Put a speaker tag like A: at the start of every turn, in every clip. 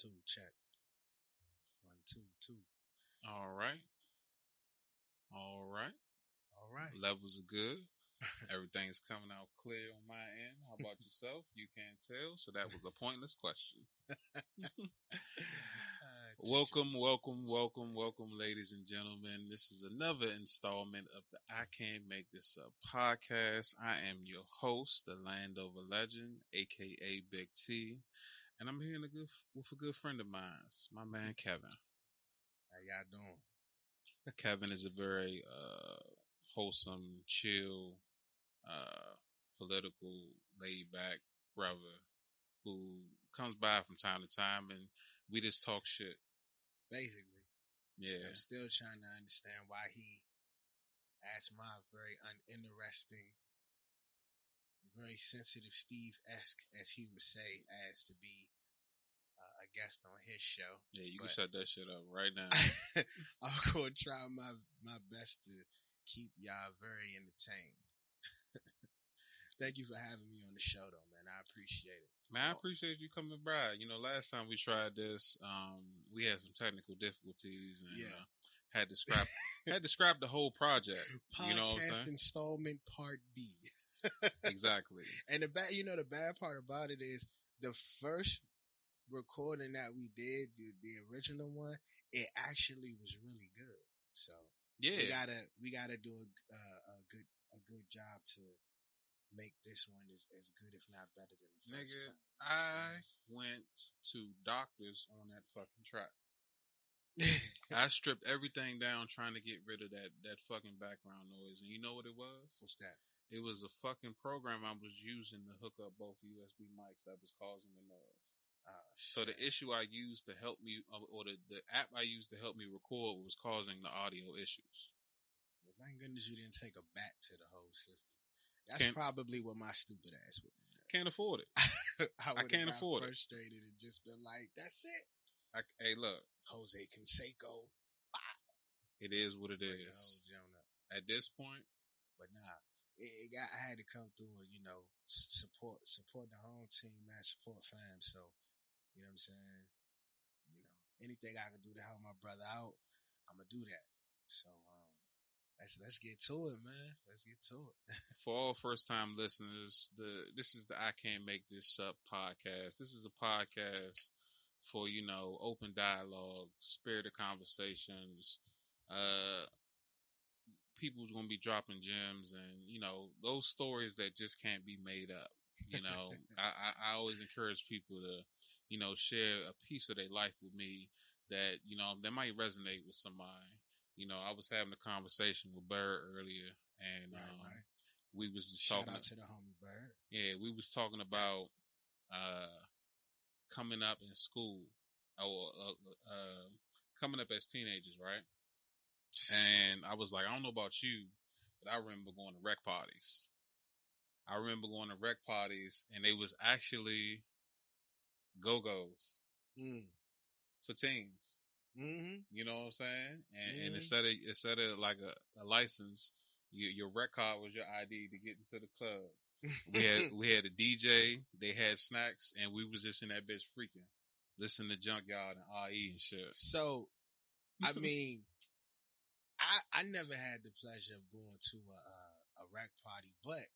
A: 2, check. 1, 2, 2.
B: All right. All right.
A: All right.
B: Levels are good. Everything's coming out clear on my end. How about yourself? You can't tell, so that was a pointless question. Welcome, ladies and gentlemen. This is another installment of the I Can't Make This Up podcast. I am your host, the Landover Legend, aka Big T, and I'm here with a good friend of mine, my man Kevin.
A: How y'all doing?
B: Kevin is a very wholesome, chill, political, laid-back brother who comes by from time to time, and we just talk shit.
A: Basically.
B: Yeah.
A: I'm still trying to understand why he asked my very uninteresting, very sensitive Steve-esque, as he would say, as to be a guest on his show.
B: Yeah, you can shut that shit up right now.
A: I'm going to try my best to keep y'all very entertained. Thank you for having me on the show, though, man. I appreciate it.
B: Man, I appreciate you coming by. You know, last time we tried this, we had some technical difficulties and had to scrap the whole project.
A: Podcast
B: you know what I'm saying?
A: installment part B.
B: Exactly.
A: And the bad part about it is the first recording that we did, the original one, it actually was really good. So
B: yeah,
A: we gotta do a good job to make this one as good, if not better than the first time.
B: I went to doctors on that fucking track. I stripped everything down trying to get rid of that fucking background noise. And you know what it was?
A: What's that?
B: It was a fucking program I was using to hook up both USB mics that was causing the noise. So the issue I used to help me, or the app I used to help me record was causing the audio issues.
A: Well, thank goodness you didn't take a bat to the whole system. That's probably what my stupid ass would have done.
B: Can't afford it.
A: I
B: can't afford
A: frustrated and just been like, that's it.
B: Hey, look.
A: Jose Canseco.
B: It is what it is.
A: The whole Jonah.
B: At this point.
A: But nah, I had to come through and, support the home team, man, support fam. So, you know what I'm saying? Anything I can do to help my brother out, I'm going to do that. So, let's get to it, man. Let's get to it.
B: For all first-time listeners, this is the I Can't Make This Up podcast. This is a podcast for, open dialogue, spirited conversations. People's going to be dropping gems and, those stories that just can't be made up. I always encourage people to, share a piece of their life with me that, that might resonate with somebody. I was having a conversation with Bird earlier, and
A: right.
B: We was just
A: Shout
B: talking
A: out to the homie Bird.
B: Yeah, we was talking about coming up in school, or coming up as teenagers, right? And I was like, I don't know about you, but I remember going to rec parties. And they was actually go-go's for teens.
A: Mm-hmm.
B: You know what I'm saying? And instead of like a license, your rec card was your ID to get into the club. We had a DJ, they had snacks, and we was just in that bitch freaking, listening to Junkyard and RE and shit.
A: So, I mean, I never had the pleasure of going to a rec party, but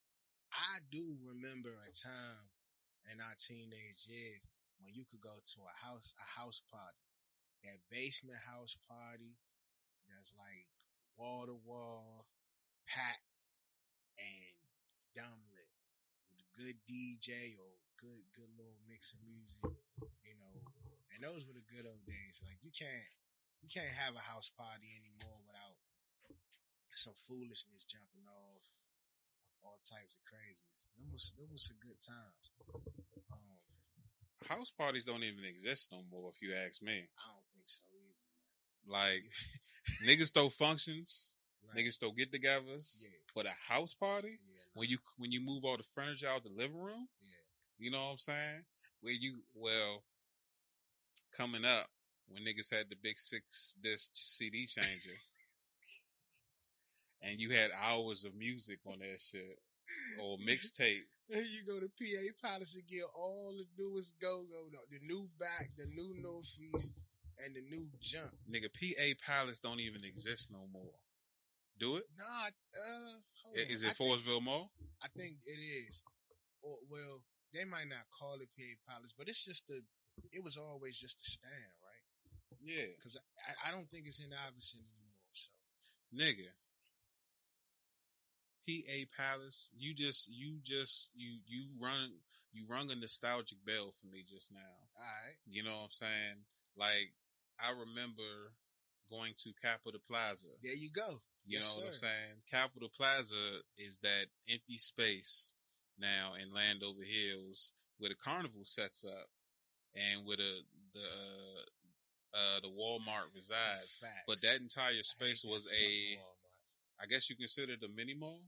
A: I do remember a time in our teenage years when you could go to a house party. That basement house party that's like wall to wall, packed and dumb lit with a good DJ or good little mix of music, and those were the good old days. Like you can't have a house party anymore without some foolishness jumping off, all types of craziness. Those were some good times.
B: House parties don't even exist no more, if you ask me.
A: I don't think so either, man.
B: Like, niggas throw functions,
A: right.
B: Niggas throw get-togethers, but a house party, when you move all the furniture out the living room, you know what I'm saying? Coming up, when niggas had the big 6-disc CD changer, and you had hours of music on that shit. or mixtape.
A: You go to PA Palace and get all the newest go-go, the new back, the new Northeast, and the new jump.
B: Nigga, PA Palace don't even exist no more. Do it?
A: Nah,
B: Is it Forestville Mall?
A: I think it is. Or, well, they might not call it PA Palace, but it's just it was always just a stand, right?
B: Yeah.
A: Because I don't think it's in Iverson anymore, so.
B: Nigga. PA Palace, you rung a nostalgic bell for me just now.
A: All right.
B: You know what I'm saying? Like, I remember going to Capitol Plaza.
A: There you go.
B: You know what I'm saying? Capitol Plaza is that empty space now in Landover Hills where the carnival sets up and where the Walmart resides.
A: Facts.
B: But that entire space was I guess you consider it a mini mall?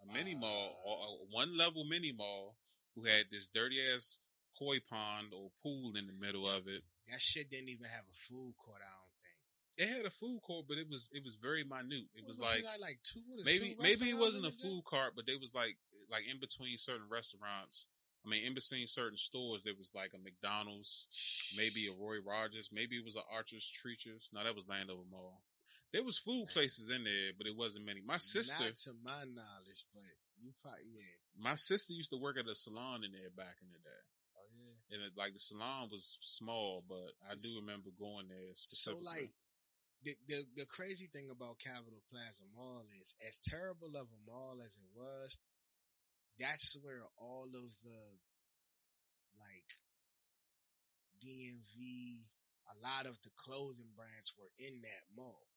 B: A mini mall, a one-level mini mall who had this dirty-ass koi pond or pool in the middle of it.
A: That shit didn't even have a food court, I don't think.
B: It had a food court, but it was very minute. It was like
A: two
B: maybe it wasn't a food court, but they was like in between certain restaurants. I mean, in between certain stores, there was like a McDonald's, maybe a Roy Rogers, maybe it was a Archer's Treacher's. No, that was Landover Mall. There was food places in there, but it wasn't many. My sister,
A: not to my knowledge, but you probably
B: My sister used to work at a salon in there back in the day.
A: Oh yeah,
B: and the salon was small, but I do remember going there specifically.
A: So like. The crazy thing about Capitol Plaza Mall is, as terrible of a mall as it was, that's where all of the, like, DMV, a lot of the clothing brands were in that mall.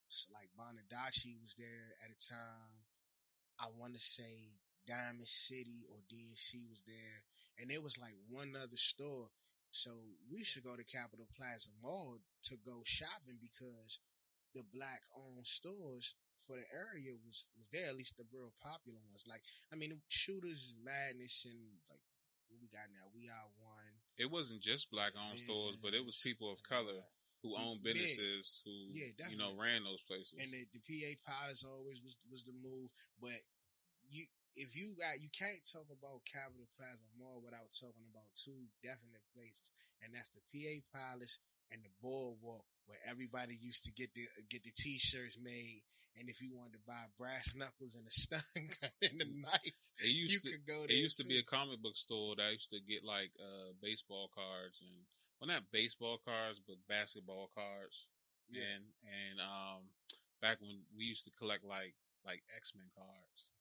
A: So, like, Bonadaci was there at a time. I want to say Diamond City or DNC was there. And there was, like, one other store. So we should go to Capitol Plaza Mall to go shopping because the black-owned stores for the area was there, at least the real popular ones. Like, I mean, Shooters, Madness, and like what we got now, We Are One.
B: It wasn't just black-owned stores, but it was people of color who owned businesses who ran those places.
A: And the PA Palace always was the move. But you can't talk about Capitol Plaza Mall without talking about two definite places, and that's the PA Palace and the Boardwalk, where everybody used to get the t-shirts made, and if you wanted to buy brass knuckles and a stun gun and a knife, you could go there.
B: It used to be a comic book store that I used to get like baseball cards and not baseball cards, but basketball cards. Yeah. And back when we used to collect like X-Men cards.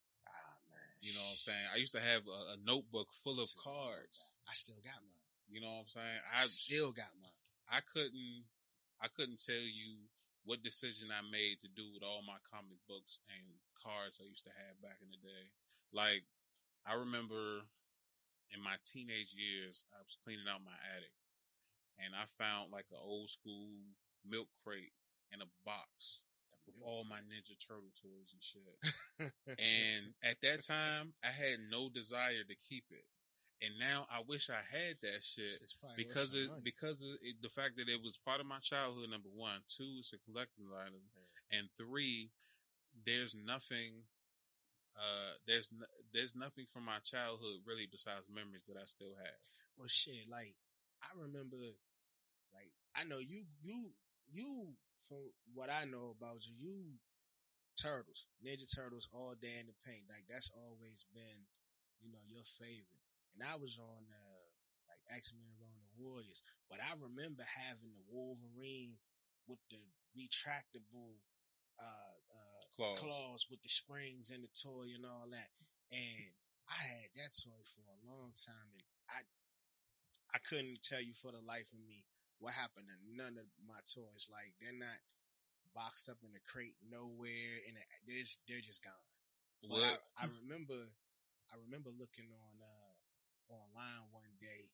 B: You know what I'm saying? I used to have a notebook full of cards.
A: I still got mine.
B: You know what I'm saying?
A: I still got mine.
B: I couldn't tell you what decision I made to do with all my comic books and cards I used to have back in the day. Like, I remember in my teenage years, I was cleaning out my attic and I found like an old school milk crate and a box with all my Ninja Turtle toys and shit. And at that time, I had no desire to keep it. And now I wish I had that shit because the fact that it was part of my childhood, number one. Two, it's a collector's item. Yeah. And three, there's nothing from my childhood really besides memories that I still have.
A: Well, shit, like, I remember, like, I know you, from what I know about you Turtles, Ninja Turtles all day in the paint. Like, that's always been, your favorite. And I was on, like, X-Men Ronin Warriors. But I remember having the Wolverine with the retractable claws with the springs in the toy and all that. And I had that toy for a long time. And I couldn't tell you for the life of me what happened to none of my toys. Like, they're not boxed up in a crate nowhere. They're just gone. But I remember looking online one day,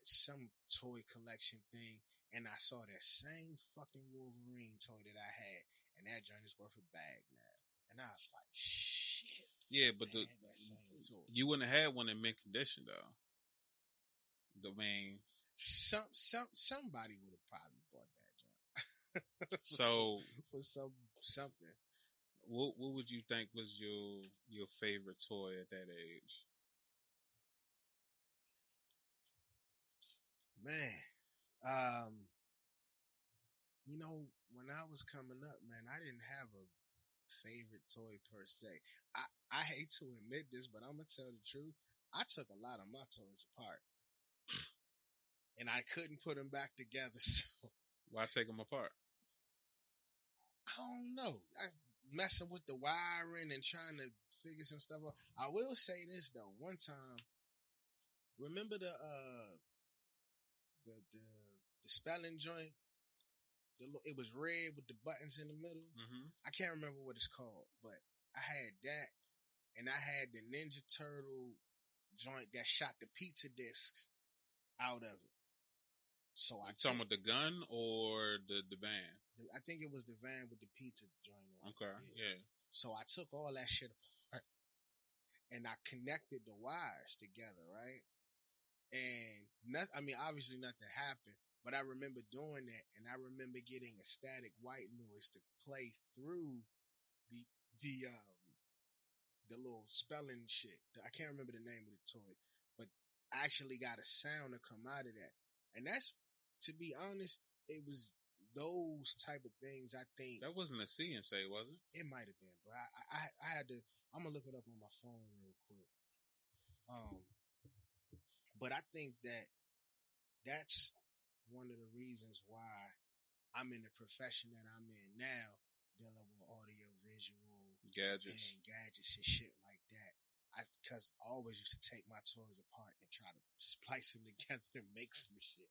A: some toy collection thing, and I saw that same fucking Wolverine toy that I had, and that joint is worth a bag now. And I was like, shit.
B: Yeah, but you wouldn't have had one in mint condition though.
A: Somebody would have probably bought that joint.
B: So
A: for something.
B: What would you think was your favorite toy at that age?
A: Man, when I was coming up, man, I didn't have a favorite toy per se. I hate to admit this, but I'm gonna tell the truth. I took a lot of my toys apart, and I couldn't put them back together. So
B: Why take them apart?
A: I don't know. I messing with the wiring and trying to figure some stuff out. I will say this though. One time, remember the spelling joint? It was red with the buttons in the middle.
B: Mm-hmm.
A: I can't remember what it's called, but I had that, and I had the Ninja Turtle joint that shot the pizza discs out of it. So I
B: talking about the gun or the van?
A: I think it was the van with the pizza joint on.
B: Okay, yeah.
A: So I took all that shit apart and I connected the wires together, right? And obviously nothing happened, but I remember doing that, and I remember getting a static white noise to play through the the the little spelling shit. I can't remember the name of the toy, but I actually got a sound to come out of that. And that's, to be honest, it was those type of things. I think
B: that wasn't a see and say, was it?
A: It might have been, bro. I had to. I'm gonna look it up on my phone real quick. But I think that's one of the reasons why I'm in the profession that I'm in now, dealing with audio, visual, gadgets and shit like that. Because I always used to take my toys apart and try to splice them together and make some shit.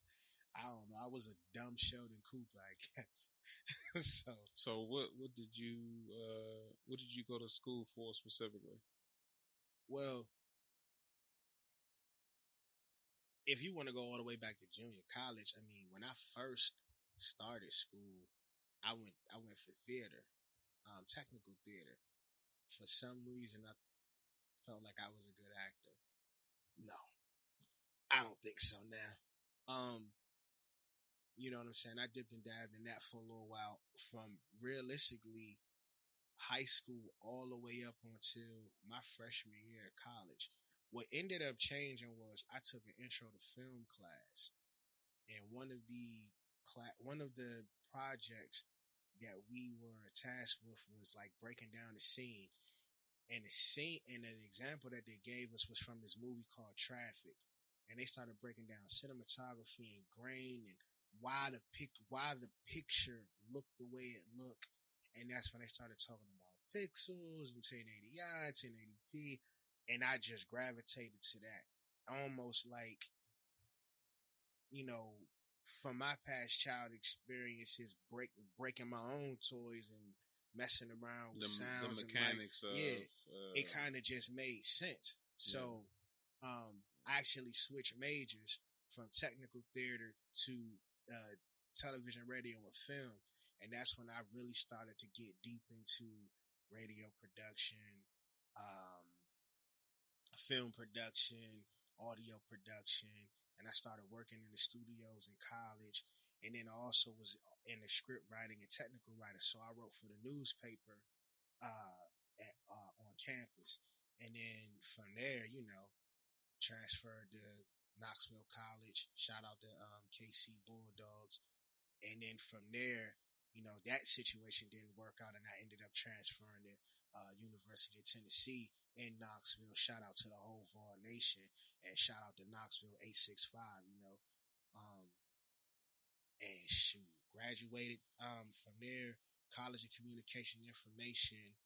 A: I don't know. I was a dumb Sheldon Cooper, I guess.
B: So what did you go to school for specifically?
A: Well, if you want to go all the way back to junior college, I mean, when I first started school, I went for theater, technical theater. For some reason, I felt like I was a good actor. No, I don't think so now. You know what I'm saying? I dipped and dabbed in that for a little while, from realistically high school all the way up until my freshman year of college. What ended up changing was I took an intro to film class, and one of the projects that we were tasked with was like breaking down the scene. And an example that they gave us was from this movie called Traffic. And they started breaking down cinematography and grain and why the picture looked the way it looked. And that's when they started talking about pixels and 1080i, 1080p. And I just gravitated to that. Almost like, from my past child experiences, breaking my own toys and messing around with sounds,
B: the mechanics
A: and it kind of just made sense. So, I actually switched majors from technical theater to television, radio, and film, and that's when I really started to get deep into radio production, film production, audio production, and I started working in the studios in college, and then I also was in the script writing and technical writing. So I wrote for the newspaper on campus, and then from there, transferred to Knoxville College. Shout out to KC Bulldogs, and then from there, that situation didn't work out, and I ended up transferring to University of Tennessee in Knoxville. Shout out to the whole Vol Nation, and shout out to Knoxville 865. And shoot, graduated from there, College of Communication Information,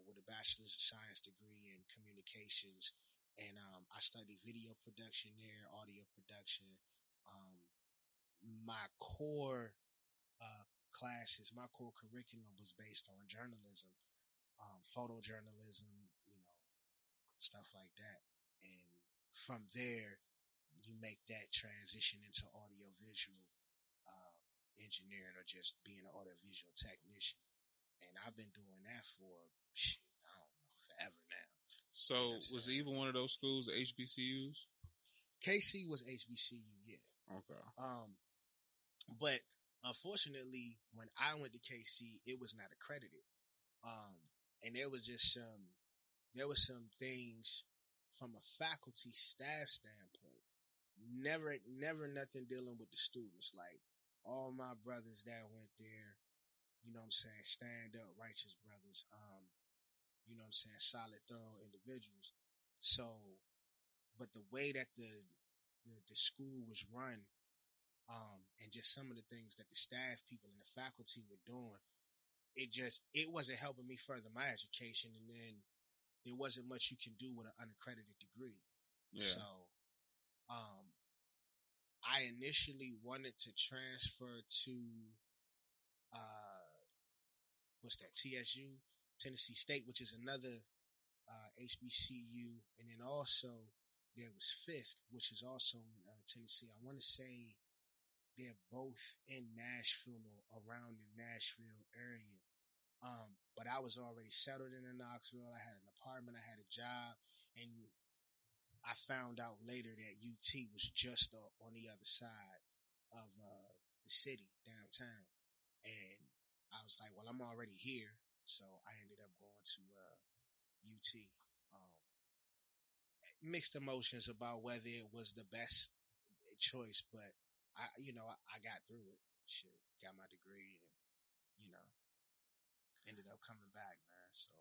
A: with a Bachelor's of Science degree in Communications, and I studied video production there, audio production. My core classes, my core curriculum was based on journalism, photojournalism, stuff like that. And from there, you make that transition into audio visual engineering, or just being an audio visual technician. And I've been doing that for, I don't know, forever now.
B: So was it even one of those schools, the HBCUs?
A: KC was HBCU, yeah.
B: Okay.
A: But unfortunately, when I went to KC, it was not accredited. and there was some things from a faculty staff standpoint. Never nothing dealing with the students. Like all my brothers that went there, you know what I'm saying, stand up, righteous brothers, you know what I'm saying, solid, thorough individuals. So, but the way that the school was run, and just some of the things that the staff people and the faculty were doing, it wasn't helping me further my education. And then there wasn't much you can do with an unaccredited degree.
B: Yeah.
A: So, I initially wanted to transfer to, TSU, Tennessee State, which is another, HBCU. And then also there was Fisk, which is also in Tennessee. I want to say they're both in Nashville or around the Nashville area. But I was already settled in Knoxville. I had an apartment, I had a job, and I found out later that UT was just on the other side of the city, downtown. And I was like, well, I'm already here. So I ended up going to UT. Mixed emotions about whether it was the best choice, but I got through it. Shit, got my degree and, ended up coming back, man. So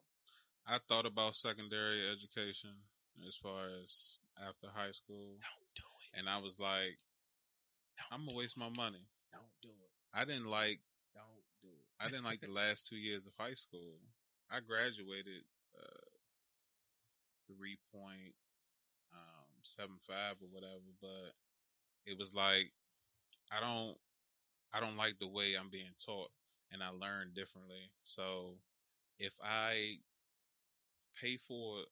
B: I thought about secondary education as far as after high school.
A: don't do it.
B: And I was like, I'm going to waste my money.
A: Don't do it.
B: I didn't like
A: Don't do it.
B: the last 2 years of high school. I graduated 3.75 or whatever, but it was like I don't like the way I'm being taught, and I learn differently. So if I pay for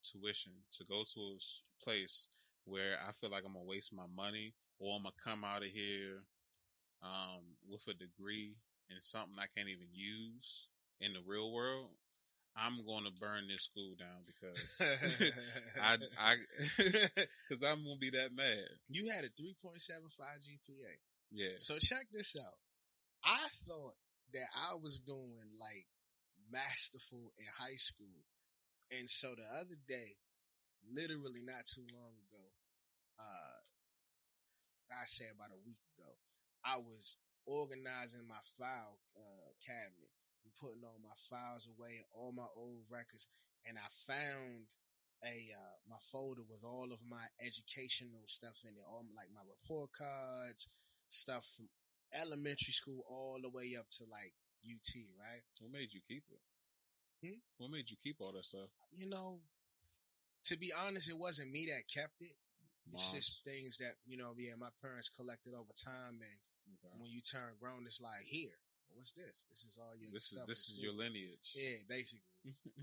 B: tuition to go to a place where I feel like I'm gonna waste my money, or I'm gonna come out of here with a degree in something I can't even use in the real world, I'm going to burn this school down because because I'm going to be that mad.
A: You had a 3.75 GPA.
B: Yeah.
A: So check this out. I thought that I was doing like masterful in high school. And so the other day, literally not too long ago, I say about a week ago, I was organizing my file cabinet and putting all my files away, all my old records, and I found my folder with all of my educational stuff in it, all like my report cards, stuff from elementary school all the way up to like UT, right?
B: What made you keep it? What made you keep all that stuff?
A: To be honest, it wasn't me that kept it. It's just things that, my parents collected over time. And when you turn grown, it's like, here, what's this? This is all your stuff.
B: This is your lineage.
A: Yeah, basically.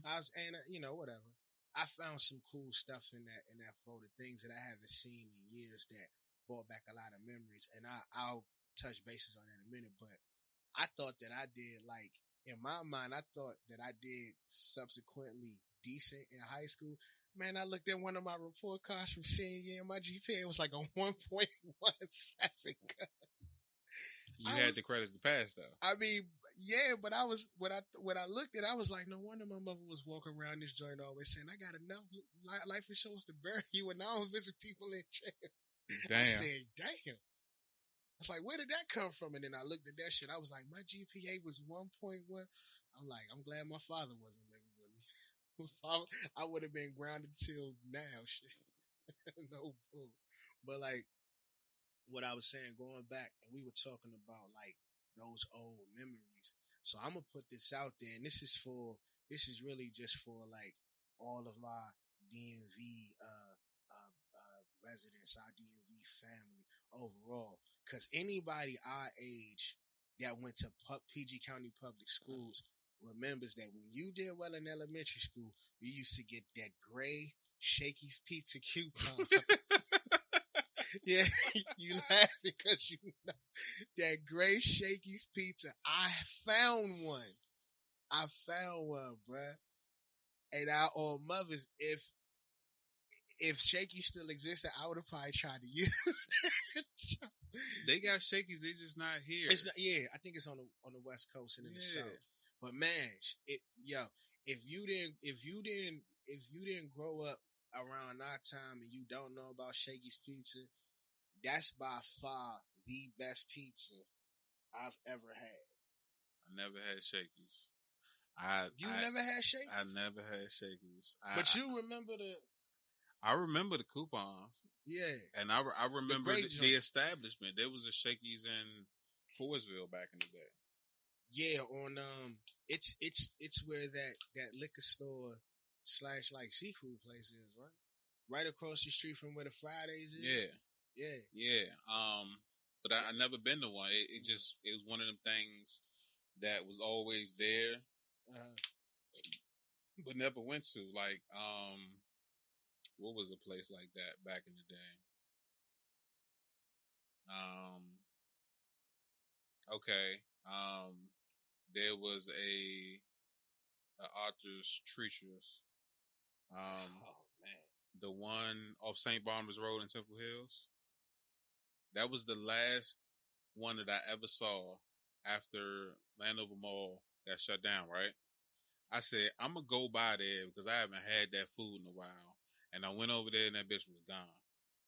A: Whatever. I found some cool stuff in that folder, things that I haven't seen in years that brought back a lot of memories. And I'll touch bases on that in a minute. But I thought that I did, like, in my mind, I thought that I did subsequently decent in high school. Man, I looked at one of my report cards from senior year, and my GPA was like a 1.17.
B: You had the credits to pass, though.
A: I mean, yeah, but I was when I looked at it, I was like, no wonder my mother was walking around this joint always saying, I got enough life insurance to bury you, and I don't visit people in jail.
B: Damn.
A: I said, damn. I was like, where did that come from? And then I looked at that shit. I was like, my GPA was 1.1. I'm like, I'm glad my father wasn't living with me. I would have been grounded till now, shit. No bull. But like, what I was saying, going back, and we were talking about like those old memories. So I'm gonna put this out there, and this is really just for like all of my DMV residents, our DMV family overall. Because anybody our age that went to PG County Public Schools remembers that when you did well in elementary school, you used to get that gray Shakey's Pizza coupon. Yeah, you laugh because you know that gray Shakey's Pizza. I found one, bruh. And our old mothers, if Shakey still existed, I would have probably tried to use it.
B: They got Shakey's, they just not here.
A: It's not, yeah, I think it's on the West Coast and in the South. But man, if you didn't grow up around our time and you don't know about Shakey's Pizza, that's by far the best pizza I've ever had.
B: I never had Shakey's.
A: You never had Shakey's?
B: I never had Shakey's.
A: But you remember
B: I remember the coupons.
A: Yeah.
B: And I remember the establishment. There was a Shakey's in Forestville back in the day.
A: Yeah, on it's where that liquor store / like seafood place is, right? Right across the street from where the Fridays is. Yeah.
B: But I never been to one. It was one of them things that was always there, but never went to. Like, what was a place like that back in the day? Okay. There was a Arthur's Treacherous.
A: Oh man,
B: the one off St. Barnabas Road in Temple Hills. That was the last one that I ever saw after Landover Mall got shut down, right? I said, I'm going to go by there because I haven't had that food in a while. And I went over there and that bitch was gone.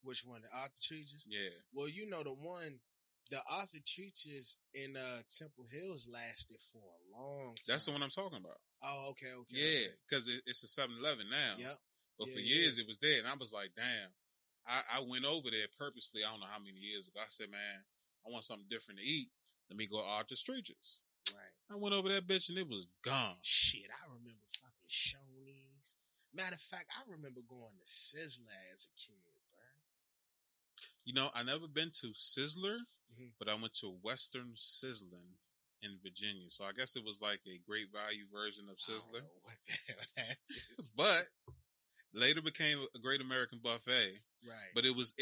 A: Which one? The Arthur Treacherous?
B: Yeah.
A: Well, you know the Arthur Treacherous in Temple Hills lasted for a long time.
B: That's the one I'm talking about.
A: Oh, okay.
B: Yeah, because it's a 7-Eleven now.
A: Yep.
B: But for years it was there. And I was like, damn. I went over there purposely, I don't know how many years ago. I said, man, I want something different to eat. Let me go to Arthur's Treacherous.
A: Right.
B: I went over that bitch and it was gone.
A: Shit, I remember fucking Shoney's. Matter of fact, I remember going to Sizzler as a kid, bro.
B: You know, I never been to Sizzler, but I went to Western Sizzling in Virginia. So I guess it was like a great value version of Sizzler.
A: I don't know what the hell that is.
B: But later became a Great American Buffet.
A: Right.
B: But it was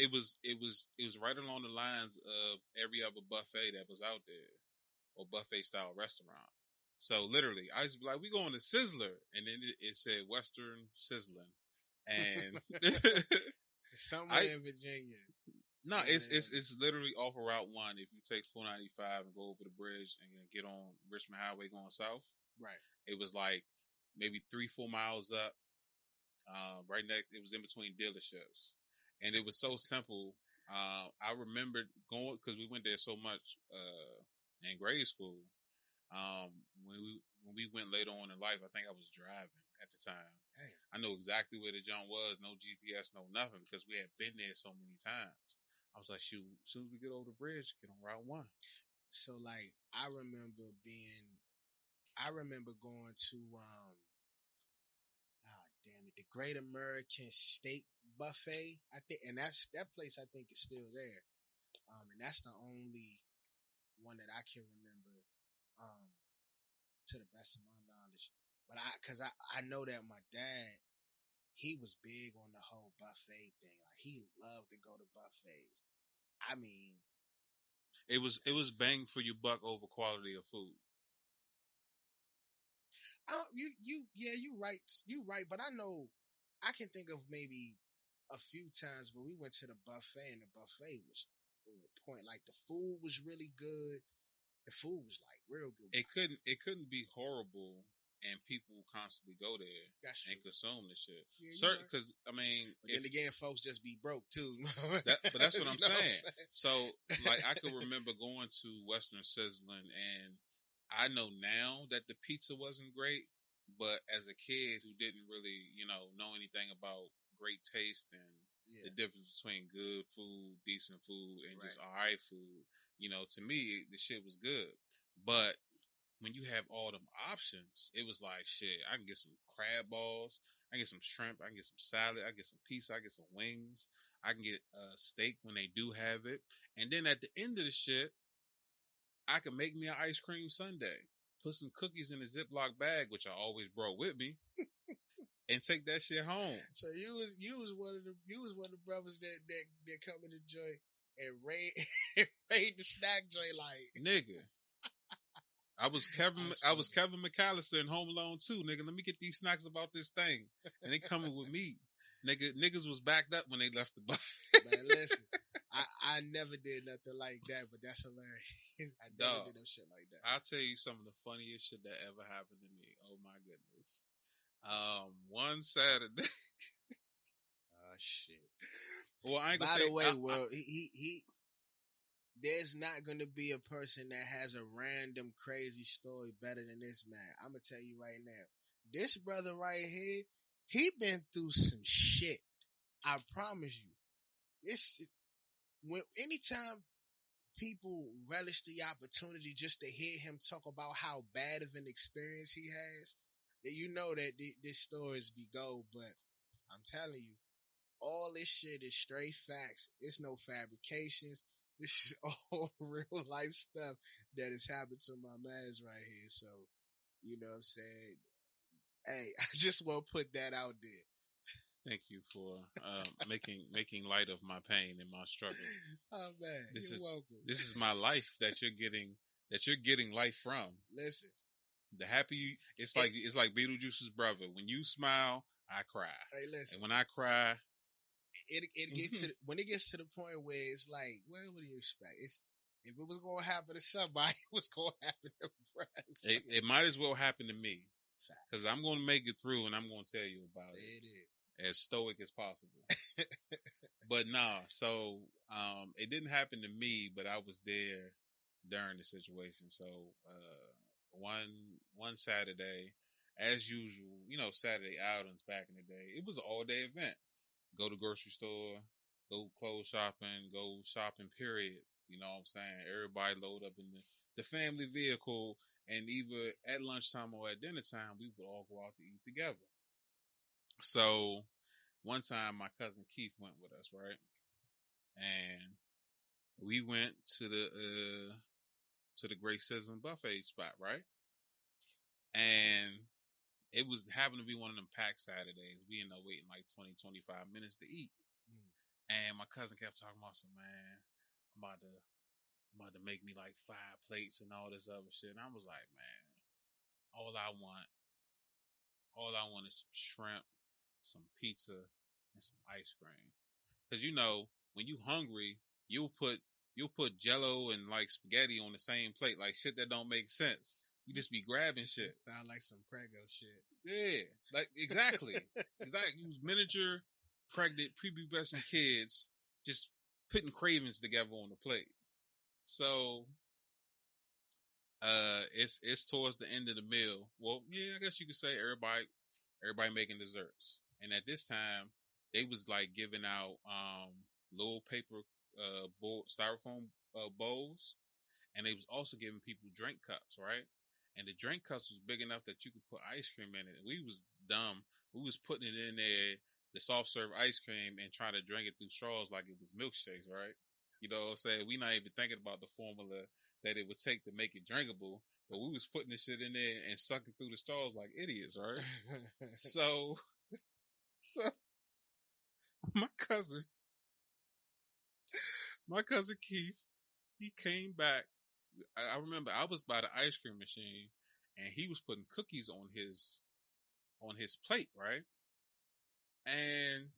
B: right along the lines of every other buffet that was out there, or buffet style restaurant. So literally, I used to be like, we going to Sizzler, and then it said Western Sizzling, and
A: somewhere in Virginia.
B: No, it's literally off of Route 1. If you take 495 and go over the bridge and get on Richmond Highway going south,
A: right?
B: It was like maybe 3-4 miles up. Right next, it was in between dealerships, and it was so simple. I remember going because we went there so much in grade school. When we went later on in life, I think I was driving at the time.
A: Damn.
B: I know exactly where the jump was. No GPS, no nothing, because we had been there so many times. I was like, shoot, as soon as we get over the bridge, get on Route 1.
A: So, like, I remember going to, God damn it, the Great American Steak Buffet, I think, and that place I think is still there. And that's the only one that I can remember, to the best of my knowledge. But cause I know that my dad, he was big on the whole buffet thing. Like, he loved to go to buffets. I mean,
B: it was bang for your buck over quality of food.
A: You right. But I know, I can think of maybe a few times where we went to the buffet and the buffet was on point. Like, the food was really good. The food was like real good.
B: It couldn't be horrible, and people constantly go there and consume the shit. Certain, because I mean,
A: but then again, folks just be broke too.
B: But that's what I'm saying. So, like, I could remember going to Western Sizzling, and I know now that the pizza wasn't great, but as a kid who didn't really, know anything about great taste and the difference between good food, decent food, and just all right food. To me, the shit was good. But when you have all them options, it was like, shit, I can get some crab balls, I can get some shrimp, I can get some salad, I can get some pizza, I can get some wings, I can get a steak when they do have it. And then at the end of the shit, I can make me an ice cream sundae, put some cookies in a Ziploc bag, which I always brought with me, and take that shit home.
A: So you was one of the brothers that come in the joint and raid the snack joint like
B: nigga. I was Kevin McAllister in Home Alone 2, nigga. Let me get these snacks about this thing, and they coming with me, nigga. Niggas was backed up when they left the buffet.
A: Man, listen, I never did nothing like that, but that's hilarious. I never did no shit like that.
B: I'll tell you some of the funniest shit that ever happened to me. Oh my goodness. One Saturday.
A: Oh shit.
B: Well, I ain't gonna
A: By
B: say.
A: the way, world, he there's not gonna be a person that has a random crazy story better than this man. I'm gonna tell you right now. This brother right here, he been through some shit. I promise you. Anytime people relish the opportunity just to hear him talk about how bad of an experience he has, then you know that this stories be gold. But I'm telling you, all this shit is straight facts. It's no fabrications. This is all real life stuff that has happened to my mans right here. So, you know what I'm saying? Hey, I just want to put that out there.
B: Thank you for making light of my pain and my struggle.
A: Oh man, you're welcome.
B: This is my life that you're getting life from.
A: Listen,
B: the happy it's like Beetlejuice's brother. When you smile, I cry.
A: Hey, listen.
B: And when I cry,
A: it gets to when it gets to the point where it's like, well, what do you expect? If it was going to happen to somebody, it was going to happen to Brad.
B: It might as well happen to me. Because I'm going to make it through and I'm going to tell you about it.
A: It is.
B: As stoic as possible. But nah, so it didn't happen to me, but I was there during the situation. So one Saturday, as usual, Saturday outings back in the day, it was an all-day event. Go to grocery store, go clothes shopping, go shopping, period. You know what I'm saying? Everybody load up in the family vehicle, and either at lunchtime or at dinner time, we would all go out to eat together. So one time my cousin Keith went with us, right? And we went to the Great Sizzling Buffet spot, right? And it was happened to be one of them packed Saturdays. We ended up waiting like 20, 25 minutes to eat. And my cousin kept talking about some, man, I'm about to make me like 5 plates and all this other shit. And I was like, man, all I want is some shrimp, some pizza, and some ice cream. Cause when you hungry, you'll put Jello and like spaghetti on the same plate, like shit that don't make sense. You just be grabbing shit.
A: Sound like some Prego shit.
B: Yeah, like exactly. You was miniature, pregnant, prepubescent kids just putting cravings together on the plate. So, it's towards the end of the meal. Well, yeah, I guess you could say everybody making desserts. And at this time, they was like giving out little paper styrofoam bowls, and they was also giving people drink cups, right? And the drink cups was big enough that you could put ice cream in it. We was dumb. We was putting it in there, the soft serve ice cream, and trying to drink it through straws like it was milkshakes, right? You know what I'm saying? We not even thinking about the formula that it would take to make it drinkable, but we was putting this shit in there and sucking through the straws like idiots, right? So my cousin Keith, he came back. I remember I was by the ice cream machine and he was putting cookies on his plate, right? And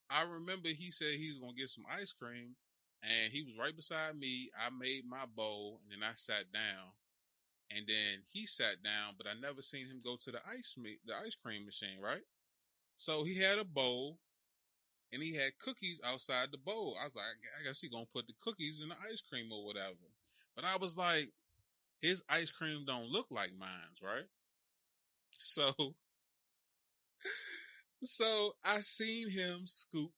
B: I remember he said he was going to get some ice cream and he was right beside me. I made my bowl and then I sat down and then he sat down, but I never seen him go to the ice cream machine, right? So he had a bowl and he had cookies outside the bowl. I was like, I guess he going to put the cookies in the ice cream or whatever. But I was like, his ice cream don't look like mine's, right? So I seen him scoop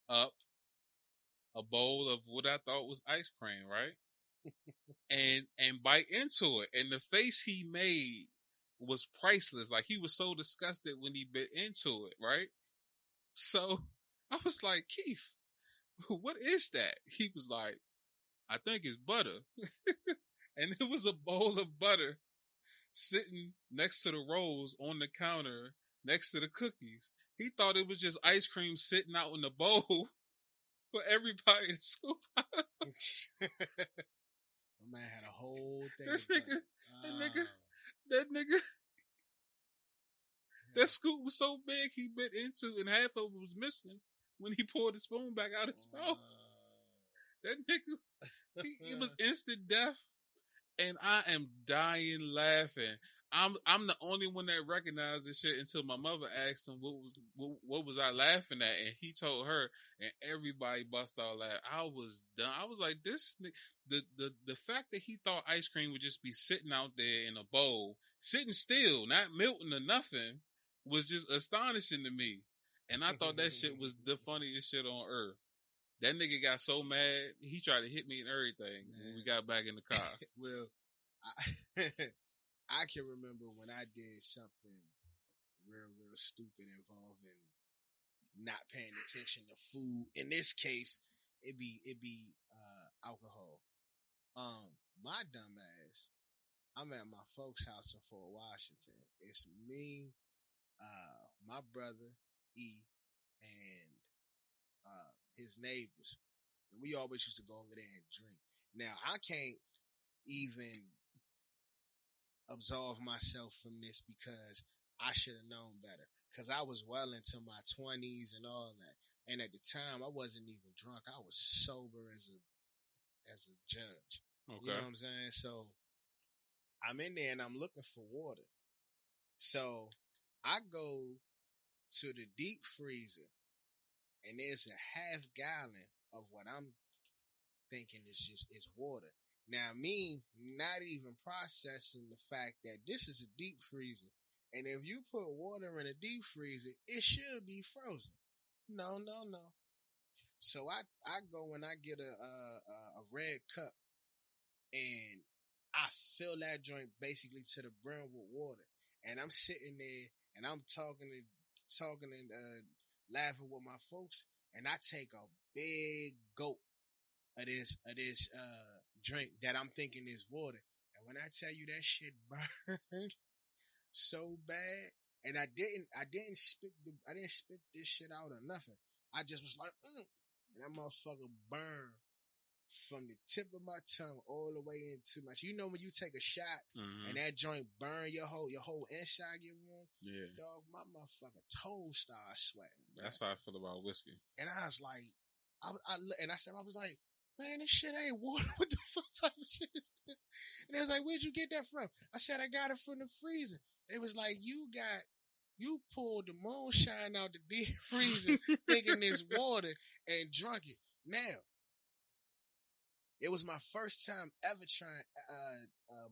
B: up a bowl of what I thought was ice cream, right? and bite into it. And the face he made was priceless. Like he was so disgusted when he bit into it, right? So I was like, Keith, what is that? He was like, I think it's butter. And it was a bowl of butter sitting next to the rolls on the counter next to the cookies. He thought it was just ice cream sitting out in the bowl for everybody to scoop out.
A: My man had a whole thing.
B: That nigga, that scoop was so big he bit into and half of it was missing when he poured the spoon back out his mouth. That nigga, it was instant death. And I am dying laughing. I'm the only one that recognized this shit until my mother asked him what was I laughing at, and he told her, and everybody bust out laughing. I was done. I was like, the fact that he thought ice cream would just be sitting out there in a bowl, sitting still, not melting or nothing, was just astonishing to me. And I thought that shit was the funniest shit on earth. That nigga got so mad, he tried to hit me and everything when we got back in the car.
A: Well, I, I can remember when I did something real stupid involving not paying attention to food. In this case, it'd be alcohol. My dumb ass, I'm at my folks' house in Fort Washington. It's me, my brother E, and his neighbors. And we always used to go over there and drink. Now I can't even absolve myself from this because I should have known better. Because I was well into my 20s and all that. And at the time, I wasn't even drunk. I was sober as a judge. Okay. You know what I'm saying? So I'm in there and I'm looking for water. So I go to the deep freezer and there's a half gallon of what I'm thinking is water. Now, me not even processing the fact that this is a deep freezer. And if you put water in a deep freezer, it should be frozen. No. So I go and I get a red cup and I fill that joint basically to the brim with water. And I'm sitting there and I'm talking and laughing with my folks. And I take a big gulp of this drink that I'm thinking is water. And when I tell you that shit burned so bad, and I didn't spit this shit out or nothing. I just was like, and that motherfucker burned from the tip of my tongue all the way into my. You know when you take a shot and that joint burn your whole inside get warm. Yeah, dog, my motherfucking toes started sweating. Man.
B: That's how I feel about whiskey.
A: And I was like, I was like, man, this shit ain't water. What the fuck type of shit is this? And they was like, where'd you get that from? I said, I got it from the freezer. They was like, you pulled the moonshine out the deep freezer thinking it's water and drunk it. Now, it was my first time ever trying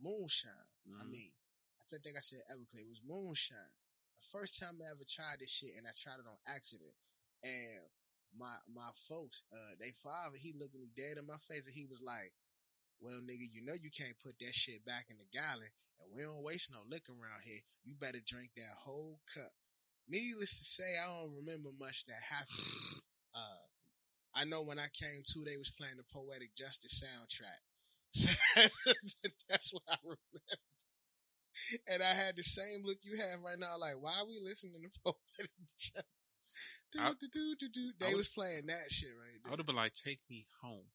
A: moonshine. I mean, I think I said Everclear. It was moonshine. The first time I ever tried this shit, and I tried it on accident. And my folks, they father, he looked at me dead in my face, and he was like, well, nigga, you know you can't put that shit back in the gallon, and we don't waste no liquor around here. You better drink that whole cup. Needless to say, I don't remember much that happened. I know when I came to, they was playing the Poetic Justice soundtrack. That's what I remember. And I had the same look you have right now, like, why are we listening to Poetic Justice? They was playing that shit right there.
B: I would have been like, take me home.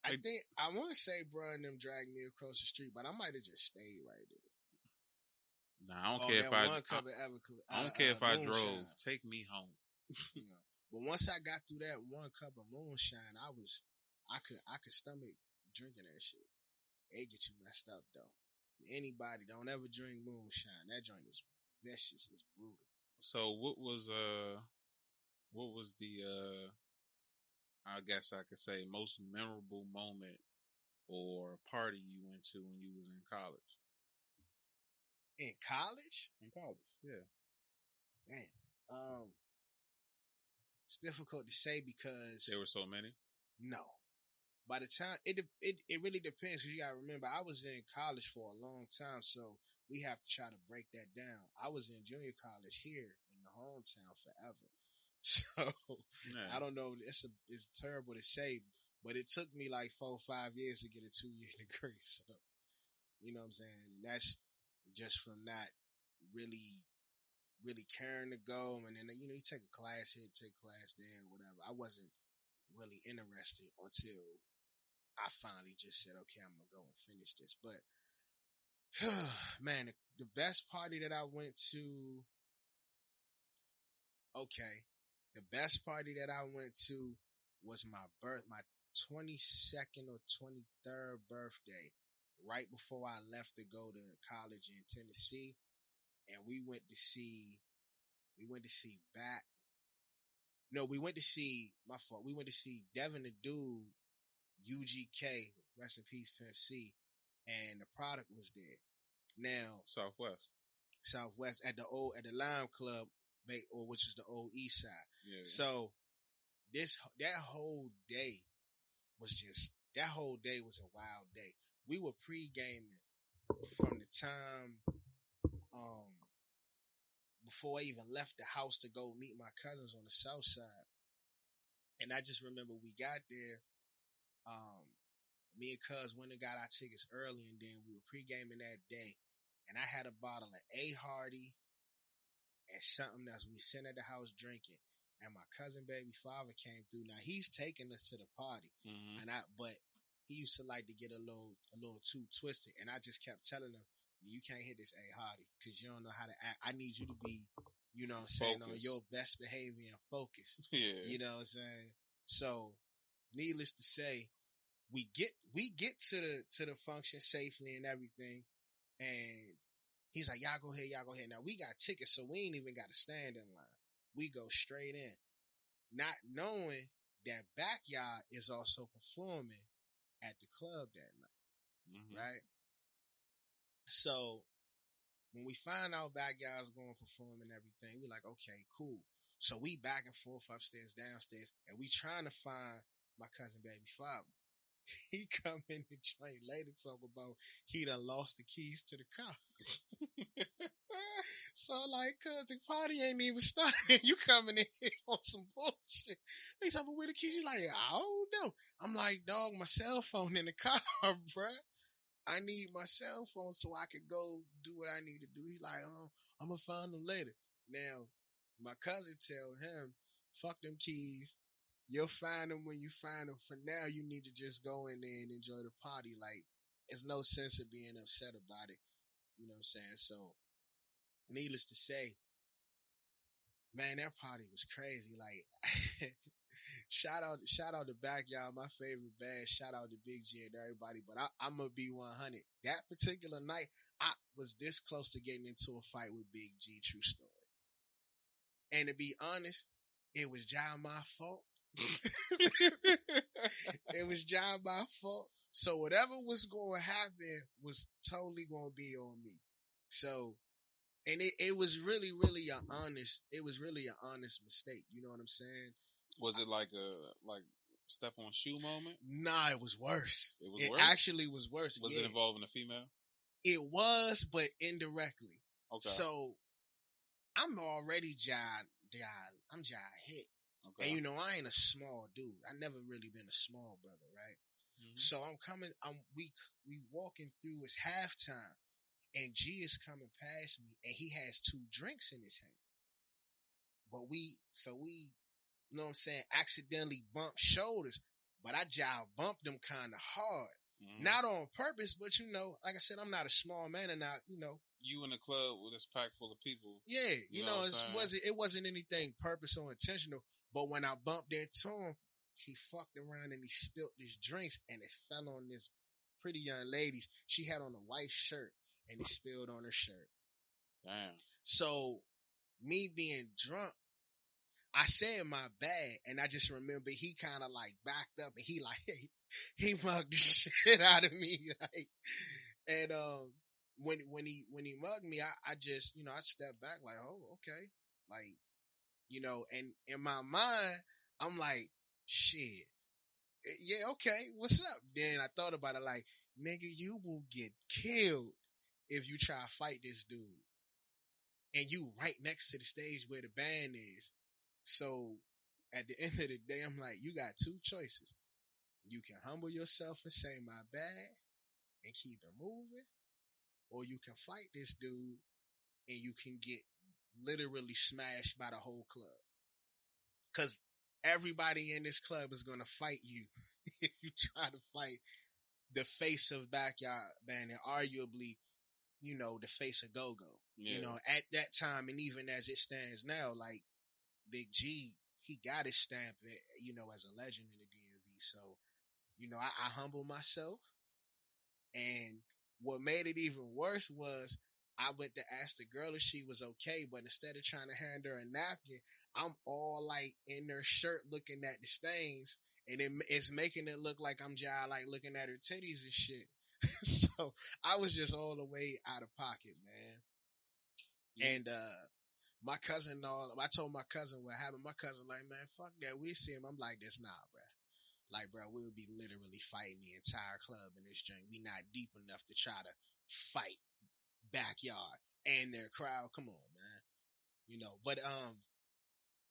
A: I want to say, bro, and them dragged me across the street, but I might have just stayed right there.
B: Nah, I don't care if I don't care if I drove. Take me home.
A: Yeah. But once I got through that one cup of moonshine, I could stomach drinking that shit. It get you messed up though. Anybody don't ever drink moonshine. That drink is vicious. It's brutal.
B: So what was the I guess I could say most memorable moment or party you went to when you was in college?
A: In college?
B: In college, yeah.
A: Man, it's difficult to say because
B: there were so many.
A: No, by the time it really depends. Because you gotta remember, I was in college for a long time, so we have to try to break that down. I was in junior college here in the hometown forever. So I don't know. It's terrible to say, but it took me like 4 or 5 years to get a 2-year degree. So you know what I'm saying. And that's just from not really caring to go. And then you take a class here, take a class there, whatever. I wasn't really interested until I finally just said, okay, I'm gonna go and finish this. But man, the best party that I went to. Okay. The best party that I went to was my 22nd or 23rd birthday right before I left to go to college in Tennessee, and we went to see back. No, we went to see, my fault. We went to see Devin the Dude, UGK, rest in peace, Pimp C, and the product was there. Now, Southwest at the Lime Club, or which is the old East Side.
B: Yeah.
A: So that whole day was a wild day. We were pre-gaming from the time before I even left the house to go meet my cousins on the south side. And I just remember we got there. Me and Cuz went and got our tickets early, and then we were pre-gaming that day. And I had a bottle of A Hardy and something else. We sat at the house drinking, and my cousin baby father came through. Now he's taking us to the party, but he used to like to get a little too twisted, and I just kept telling him, "You can't hit this A Hardy because you don't know how to act. I need you to be, you know what I'm saying, on your best behavior and focus."
B: Yeah,
A: you know what I'm saying. So, needless to say, we get to the function safely and everything, and he's like, y'all go ahead. Now we got tickets, so we ain't even got to stand in line. We go straight in, not knowing that Backyard is also performing at the club that night, right? So when we find out Backyard's going to perform and everything, we like, okay, cool. So we back and forth upstairs, downstairs, and we trying to find my cousin baby father. He come in the train later talk about he done lost the keys to the car. So like, cuz the party ain't even started. You coming in here on some bullshit. He talking about where the keys. He's like, I don't know. I'm like, dog, my cell phone in the car, bruh. I need my cell phone so I can go do what I need to do. He's like, oh, I'm gonna find them later. Now, my cousin tell him, fuck them keys. You'll find them when you find them. For now, you need to just go in there and enjoy the party. Like, there's no sense of being upset about it. You know what I'm saying? So, needless to say, man, that party was crazy. Like, shout out to Backyard, my favorite band. Shout out to Big G and everybody. But I'm gonna be 100. That particular night, I was this close to getting into a fight with Big G. True story. And to be honest, it was John my fault. It was John my fault. So whatever was going to happen was totally going to be on me. So, and it was really an honest mistake. You know what I'm saying?
B: Was it like a step on shoe moment?
A: Nah, it was worse.
B: It
A: worse? Actually was worse.
B: Was it involving a female?
A: It was, but indirectly.
B: Okay.
A: So I'm already I'm hit. Okay. And you know, I ain't a small dude. I never really been a small brother, right? So we walking through, it's halftime, and G is coming past me, and he has 2 drinks in his hand. But we, you know what I'm saying, accidentally bumped shoulders, but I bumped them kind of hard. Not on purpose, but you know, like I said, I'm not a small man, and
B: you in the club with this pack full of people.
A: Yeah, you know it wasn't anything purpose or intentional. But when I bumped into him, he fucked around and he spilled his drinks, and it fell on this pretty young lady. She had on a white shirt, and it spilled on her shirt.
B: Damn.
A: So me being drunk, I said my bad, and I just remember he kind of like backed up, and he mugged the shit out of me, like, and when he mugged me, I just, you know, I stepped back like, oh, okay, like, you know, and in my mind, I'm like, shit, yeah, okay, what's up? Then I thought about it like, nigga, you will get killed if you try to fight this dude, and you right next to the stage where the band is. So at the end of the day, I'm like, you got 2 choices. You can humble yourself and say my bad and keep it moving, or you can fight this dude and you can get literally smashed by the whole club. Because everybody in this club is going to fight you if you try to fight the face of Backyard Band and arguably, you know, the face of Go-Go. Yeah. You know, at that time, and even as it stands now, like, Big G, he got his stamp, you know, as a legend in the DMV. So, you know, I humble myself, and what made it even worse was I went to ask the girl if she was okay, but instead of trying to hand her a napkin, I'm all like in her shirt looking at the stains, and it's making it look like I'm just like looking at her titties and shit. So I was just all the way out of pocket, man.
B: Yeah.
A: And my cousin, I told my cousin what happened. My cousin like, man, fuck that. We see him. I'm like, this nah, bro. Like, bro, we'll be literally fighting the entire club in this joint. We not deep enough to try to fight backyard and their crowd. Come on, man. You know, but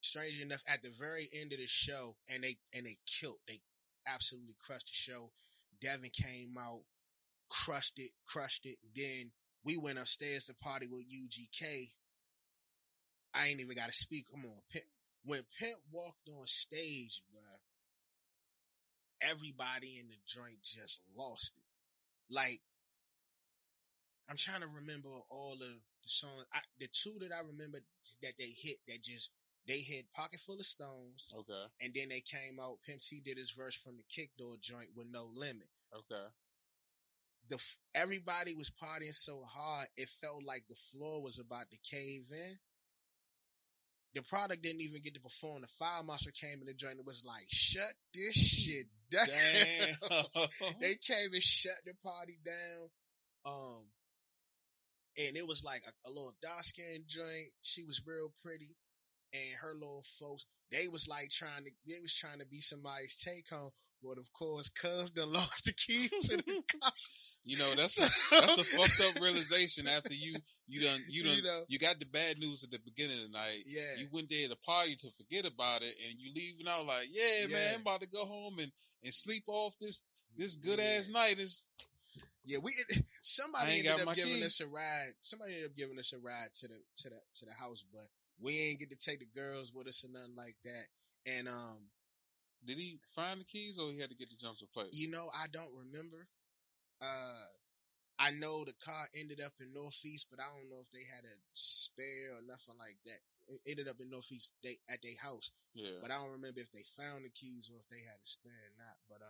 A: strange enough, at the very end of the show, and they they absolutely crushed the show. Devin came out, crushed it. Then we went upstairs to party with UGK. I ain't even got to speak. Come on, Pimp. When Pimp walked on stage, bro, everybody in the joint just lost it. Like, I'm trying to remember all of the songs. The two that I remember that they hit Pocket Full of Stones.
B: Okay.
A: And then they came out, Pimp C did his verse from the Kick Door joint with No Limit.
B: Okay.
A: Everybody was partying so hard, it felt like the floor was about to cave in. The product didn't even get to perform. The Fire Marshal came in the joint and was like, shut this shit down. They came and shut the party down. And it was like a little dark-skinned joint. She was real pretty. And her little folks, they was trying to be somebody's take home. But of course, cuz done lost the keys to the car.
B: You know, that's a fucked up realization after you got the bad news at the beginning of the night.
A: Yeah.
B: You went there to party to forget about it, and you leaving out like, yeah, man, I'm about to go home and sleep off this good ass night.
A: Somebody ended up giving us a ride. Somebody ended up giving us a ride to the house, but we ain't get to take the girls with us or nothing like that. And
B: did he find the keys or he had to get the jumps replaced?
A: You know, I don't remember. I know the car ended up in Northeast, but I don't know if they had a spare or nothing like that. It ended up in Northeast at their house.
B: Yeah. But
A: I don't remember if they found the keys or if they had a spare or not. But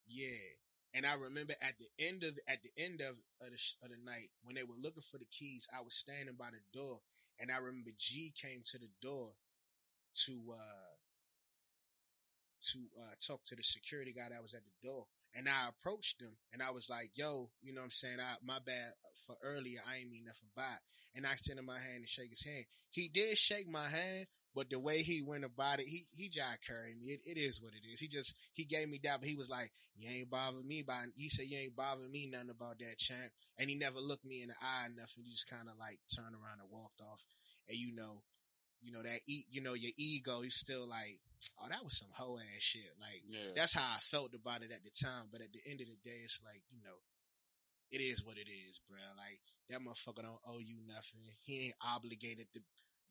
A: yeah. And I remember at the end of the night when they were looking for the keys, I was standing by the door, and I remember G came to the door to talk to the security guy that was at the door. And I approached him and I was like, yo, you know what I'm saying? My bad for earlier. I ain't mean nothing by it. And I extended my hand and shake his hand. He did shake my hand, but the way he went about it, he John carried me. It is what it is. He gave me that, but he was like, you ain't bothered me he said, you ain't bothered me nothing about that, champ. And he never looked me in the eye enough. He just kind of like turned around and walked off. And you know that your ego is still like, oh, that was some hoe ass shit. Like, That's how I felt about it at the time. But at the end of the day, it's like, it is what it is, bro. Like, that motherfucker don't owe you nothing. He ain't obligated to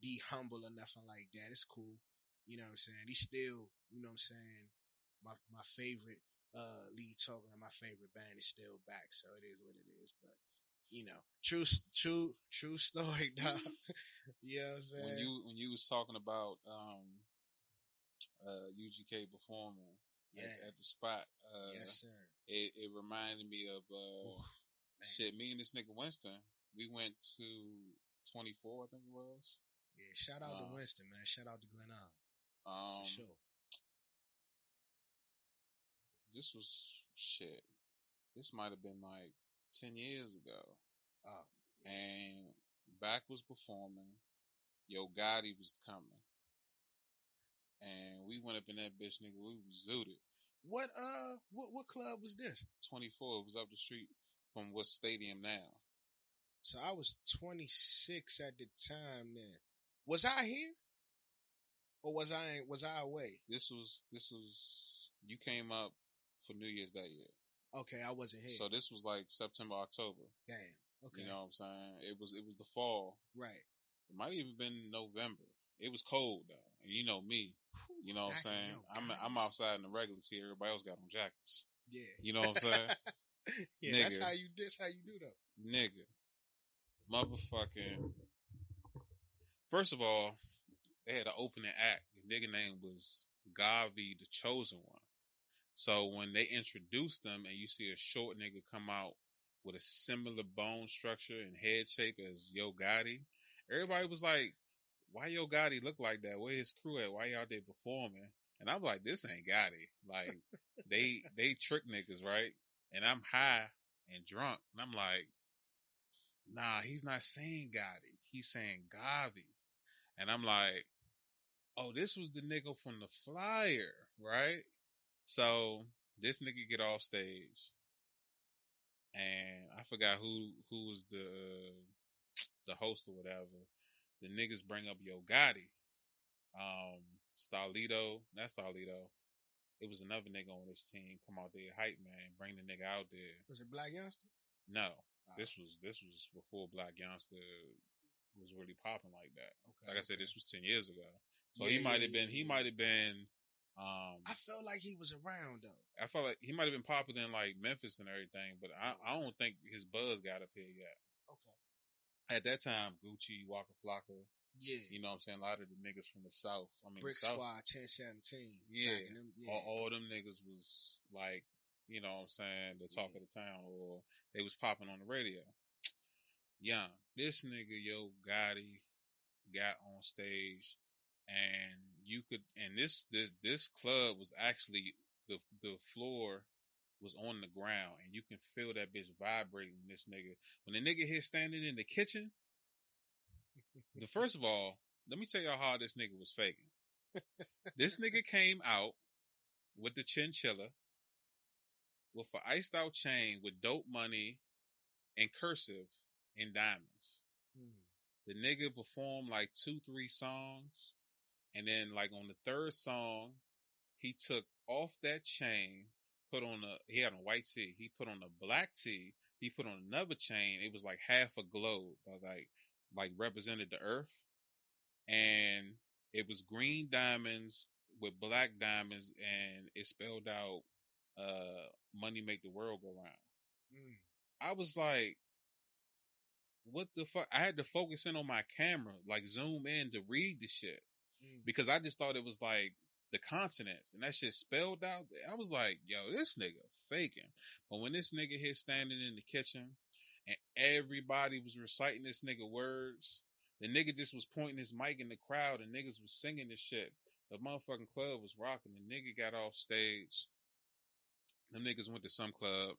A: be humble or nothing like that. It's cool. You know what I'm saying? He's still, you know what I'm saying, my favorite lead talker and my favorite band is still back. So it is what it is. But true story, dog. You know what I'm saying?
B: When you was talking about UGK performing at the spot,
A: yes, sir.
B: It reminded me of shit. Me and this nigga Winston, we went to 24, I think it was.
A: Yeah, shout out to Winston, man. Shout out to Glen Allen. For sure.
B: This was shit. This might have been like 10 years ago.
A: Oh.
B: And Back was performing. Yo Gotti was coming. And we went up in that bitch, nigga. We was zooted.
A: What club was this?
B: 24. It was up the street from what's Stadium now.
A: So I was 26 at the time then. Was I here? Or was I away?
B: This was you came up for New Year's that year.
A: Okay, I wasn't here.
B: So this was like September, October.
A: Damn. Okay.
B: You know what I'm saying? It was the fall.
A: Right.
B: It might even been November. It was cold though. And you know me. You know what I'm saying? I'm outside in the regular tea. Everybody else got on jackets.
A: Yeah.
B: You know what I'm saying?
A: Yeah,
B: nigga,
A: that's how you do though.
B: Nigga. Motherfucking. First of all, they had an opening act. The nigga name was Gavi, the Chosen One. So when they introduced them and you see a short nigga come out with a similar bone structure and head shape as Yo Gotti. Everybody was like, why Yo Gotti look like that? Where his crew at? Why y'all there performing? And I'm like, this ain't Gotti. Like, they trick niggas, right? And I'm high and drunk. And I'm like, nah, he's not saying Gotti. He's saying Gavi. And I'm like, oh, this was the nigga from the flyer, right? So this nigga get off stage, and I forgot who was the host or whatever. The niggas bring up Yo Gotti, Starlito, not Starlito. It was another nigga on this team come out there, hype man, bring the nigga out there.
A: Was it Black Youngster?
B: No, this was before Black Youngster was really popping like that. Okay, like I said, this was 10 years ago. So he might have been.
A: I felt like he was around though.
B: I felt like he might have been popular in like Memphis and everything, but I don't think his buzz got up here yet. Okay. At that time, Gucci, Waka Flocka. Yeah. You know what I'm saying? A lot of the niggas from the South. I mean,
A: Brick Squad, 1017.
B: Yeah. All them niggas was like, you know what I'm saying, the talk of the town, or they was popping on the radio. Yeah. This nigga, Yo Gotti, got on stage, and you could, and this club was actually, the floor was on the ground, and you can feel that bitch vibrating. This nigga, when the nigga here standing in the kitchen, first of all, let me tell y'all how this nigga was faking. This nigga came out with the chinchilla, with an iced out chain with dope money and cursive in diamonds. The nigga performed like 2-3 songs, and then like on the third song, he took off that chain, he had a white tee, he put on a black tee, he put on another chain, it was like half a globe, like represented the earth, and it was green diamonds with black diamonds, and it spelled out, money make the world go round. I was like, what the fuck? I had to focus in on my camera, like zoom in to read the shit, because I just thought it was like the consonants, and that shit spelled out there. I was like, yo, this nigga faking. But when this nigga here standing in the kitchen and everybody was reciting this nigga words, the nigga just was pointing his mic in the crowd and niggas was singing this shit. The motherfucking club was rocking. The nigga got off stage. Them niggas went to some club.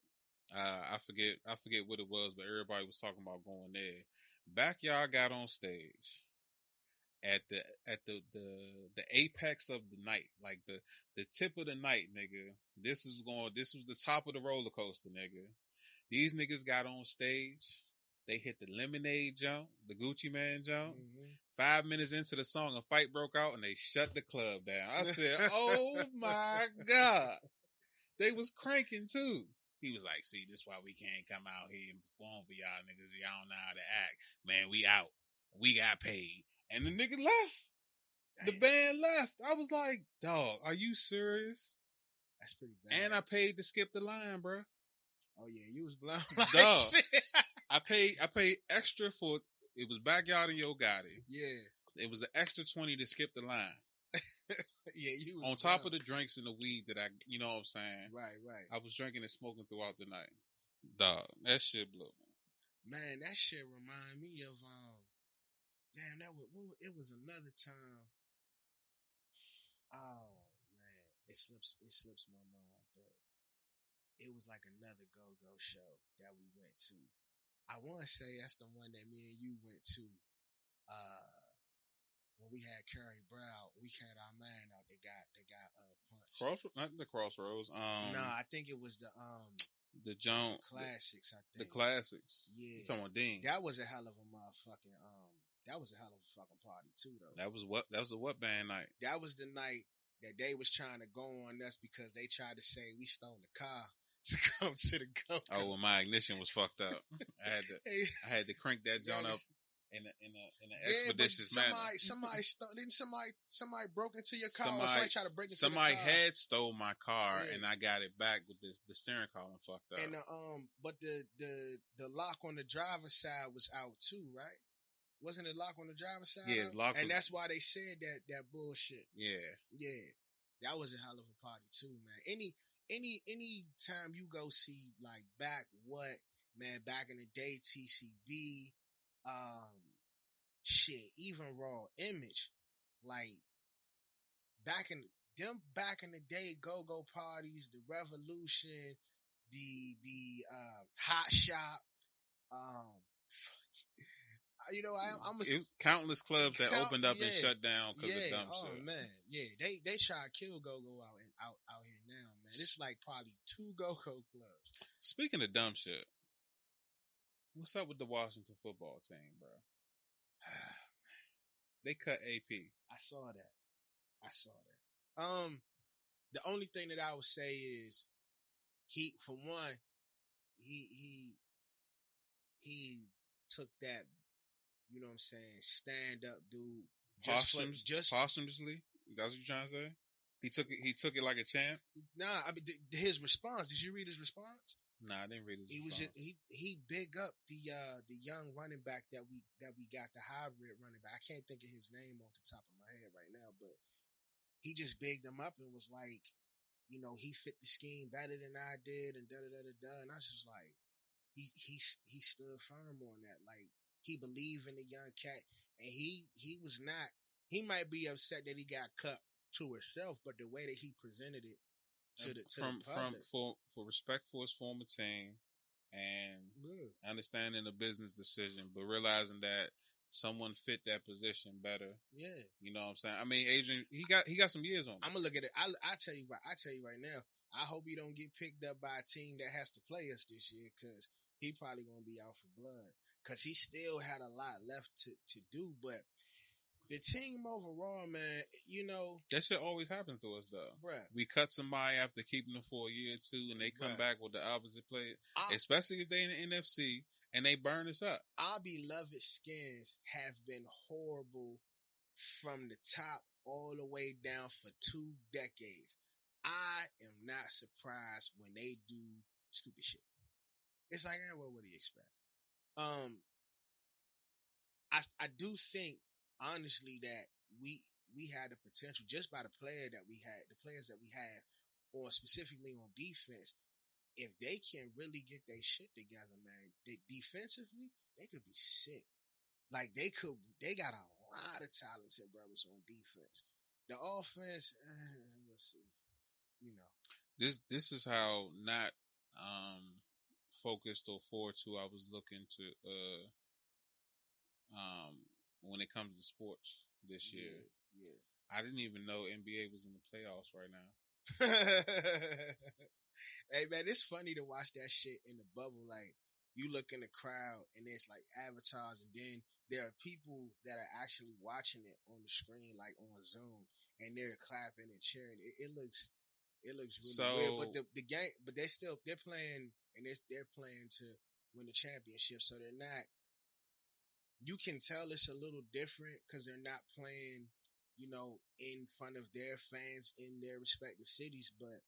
B: I forget what it was, but everybody was talking about going there. Backyard got on stage at the apex of the night, like the tip of the night, nigga. This was the top of the roller coaster, nigga. These niggas got on stage. They hit the Lemonade jump, the Gucci Man jump. 5 minutes into the song, a fight broke out and they shut the club down. I said, oh my God. They was cranking too. He was like, see, this why we can't come out here and perform for y'all niggas. Y'all don't know how to act. Man, we out. We got paid. And the nigga left. The band left. I was like, dog, are you serious?
A: That's pretty bad.
B: And I paid to skip the line, bro.
A: Oh yeah, you was blown.
B: Dog. I paid extra for, it was Backyard and Yo Gotti.
A: Yeah.
B: It was an extra 20 to skip the line.
A: Yeah, you was
B: on top of the drinks and the weed that I, you know what I'm saying?
A: Right.
B: I was drinking and smoking throughout the night. Dog, that shit blew me.
A: Man, that shit remind me of, damn, it was another time. Oh, man, it slips my mind, but it was like another go-go show that we went to. I want to say that's the one that me and you went to, when we had Carrie Brown. We had our man out. They got punched.
B: Not the Crossroads.
A: No, I think it was the
B: Jones
A: Classics. I think
B: the Classics.
A: Yeah,
B: you talking about Dean?
A: That was a hell of a motherfucking That was a hell of a fucking party too, though.
B: That was a what band night?
A: That was the night that they was trying to go on us because they tried to say we stole the car to come to the go.
B: Oh, well, my ignition was fucked up. I had to crank that joint up in an expeditious manner.
A: Somebody broke into your car. Somebody tried to break into the car.
B: Somebody had stole my car, and I got it back with the steering column fucked up.
A: And but the lock on the driver's side was out too, right? Wasn't it lock on the driver's side?
B: Yeah, lock.
A: And that's why they said that bullshit.
B: Yeah.
A: That was a hell of a party too, man. Any time you go see like back what man, back in the day, TCB, even Raw Image, like back in the day, go-go parties, the Revolution, the Hot Shop, um, I'm a
B: It was countless clubs that
A: count,
B: opened up and
A: yeah,
B: shut down because of dumb
A: oh
B: shit.
A: man, yeah, they try to kill go-go out here now, man. It's like probably 2 go-go clubs.
B: Speaking of dumb shit, what's up with the Washington football team, bro? They cut AP.
A: I saw that. The only thing that I would say is he took that, you know what I'm saying, stand up dude
B: Posthumously? That's what you're trying to say? He took it like a champ?
A: Nah, I mean his response. Did you read his response?
B: Nah, I didn't read his
A: He
B: response.
A: was just, he big up the young running back that we got, the hybrid running back. I can't think of his name off the top of my head right now, but he just bigged him up and was like, he fit the scheme better than I did, and da. And I was just like, he stood firm on that. Like, he believed in the young cat, and he was not. He might be upset that he got cut to himself, but the way that he presented it to the public,
B: for respect for his former team, and understanding the business decision, but realizing that someone fit that position better.
A: Yeah,
B: you know what I'm saying. I mean, Adrian, he got some years on him.
A: I'm gonna look at it. I tell you right now. I hope he don't get picked up by a team that has to play us this year, because he probably gonna be out for blood. Because he still had a lot left to do, but the team overall, man,
B: that shit always happens to us though.
A: Bruh.
B: We cut somebody after keeping them for a year or two, and they come back with the opposite player, especially if they in the NFC and they burn us up.
A: Our beloved Skins have been horrible from the top all the way down for 2 decades. I am not surprised when they do stupid shit. It's like, what would you expect? I do think, honestly, that we had the potential just by the players that we have, or specifically on defense. If they can really get their shit together, man, defensively, they could be sick. Like, they got a lot of talented brothers on defense. The offense, we'll see.
B: This is how not focused or forward to I was looking to when it comes to sports this year.
A: Yeah.
B: I didn't even know NBA was in the playoffs right now.
A: Hey man, it's funny to watch that shit in the bubble. Like, you look in the crowd and it's like avatars, and then there are people that are actually watching it on the screen, like on Zoom, and they're clapping and cheering. It looks really weird. But the game, but they're playing, and they're playing to win the championship. So they're not. You can tell it's a little different because they're not playing, in front of their fans in their respective cities, but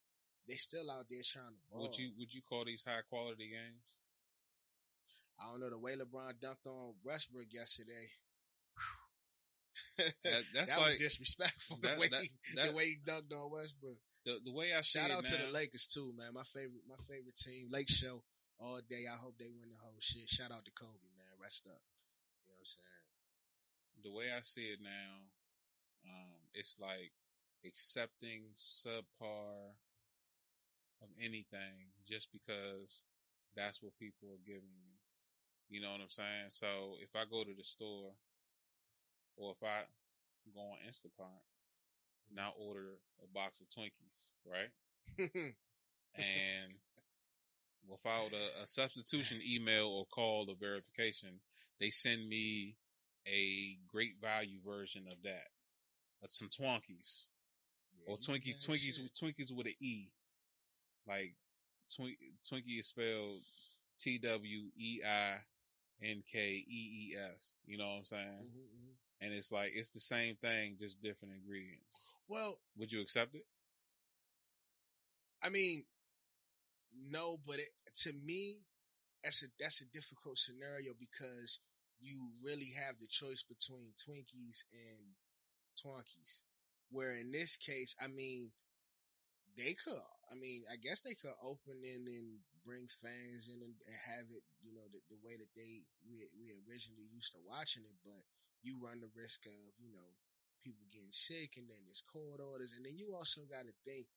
A: they still out there trying to ball.
B: Would you call these high quality games?
A: I don't know. The way LeBron dunked on Westbrook yesterday.
B: That
A: was disrespectful. The way he dunked on Westbrook.
B: The way I see
A: shout
B: it
A: out
B: now,
A: to the Lakers too, man. My favorite team, Lake Show, all day. I hope they win the whole shit. Shout out to Kobe, man. Rest up. You know what I'm saying?
B: The way I see it now, it's like accepting subpar of anything just because that's what people are giving you. You know what I'm saying? So if I go to the store, or if I go on Instacart and I order a box of Twinkies, right? And without a substitution email or call or verification, they send me a great value version of that. Some Twonkies. Yeah, or Twinkies with an E. Like, Twinkie is spelled TWEINKEES. You know what I'm saying?
A: Mm-hmm.
B: And it's like, it's the same thing, just different ingredients.
A: Well,
B: would you accept it?
A: I mean, no, but to me, that's a difficult scenario because you really have the choice between Twinkies and Twonkies. Where in this case, I mean, I guess they could open in bring fans in and have it, the way that we originally used to watching it, but you run the risk of, people getting sick, and then there's court orders, and then you also got to think,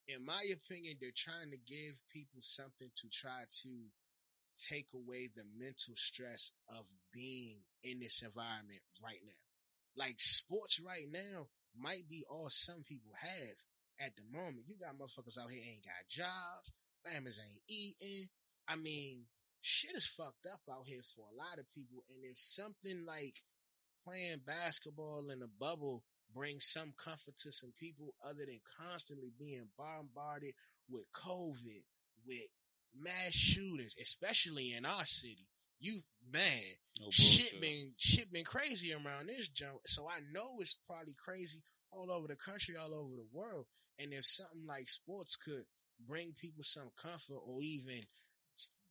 A: in my opinion, they're trying to give people something to try to take away the mental stress of being in this environment right now. Like, sports right now might be all some people have at the moment. You got motherfuckers out here ain't got jobs, families ain't eating. I mean, shit is fucked up out here for a lot of people, and if something like playing basketball in a bubble brings some comfort to some people other than constantly being bombarded with COVID, with mass shootings, especially in our city. Man, shit been crazy around this junk. So I know it's probably crazy all over the country, all over the world. And if something like sports could bring people some comfort, or even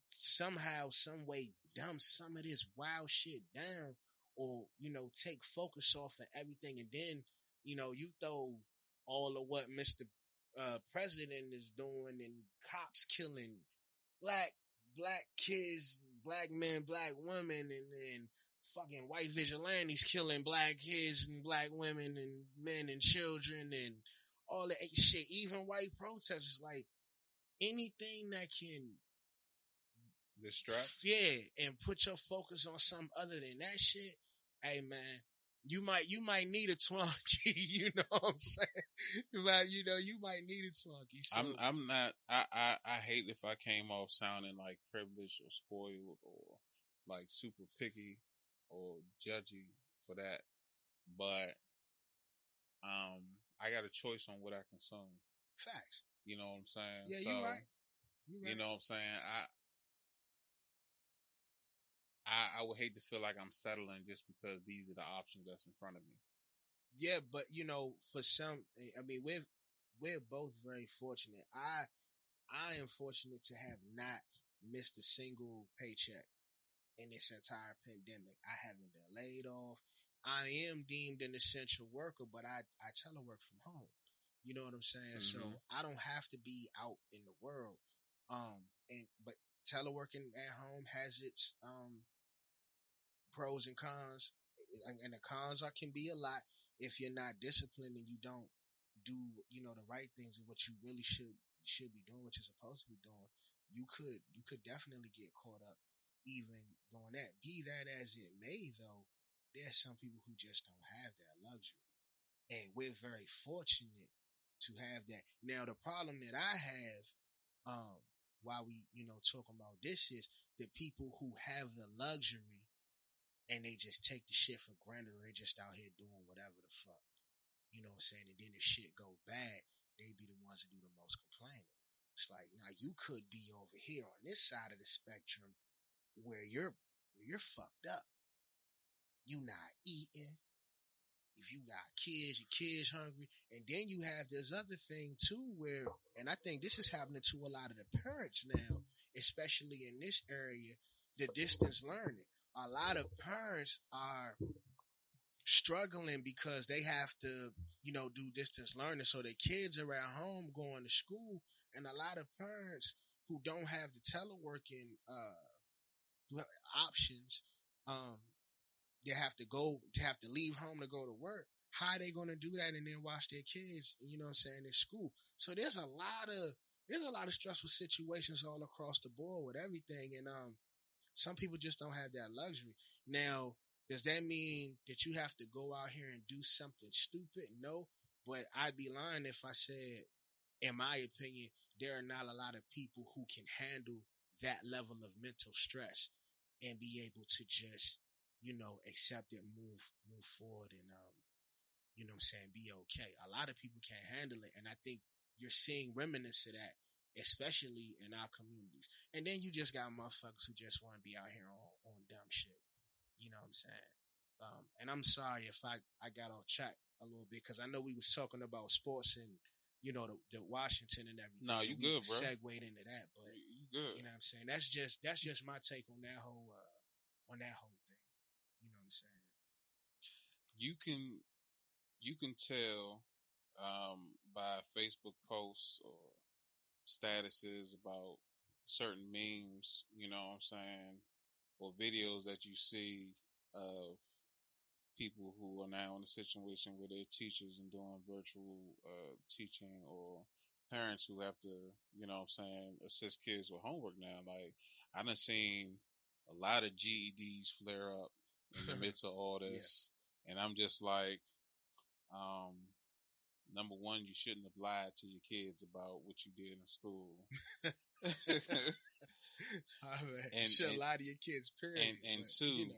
A: somehow, some way, dumb some of this wild shit down, or, take focus off of everything, and then, you throw all of what Mr. President is doing, and cops killing black kids, black men, black women, and then fucking white vigilantes killing black kids and black women and men and children and all that shit. Even white protesters, like, anything that can
B: distract,
A: and put your focus on something other than that shit. Hey man, you might need a twonky. You know what I'm saying? But you might need a twonky. So.
B: I'm not. I hate if I came off sounding like privileged or spoiled or like super picky or judgy for that, but I got a choice on what I consume.
A: Facts.
B: You know what I'm saying?
A: Yeah, so, you right.
B: You know what I'm saying? I would hate to feel like I'm settling just because these are the options that's in front of me.
A: Yeah, but for some, I mean, we're both very fortunate. I am fortunate to have not missed a single paycheck in this entire pandemic. I haven't been laid off. I am deemed an essential worker, but I telework from home. You know what I'm saying? Mm-hmm. So I don't have to be out in the world. But teleworking at home has its pros and cons, and the cons can be a lot if you're not disciplined and you don't do the right things and what you really should be doing, what you're supposed to be doing. You could definitely get caught up even doing that. Be that as it may, though, there's some people who just don't have that luxury, and we're very fortunate to have that. Now, the problem that I have, while we talking about this, is the people who have the luxury and they just take the shit for granted, or they just out here doing whatever the fuck. You know what I'm saying? And then if shit go bad, they be the ones that do the most complaining. It's like, now you could be over here on this side of the spectrum where you're fucked up. You not eating. If you got kids, your kids hungry. And then you have this other thing too where, and I think this is happening to a lot of the parents now, especially in this area, the distance learning. A lot of parents are struggling because they have to, do distance learning. So their kids are at home going to school, and a lot of parents who don't have the teleworking options, they have to leave home to go to work. How are they going to do that and then watch their kids, in school? So there's a lot of stressful situations all across the board with everything, and some people just don't have that luxury. Now, does that mean that you have to go out here and do something stupid? No, but I'd be lying if I said, in my opinion, there are not a lot of people who can handle that level of mental stress and be able to just, accept it, move forward, and, be okay. A lot of people can't handle it, and I think you're seeing remnants of that, especially in our communities. And then you just got motherfuckers who just want to be out here on dumb shit. You know what I'm saying? And I'm sorry if I got off track a little bit, because I know we was talking about sports and, the Washington and everything.
B: No, you good, bro.
A: Segued into that, but
B: you good.
A: You know what I'm saying? That's just my take on that whole thing. You know what I'm saying?
B: You can tell by Facebook posts or statuses about certain memes, you know what I'm saying, or videos that you see of people who are now in a situation where they're teachers and doing virtual teaching, or parents who have to, you know what I'm saying, assist kids with homework now. Like, I done seen a lot of GEDs flare up in the midst of all
A: Yeah.
B: this. And I'm just like, number one, you shouldn't have lied to your kids about what you did in school.
A: You shouldn't lie to your kids, period.
B: And
A: but,
B: two,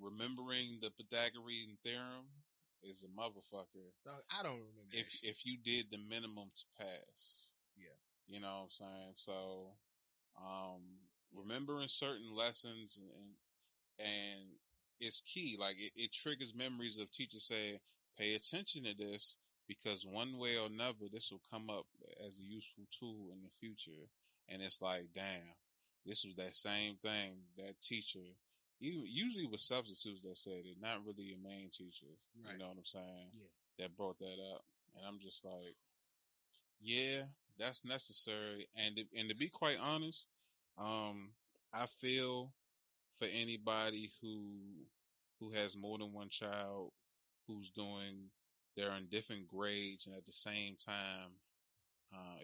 B: remembering the Pythagorean theorem is a motherfucker.
A: I don't remember
B: if you did the minimum to pass.
A: Yeah.
B: You know what I'm saying? So, remembering certain lessons and it's key. Like, it triggers memories of teachers saying, pay attention to this, because one way or another, this will come up as a useful tool in the future. And it's like, damn, this was that same thing, that teacher, usually with substitutes that said it, not really your main teachers. Right. You know what I'm saying?
A: Yeah.
B: That brought that up. And I'm just like, yeah, that's necessary. And to be quite honest, I feel for anybody who has more than one child, they're in different grades, and at the same time,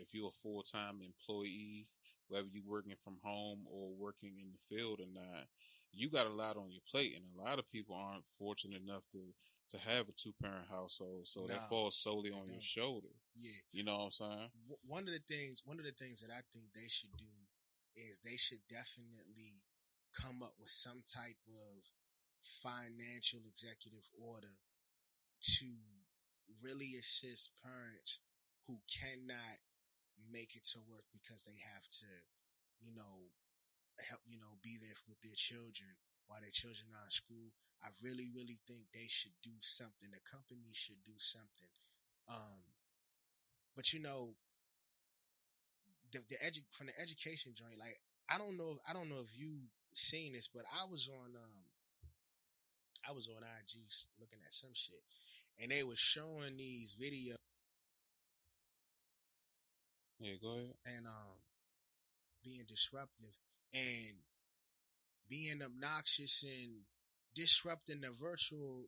B: if you're a full-time employee, whether you're working from home or working in the field or not, you got a lot on your plate, and a lot of people aren't fortunate enough to have a two-parent household, so that falls solely on your shoulder.
A: Yeah.
B: You know what I'm saying?
A: One of the things that I think they should do is they should definitely come up with some type of financial executive order to really assist parents who cannot make it to work because they have to, help, be there with their children while their children are in school. I really, really think they should do something. The company should do something. But from the education joint, like, I don't know if you seen this, but I was on IG looking at some shit, and they was showing these videos.
B: Yeah, go ahead.
A: And being disruptive and being obnoxious and disrupting the virtual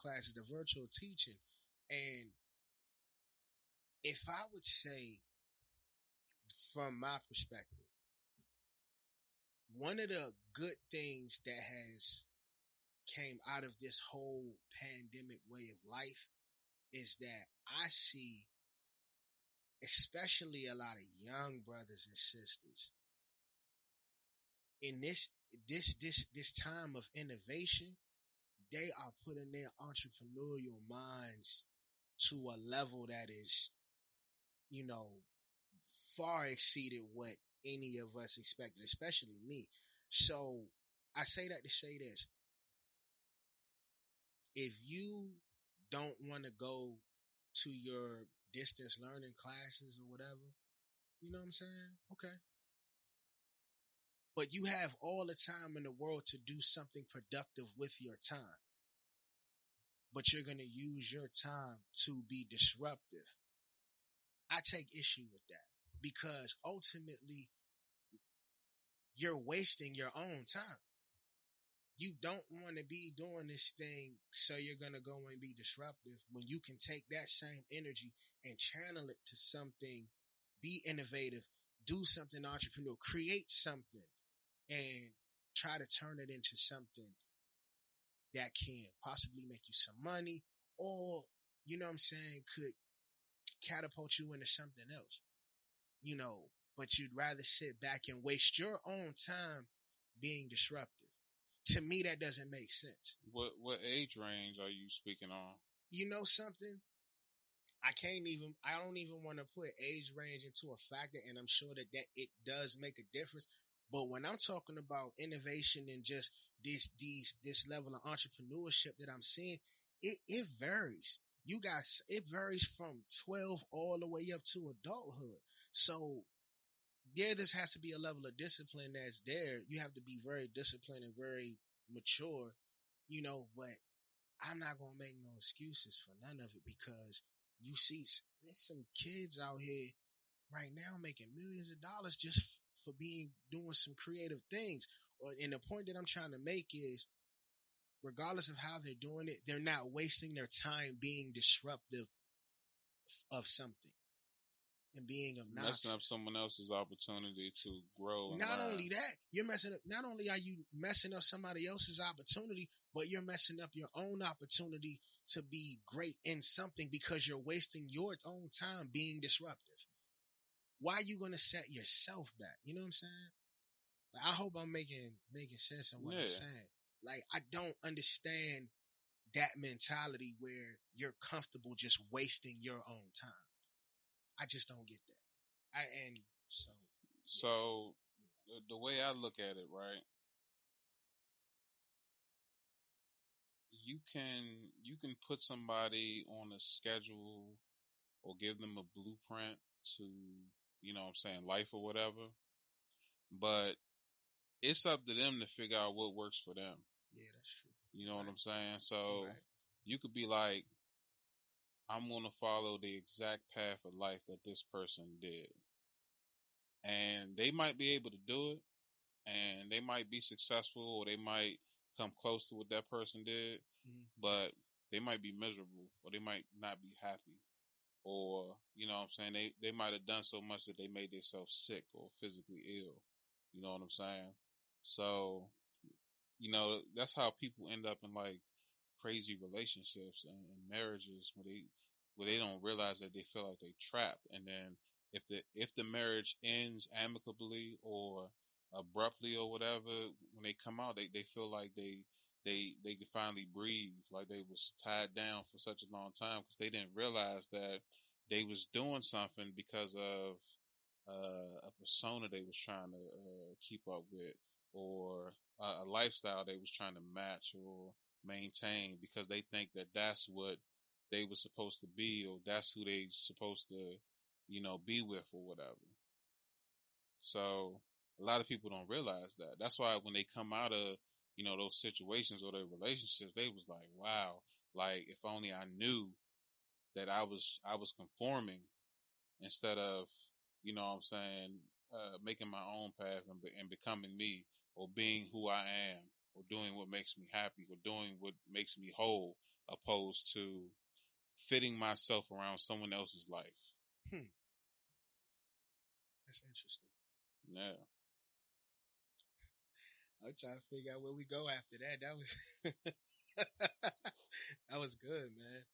A: classes, the virtual teaching. And if I would say, from my perspective, one of the good things that has came out of this whole pandemic way of life is that I see, especially a lot of young brothers and sisters, in this time of innovation, they are putting their entrepreneurial minds to a level that is, far exceeded what any of us expected, especially me. So I say that to say this. If you don't want to go to your distance learning classes or whatever, you know what I'm saying? Okay. But you have all the time in the world to do something productive with your time. But you're going to use your time to be disruptive. I take issue with that because ultimately you're wasting your own time. You don't want to be doing this thing, so you're going to go and be disruptive when you can take that same energy and channel it to something, be innovative, do something entrepreneurial, create something, and try to turn it into something that can possibly make you some money, or, you know what I'm saying, could catapult you into something else, but you'd rather sit back and waste your own time being disruptive. To me, that doesn't make sense.
B: What age range are you speaking on?
A: You know something? I don't even want to put age range into a factor, and I'm sure that it does make a difference. But when I'm talking about innovation and just this level of entrepreneurship that I'm seeing, it varies. It varies from 12 all the way up to adulthood. So there just has to be a level of discipline that's there. You have to be very disciplined and very mature, but I'm not going to make no excuses for none of it, because you see there's some kids out here right now making millions of dollars just for doing some creative things. And the point that I'm trying to make is, regardless of how they're doing it, they're not wasting their time being disruptive of something and being obnoxious.
B: Messing up someone else's opportunity to grow and
A: Not
B: learn.
A: only that, you're messing up. Not only are you messing up somebody else's opportunity, but you're messing up your own opportunity to be great in something because you're wasting your own time being disruptive. Why are you going to set yourself back? You know what I'm saying? Like, I hope I'm making sense of what I'm saying. Like, I don't understand that mentality where you're comfortable just wasting your own time. I just don't get that.
B: So the way I look at it, right? You can put somebody on a schedule or give them a blueprint to, you know what I'm saying, life or whatever. But it's up to them to figure out what works for them.
A: Yeah, that's true.
B: You know what I'm saying? So you could be like, I'm going to follow the exact path of life that this person did. And they might be able to do it, and they might be successful, or they might come close to what that person did, but they might be miserable, or they might not be happy. Or, you know what I'm saying, they might have done so much that they made themselves sick or physically ill. You know what I'm saying? So, you know, that's how people end up in like crazy relationships and marriages where they don't realize that they feel like they trapped. And then if the marriage ends amicably or abruptly or whatever, when they come out, they feel like they can finally breathe, like they was tied down for such a long time because they didn't realize that they was doing something because of a persona they was trying to keep up with, or a lifestyle they was trying to match or maintain, because they think that that's what they were supposed to be, or that's who they supposed to, you know, be with or whatever. So a lot of people don't realize that. That's why when they come out of, you know, those situations or their relationships, they was like, wow, like if only I knew that I was conforming instead of, you know what I'm saying, making my own path and becoming me, or being who I am, or doing what makes me happy, or doing what makes me whole, opposed to fitting myself around someone else's life.
A: That's interesting.
B: Yeah.
A: I'm trying to figure out where we go after that. That was that was good, man.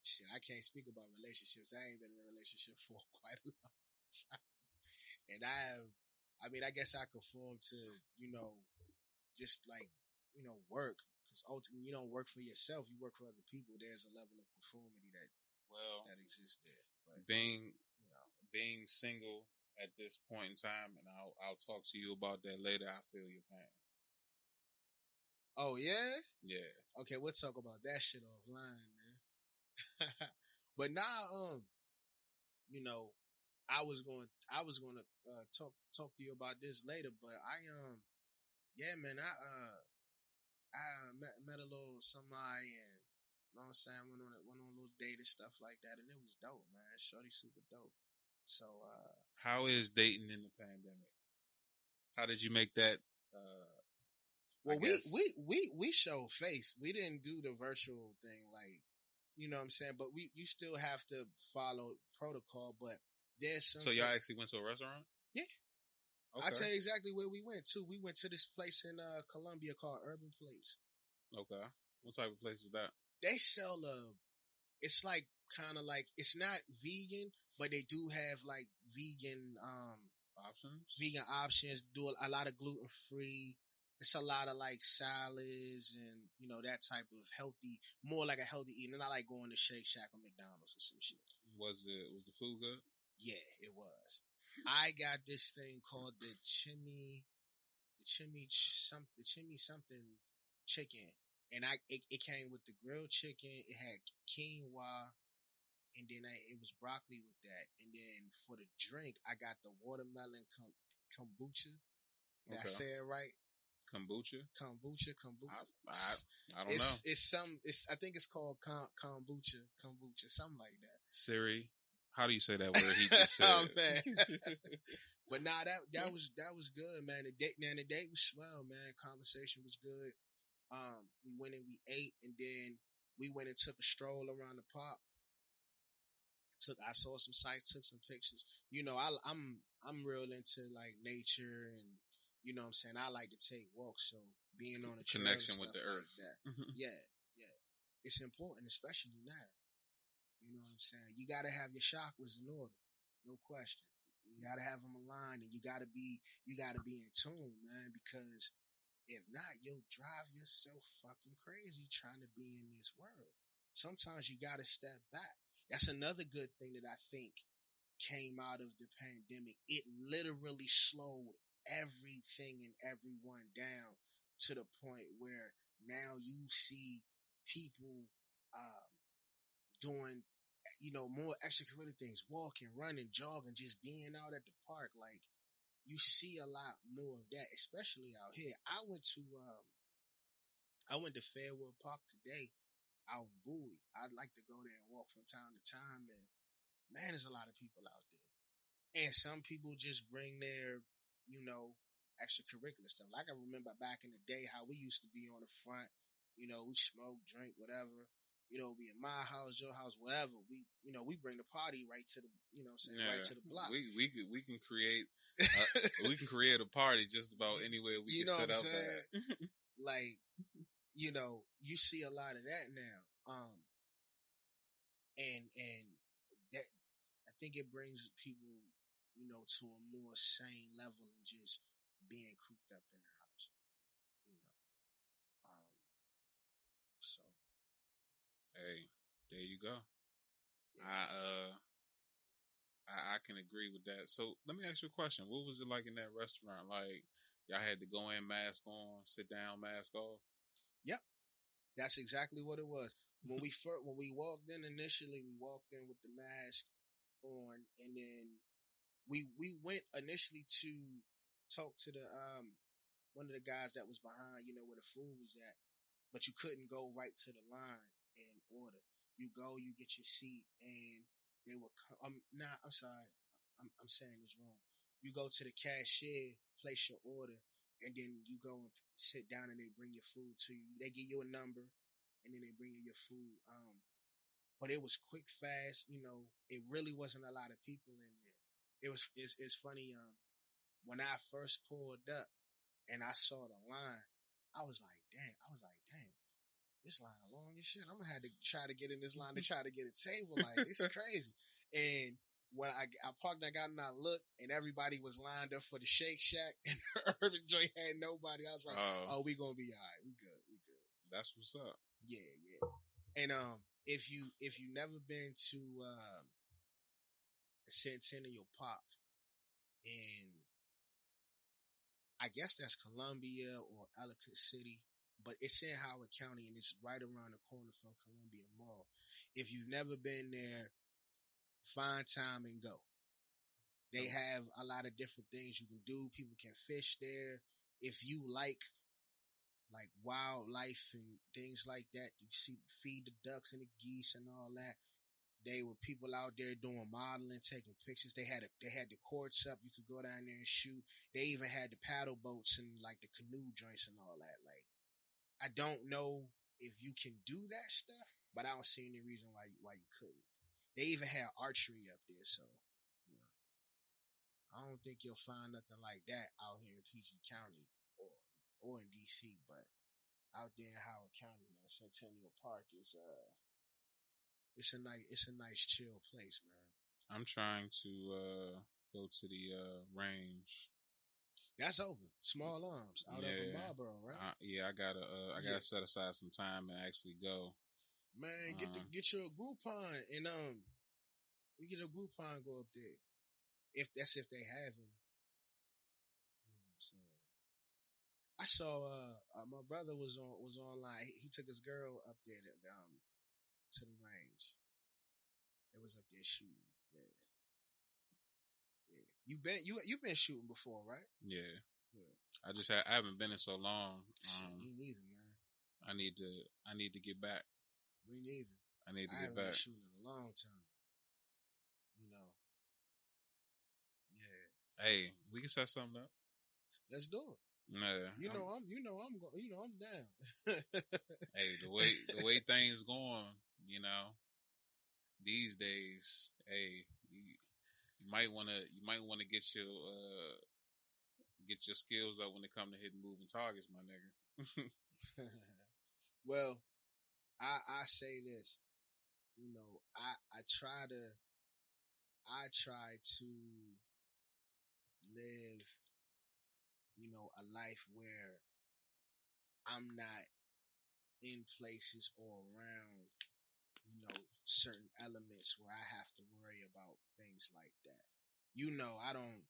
A: Shit, I can't speak about relationships. I ain't been in a relationship for quite a long time. And I mean, I guess I conform to, you know, just like, you know, work. Because ultimately, you don't work for yourself. You work for other people. There's a level of conformity that exists there. But,
B: being single at this point in time, and I'll talk to you about that later. I feel your pain.
A: Oh yeah?
B: Yeah.
A: Okay, we'll talk about that shit offline, man. But now, you know, I was going to talk to you about this later, but yeah, man, I met a little somebody, and you know what I'm saying, went on a little date and stuff like that, and it was dope, man. Shorty super dope. So
B: how is dating in the pandemic? How did you make that?
A: Well, we showed face. We didn't do the virtual thing, like, you know what I'm saying. But you still have to follow protocol. But there's some.
B: So y'all actually went to a restaurant?
A: Yeah. Okay. I'll tell you exactly where we went to. We went to this place in Columbia called Urban Place.
B: Okay. What type of place is that?
A: They sell it's like kind of like, it's not vegan, but they do have like vegan
B: options.
A: Vegan options. Do a lot of gluten free. It's a lot of like salads and, you know, that type of healthy, more like a healthy eating. And I like going to Shake Shack or McDonald's or some shit.
B: Was the food good?
A: Yeah, it was. I got this thing called the chimney something chicken, and it came with the grilled chicken. It had quinoa, and then it was broccoli with that. And then for the drink, I got the watermelon kombucha. Did I say it right?
B: Kombucha.
A: I
B: don't know.
A: I think it's called kombucha, something like that.
B: Siri, How do you say that word he just said?
A: Oh, man. But nah, that was good, man. The date was swell, man. Conversation was good. We went and we ate, and then we went and took a stroll around the park. I saw some sights, took some pictures. You know, I'm real into like nature, and you know what I'm saying. I like to take walks, so being on a trail
B: Connection
A: and
B: with
A: stuff
B: the earth.
A: like that, yeah, it's important, especially now. You know what I'm saying. You got to have your chakras in order, no question. You got to have them aligned, and you got to be in tune, man. Because if not, you'll drive yourself fucking crazy trying to be in this world. Sometimes you got to step back. That's another good thing that I think came out of the pandemic. It literally slowed everything and everyone down to the point where now you see people doing, you know, more extracurricular things, walking, running, jogging, just being out at the park. Like, you see a lot more of that, especially out here. I went to Fairwood Park today out in Bowie. I'd like to go there and walk from time to time, and man, there's a lot of people out there. And some people just bring their, you know, extracurricular stuff. Like, I remember back in the day how we used to be on the front, you know, we smoke, drink, whatever. You know, be in my house, your house, whatever. We bring the party right to the, you know what I'm saying, right to the block.
B: We can create we can create a party just about anywhere we
A: you
B: can
A: know
B: set
A: what I'm
B: up
A: saying?
B: at.
A: Like, you know, you see a lot of that now. And that, I think it brings people, you know, to a more sane level than just being cooped up in the house, you know. So
B: Hey, there you go.
A: yeah.
B: I can agree with that. So let me ask you a question. What was it like in that restaurant? Like, y'all had to go in, mask on, sit down, mask off?
A: Yep, that's exactly what it was. When we walked in initially, we walked in with the mask on, and then we went initially to talk to the one of the guys that was behind, you know, where the food was at, but you couldn't go right to the line and order. You go, you get your seat, and they will come. I'm sorry, I'm saying this wrong. You go to the cashier, place your order, and then you go and sit down, and they bring your food to you. They give you a number, and then they bring you your food. But it was quick, fast. You know, it really wasn't a lot of people in there. It's funny. When I first pulled up and I saw the line, I was like, damn, this line long as shit. I'm gonna have to try to get in this line to try to get a table. Like, this is crazy. And when I parked, I got and I looked, and everybody was lined up for the Shake Shack, and the Urban Joint had nobody. I was like, oh, we gonna be all right. We good.
B: That's what's up.
A: Yeah. And if you never been to Centennial Park, and I guess that's Columbia or Ellicott City, but it's in Howard County, and it's right around the corner from Columbia Mall. If you've never been there, find time and go. They have a lot of different things you can do. People can fish there. If you like wildlife and things like that, you see, feed the ducks and the geese and all that. They were people out there doing modeling, taking pictures. They had the courts up. You could go down there and shoot. They even had the paddle boats and like the canoe joints and all that. Like, I don't know if you can do that stuff, but I don't see any reason why you couldn't. They even had archery up there, so you know, I don't think you'll find nothing like that out here in PG County or in DC, but out there in Howard County, man, Centennial Park is it's a nice chill place, man.
B: I'm trying to go to the range.
A: That's open. Small Arms out up in Marlboro, right?
B: I gotta set aside some time and actually go.
A: Man, get your Groupon and you get a Groupon, go up there. If they have any. You know what I'm saying? I saw my brother was online. He took his girl up there to the range. It was up there shooting. Yeah. You've been shooting before, right?
B: Yeah. I haven't been in so long.
A: Me neither, man.
B: I need to get back.
A: Me neither.
B: I need to
A: I
B: get
A: haven't
B: back.
A: been shooting in a long time. You
B: Hey, we can set something up.
A: Let's do it.
B: Yeah,
A: I'm down.
B: hey, the way things going, you know, these days, hey, you might wanna get your skills up when it come to hitting moving targets, my nigga.
A: Well, I say this, you know, I try to live, a life where I'm not in places or around, certain elements where I have to worry about things like that. I don't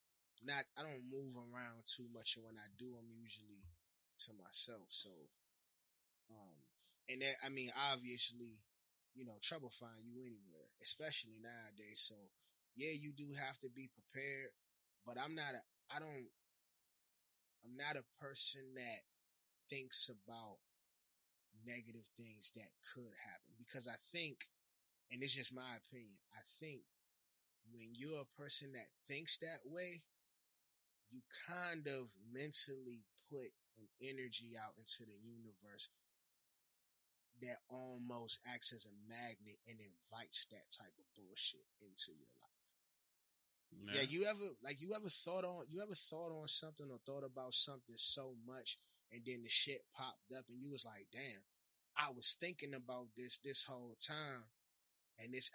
A: move around too much, and when I do, I'm usually to myself. So, um, and that, I mean, obviously, trouble find you anywhere, especially nowadays. So, yeah, you do have to be prepared, but I don't, I'm not a person that thinks about negative things that could happen because I think, and it's just my opinion, I think when you're a person that thinks that way, you kind of mentally put an energy out into the universe that almost acts as a magnet and invites that type of bullshit into your life. Yeah,
B: Yeah.
A: you ever thought on something or thought about something so much and then the shit popped up and you was like, damn, I was thinking about this whole time and this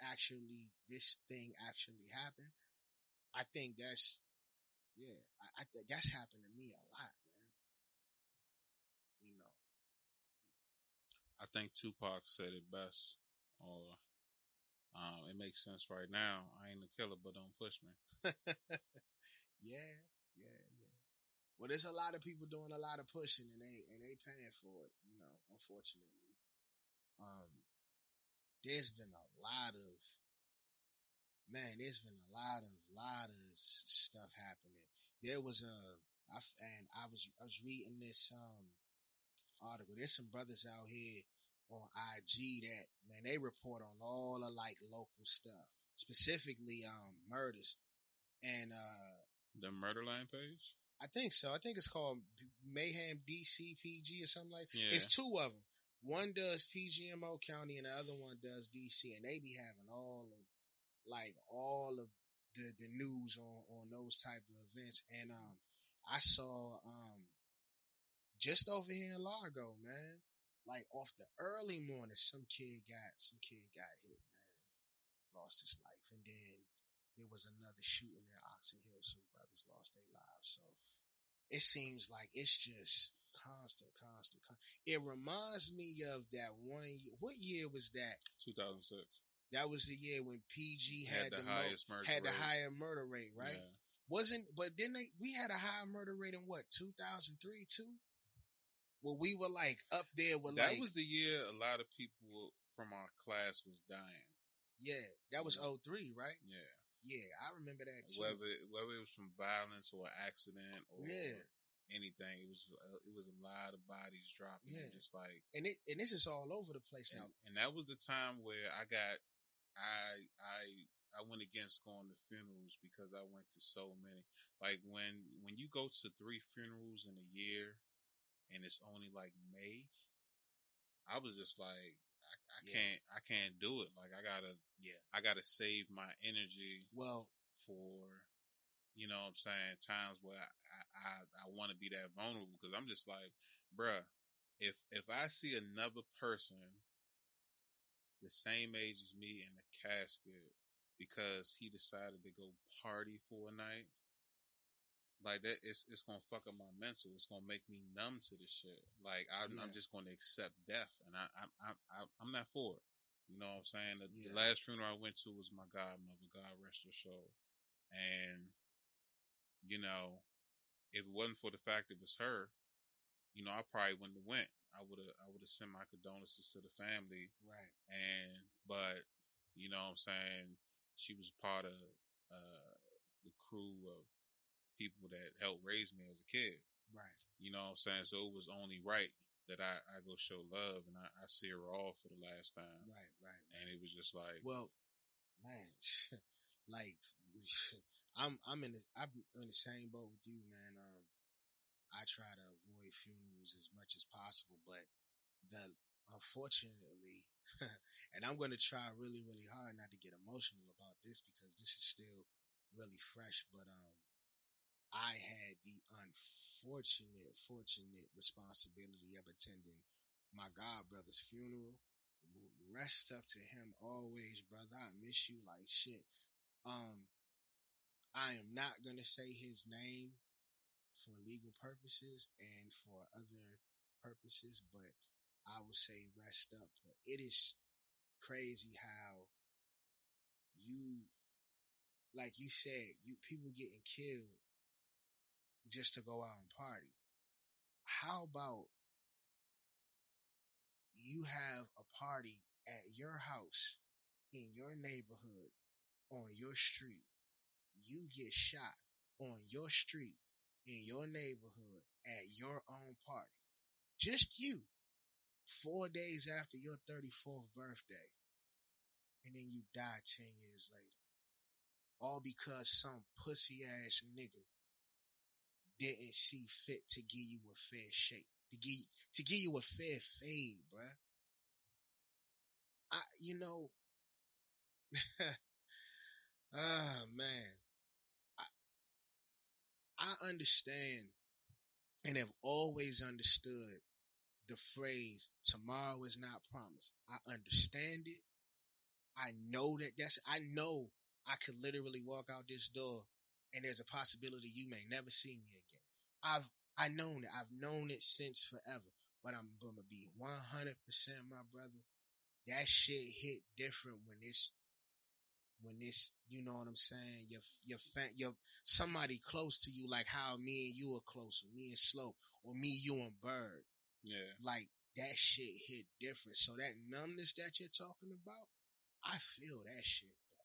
A: thing actually happened. I think I think that's happened to me a lot, man. You know.
B: I think Tupac said it best, or it makes sense right now. I ain't a killer, but don't push me.
A: Yeah, yeah, yeah. Well, there's a lot of people doing a lot of pushing and they paying for it, unfortunately. Um, there's been a lot of there's been a lot of stuff happening. There was I was reading this article. There's some brothers out here on IG that, man, they report on all the like local stuff, specifically murders. And
B: The Murderline page?
A: I think so. I think it's called Mayhem DCPG or something like that.
B: Yeah.
A: It's two of them. One does PGMO County and the other one does DC, and they be having all of the news on those type of events. And I saw just over here in Largo, man, like off the early morning, some kid got hit, man, lost his life, and then there was another shooting in Oxon Hill. Some brothers lost their lives. So it seems like it's just constant. It reminds me of that one year. What year was that?
B: 2006.
A: That was the year when PG
B: Had the highest murder rate.
A: the higher murder rate, right?
B: Yeah.
A: But we had a higher murder rate in what, 2003 too? Well, we were like up there with
B: that was the year a lot of people from our class was dying.
A: Yeah, that was 03, right?
B: Yeah.
A: Yeah, I remember that too.
B: Whether it was from violence or accident or anything, it was a lot of bodies dropping. Yeah. Just like,
A: and this is all over the place now.
B: And that was the time where I went against going to funerals because I went to so many. Like when you go to 3 funerals in a year and it's only like May, I was just like, I can't do it. Like I gotta save my energy.
A: Well,
B: for, you know what I'm saying, times where I want to be that vulnerable, because I'm just like, bruh, if I see another person the same age as me in a casket because he decided to go party for a night, like that, it's gonna fuck up my mental. It's gonna make me numb to this shit. Like I'm just gonna accept death, and I'm not for it. You know what I'm saying? The last funeral I went to was my godmother, God rest her soul, and you know, if it wasn't for the fact it was her, you know, I probably wouldn't have went. I would have sent my condolences to the family,
A: right?
B: But you know what I'm saying, she was part of the crew of people that helped raise me as a kid.
A: Right.
B: You know what I'm saying? So it was only right that I go show love and I see her off for the last time.
A: Right.
B: And it was just like,
A: well, man, like I'm in the same boat with you, man. I try to avoid funerals as much as possible, but unfortunately, and I'm going to try really, really hard not to get emotional about this because this is still really fresh, but I had the fortunate responsibility of attending my god brother's funeral. Rest up to him always, brother. I miss you like shit. I am not gonna say his name for legal purposes and for other purposes, but I will say rest up. But it is crazy how you, like you said, people getting killed just to go out and party. How about you have a party at your house, in your neighborhood, on your street? You get shot on your street, in your neighborhood, at your own party. Just you. 4 days after your 34th birthday. And then you die 10 years later. All because some pussy ass nigga didn't see fit to give you a fair shake. To give you a fair fade, bruh. Man. I understand and have always understood the phrase, tomorrow is not promised. I understand it. I know I know I could literally walk out this door and there's a possibility you may never see me again. I've known it. I've known it since forever. But I'm gonna be 100%, my brother. That shit hit different when this, you know what I'm saying? Your somebody close to you, like how me and you are close, or me and Slope, or me, you and Bird.
B: Yeah.
A: Like that shit hit different. So that numbness that you're talking about, I feel that shit, bro.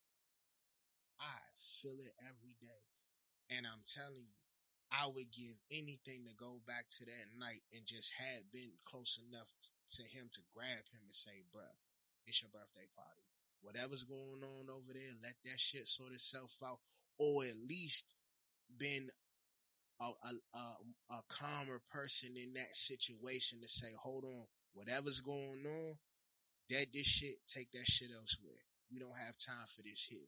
A: I feel it every day. And I'm telling you, I would give anything to go back to that night and just had been close enough to him to grab him and say, bruh, it's your birthday party. Whatever's going on over there, let that shit sort itself out. Or at least been a calmer person in that situation to say, hold on, whatever's going on, this shit, take that shit elsewhere. We don't have time for this here.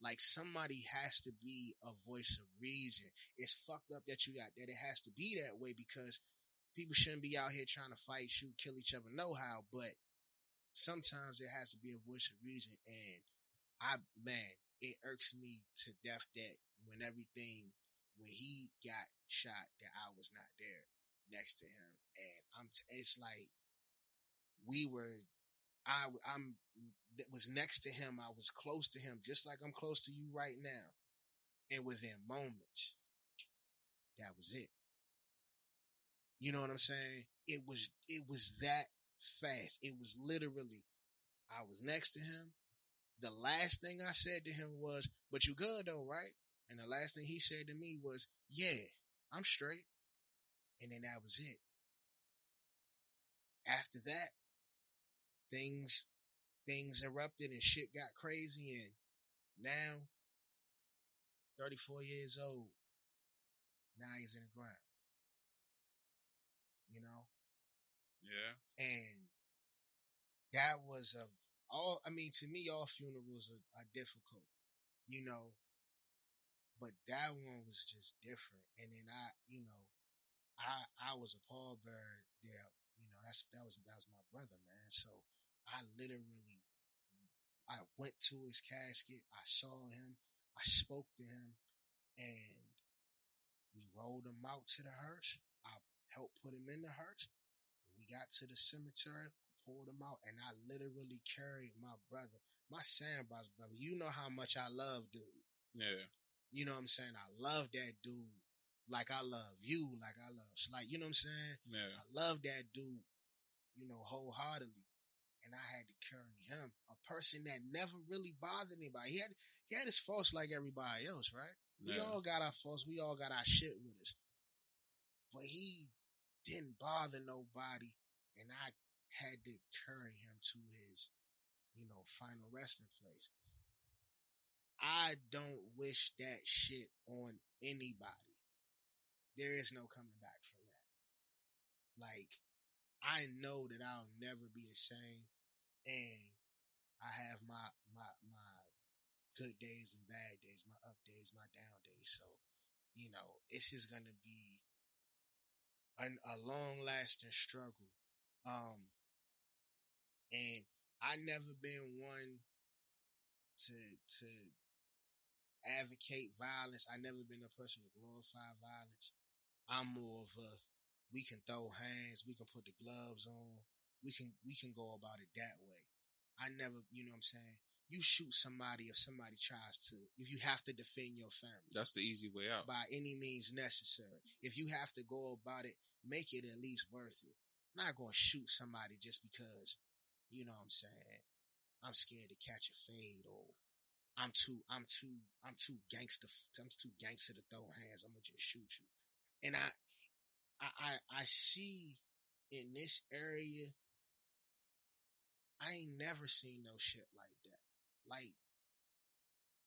A: Like somebody has to be a voice of reason. It's fucked up that it has to be that way because people shouldn't be out here trying to fight, shoot, kill each other, know how, but sometimes there has to be a voice of reason. And it irks me to death that when he got shot, that I was not there next to him. And it's like I'm was next to him. I was close to him, just like I'm close to you right now. And within moments, that was it. You know what I'm saying? It was that fast. It was literally, I was next to him. The last thing I said to him was, but you good though, right? And the last thing he said to me was, yeah, I'm straight. And then that was it. After that, things erupted and shit got crazy. And now, 34 years old, now he's in the ground. You know?
B: Yeah.
A: And that was to me, all funerals are difficult, you know, but that one was just different. And then I was a pallbearer there, you know, that was my brother, man. So I went to his casket. I saw him. I spoke to him, and we rolled him out to the hearse. I helped put him in the hearse. We got to the cemetery, pulled him out, and I literally carried my brother, my sandbox brother. You know how much I love dude.
B: Yeah.
A: You know what I'm saying? I love that dude like I love you, you know what I'm saying?
B: Yeah.
A: I love that dude, you know, wholeheartedly. And I had to carry him, a person that never really bothered anybody. He had his faults like everybody else, right? Yeah. We all got our faults. We all got our shit with us. But he didn't bother nobody, and I had to carry him to his, you know, final resting place. I don't wish that shit on anybody. There is no coming back from that. Like, I know that I'll never be the same, and I have my good days and bad days, my up days, my down days. So, it's just gonna be a long lasting struggle. And I never been one to advocate violence. I never been a person to glorify violence. I'm more of a, we can throw hands, we can put the gloves on, we can go about it that way. I never, you know what I'm saying? You shoot somebody if you have to defend your family.
B: That's the easy way out.
A: By any means necessary. If you have to go about it, make it at least worth it. I'm not going to shoot somebody just because, you know what I'm saying, I'm scared to catch a fade, or I'm too gangster to throw hands. I'm going to just shoot you. And I see in this area, I ain't never seen no shit like that. Like,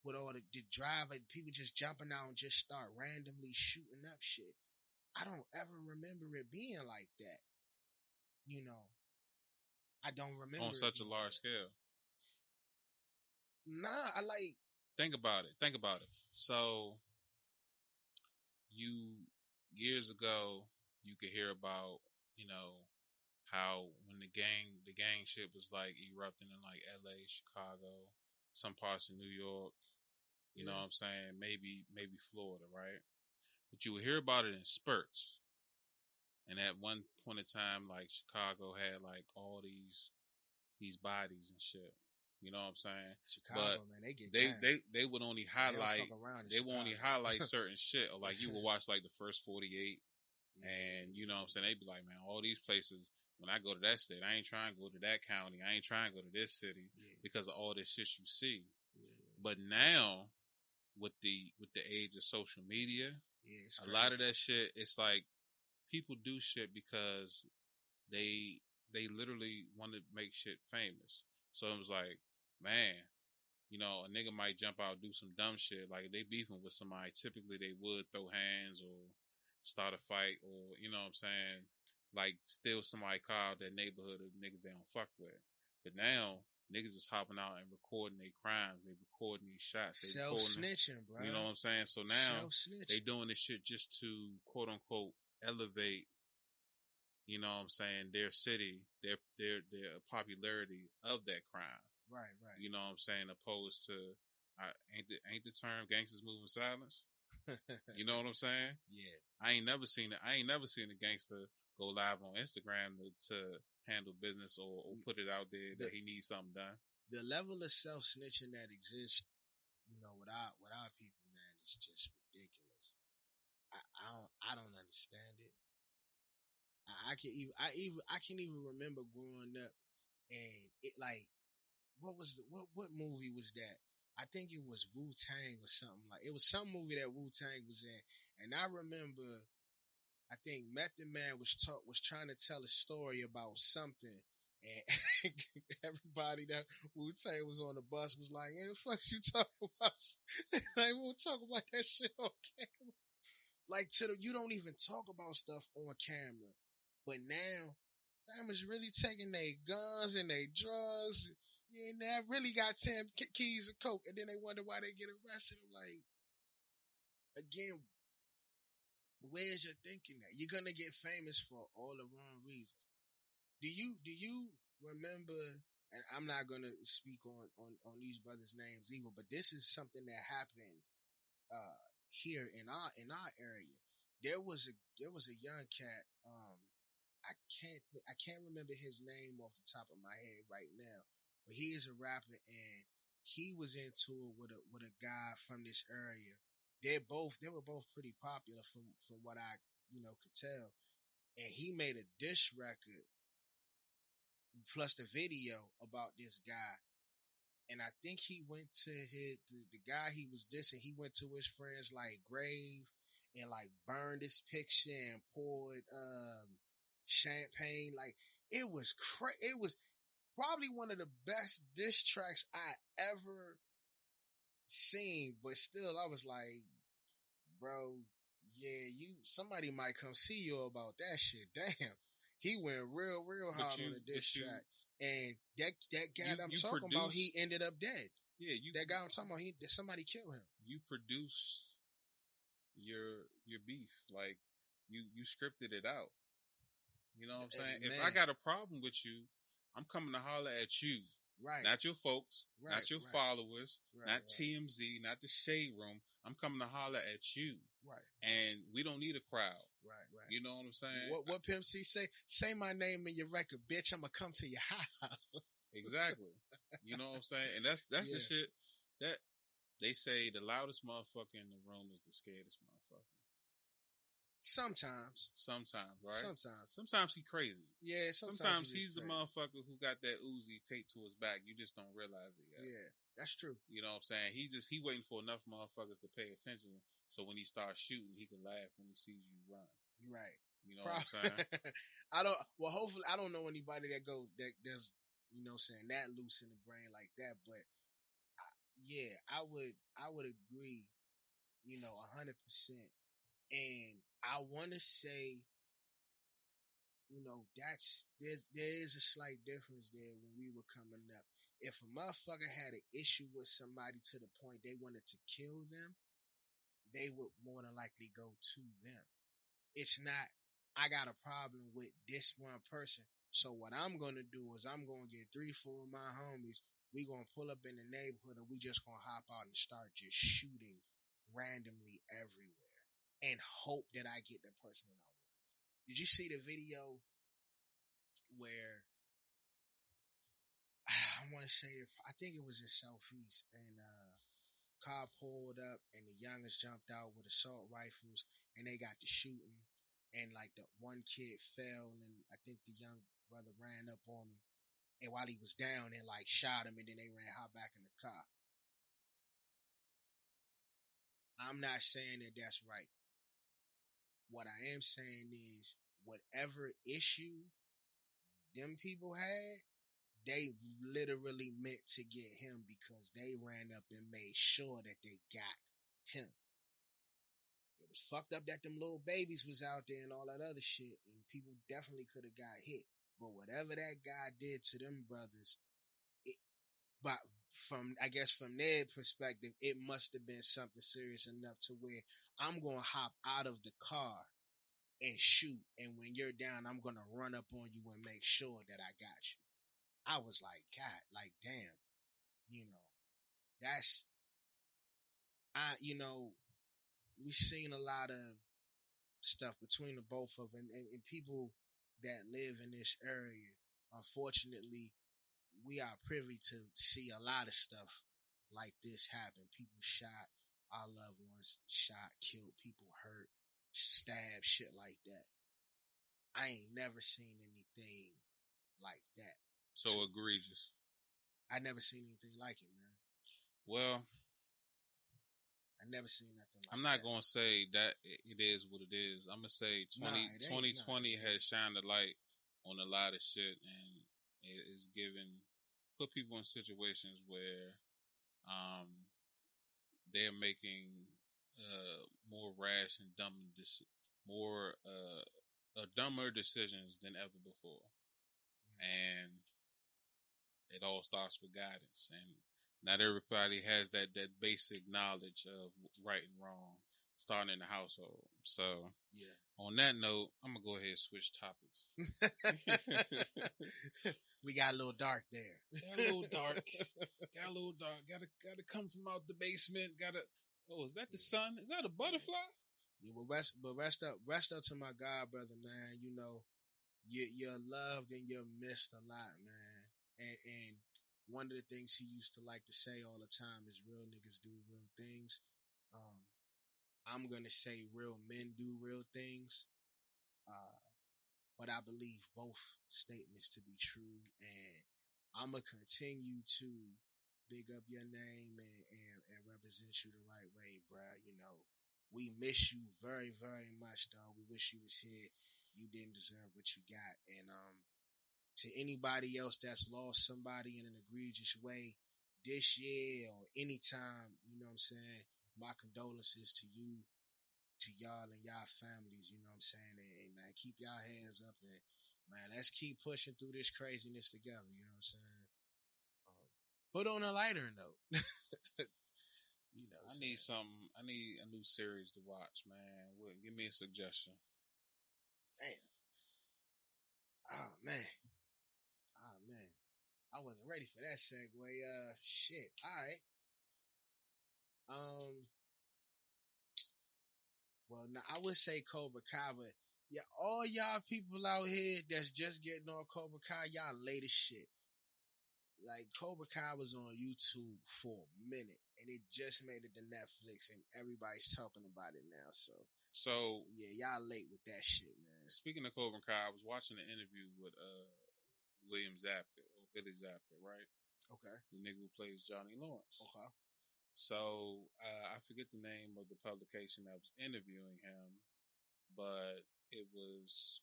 A: with all the drive, like, people just jumping out and just start randomly shooting up shit. I don't ever remember it being like that. I don't remember.
B: On such a large scale.
A: Nah,
B: Think about it. So, years ago, you could hear about, how when the gang shit was like erupting in like LA, Chicago, some parts of New York, you know what I'm saying? Maybe Florida, right? But you would hear about it in spurts. And at one point in time, like Chicago had like all these bodies and shit. You know what I'm saying?
A: Chicago,
B: but
A: man, they get
B: they would only highlight they would only highlight certain shit, or like you would watch like the first 48, and you know what I'm saying, they'd be like, man, all these places. When I go to that state, I ain't trying to go to that county. I ain't trying to go to this city because of all this shit you see. Yeah. But now, with the age of social media, a lot of that shit, it's like people do shit because they literally want to make shit famous. So it was like, man, a nigga might jump out and do some dumb shit. Like, if they beefing with somebody, typically they would throw hands or start a fight, or, you know what I'm saying, like, steal somebody's car out that neighborhood of niggas they don't fuck with. But now, niggas is hopping out and recording their crimes. They recording these shots. They
A: self-snitching, bro.
B: You know what I'm saying? So now, they doing this shit just to, quote-unquote, elevate, you know what I'm saying, their city, their popularity of that crime.
A: Right.
B: You know what I'm saying? Opposed to, ain't the term gangsters moving silence? You know what I'm saying?
A: Yeah.
B: I ain't never seen a gangster go live on Instagram to handle business or put it out there that he needs something done.
A: The level of self-snitching that exists, with our people, man, is just ridiculous. I don't understand it. I can even remember growing up, and it, like, what movie was that? I think it was Wu-Tang or something. Like, it was some movie that Wu-Tang was in, and I remember, I think Method Man was trying to tell a story about something, and everybody that Wu-Tang was on the bus was like, "Hey, what the fuck you talking about? Like, we'll talk about that shit on camera." Like, you don't even talk about stuff on camera, but now, them is really taking their guns and their drugs. Yeah, and they really got 10 keys of coke, and then they wonder why they get arrested. I'm like, again, where's your thinking at? You're gonna get famous for all the wrong reasons. Do you remember? And I'm not gonna speak on these brothers' names either, but this is something that happened here in our area. There was a young cat. I can't remember his name off the top of my head right now, but he is a rapper, and he was into it with a guy from this area. They were both pretty popular from what I could tell, and he made a diss record plus the video about this guy. And I think he went to the guy he was dissing. He went to his friend's like grave and like burned his picture and poured champagne. Like, it was it was probably one of the best diss tracks I ever scene, but still, I was like, bro, yeah, somebody might come see you about that shit. Damn, he went real hard on the diss track, and that guy that I'm talking about, he ended up dead.
B: Yeah,
A: that guy I'm talking about, somebody killed him.
B: You produce your beef, like you scripted it out. You know what I'm saying?
A: Man.
B: If I got a problem with you, I'm coming to holler at you.
A: Right.
B: Not your folks, not your followers, not TMZ, not the Shade Room. I'm coming to holler at you.
A: Right.
B: And we don't need a crowd.
A: Right.
B: You know what I'm saying?
A: What Pimp C say? Say my name in your record, bitch. I'm gonna come to your house.
B: Exactly. You know what I'm saying? And that's the shit that they say the loudest motherfucker in the room is the scaredest motherfucker.
A: Sometimes, right?
B: Sometimes he crazy.
A: Yeah,
B: sometimes he's the motherfucker who got that Uzi taped to his back. You just don't realize it yet.
A: Yeah, that's true.
B: You know what I'm saying? He waiting for enough motherfuckers to pay attention, so when he starts shooting, he can laugh when he sees you run.
A: Right.
B: You know what I'm saying?
A: Hopefully, I don't know anybody that does, you know what I'm saying, that loose in the brain like that, but I would agree, you know, 100%. And I want to say, you know, there is a slight difference there when we were coming up. If a motherfucker had an issue with somebody to the point they wanted to kill them, they would more than likely go to them. It's not, I got a problem with this one person, so what I'm going to do is I'm going to get 3-4 of my homies. We going to pull up in the neighborhood and we just going to hop out and start just shooting randomly everywhere and hope that I get the person that I want. Did you see the video where I want to say, I think it was in Southeast, and car pulled up and the youngest jumped out with assault rifles and they got to shooting, and like the one kid fell and I think the young brother ran up on him, and while he was down and like shot him, and then they hop back in the car. I'm not saying that that's right. What I am saying is, whatever issue them people had, they literally meant to get him because they ran up and made sure that they got him. It was fucked up that them little babies was out there and all that other shit, and people definitely could have got hit. But whatever that guy did to them brothers, from their perspective, it must have been something serious enough to where I'm going to hop out of the car and shoot, and when you're down, I'm going to run up on you and make sure that I got you. I was like, God, like, damn, you know, we've seen a lot of stuff between the both of them, and people that live in this area, unfortunately, we are privy to see a lot of stuff like this happen. People shot, our loved ones shot, killed, people hurt, stabbed, shit like that. I ain't never seen anything like that.
B: So egregious.
A: I never seen anything like it, man.
B: Well,
A: I never seen nothing like that.
B: I'm not going to say that it is what it is. I'm going to say 2020 has shined a light on a lot of shit, and it is put people in situations where they're making more rash and dumber decisions than ever before. And it all starts with guidance, and not everybody has that basic knowledge of right and wrong, starting in the household. So, on that note, I'm gonna go ahead and switch topics.
A: We got a little dark there.
B: Got a little dark. Gotta come from out the basement. Is that the sun? Is that a butterfly?
A: Yeah, but rest up to my God, brother, man. You know, you're loved and you're missed a lot, man. And one of the things he used to like to say all the time is real niggas do real things. I'm going to say real men do real things. But I believe both statements to be true. And I'm going to continue to big up your name and represent you the right way, bruh. You know, we miss you very, very much, though. We wish you was here. You didn't deserve what you got. And, to anybody else that's lost somebody in an egregious way, this year or anytime, you know what I'm saying? My condolences to you, to y'all and y'all families, you know what I'm saying? And man, keep y'all hands up and man, let's keep pushing through this craziness together, you know what I'm saying? But on a lighter note, you know,
B: I need something. I need a new series to watch, man. Give me a suggestion.
A: Damn. Oh man. I wasn't ready for that segue. Shit. All right. Well, now I would say Cobra Kai, but yeah, all y'all people out here that's just getting on Cobra Kai, y'all latest shit. Like Cobra Kai was on YouTube for a minute, and it just made it to Netflix, and everybody's talking about it now. So yeah, y'all late with that shit, man.
B: Speaking of Cobra Kai, I was watching an interview with William Zapka, or Billy Zapka, right?
A: Okay.
B: The nigga who plays Johnny Lawrence.
A: Okay.
B: So I forget the name of the publication that was interviewing him, but it was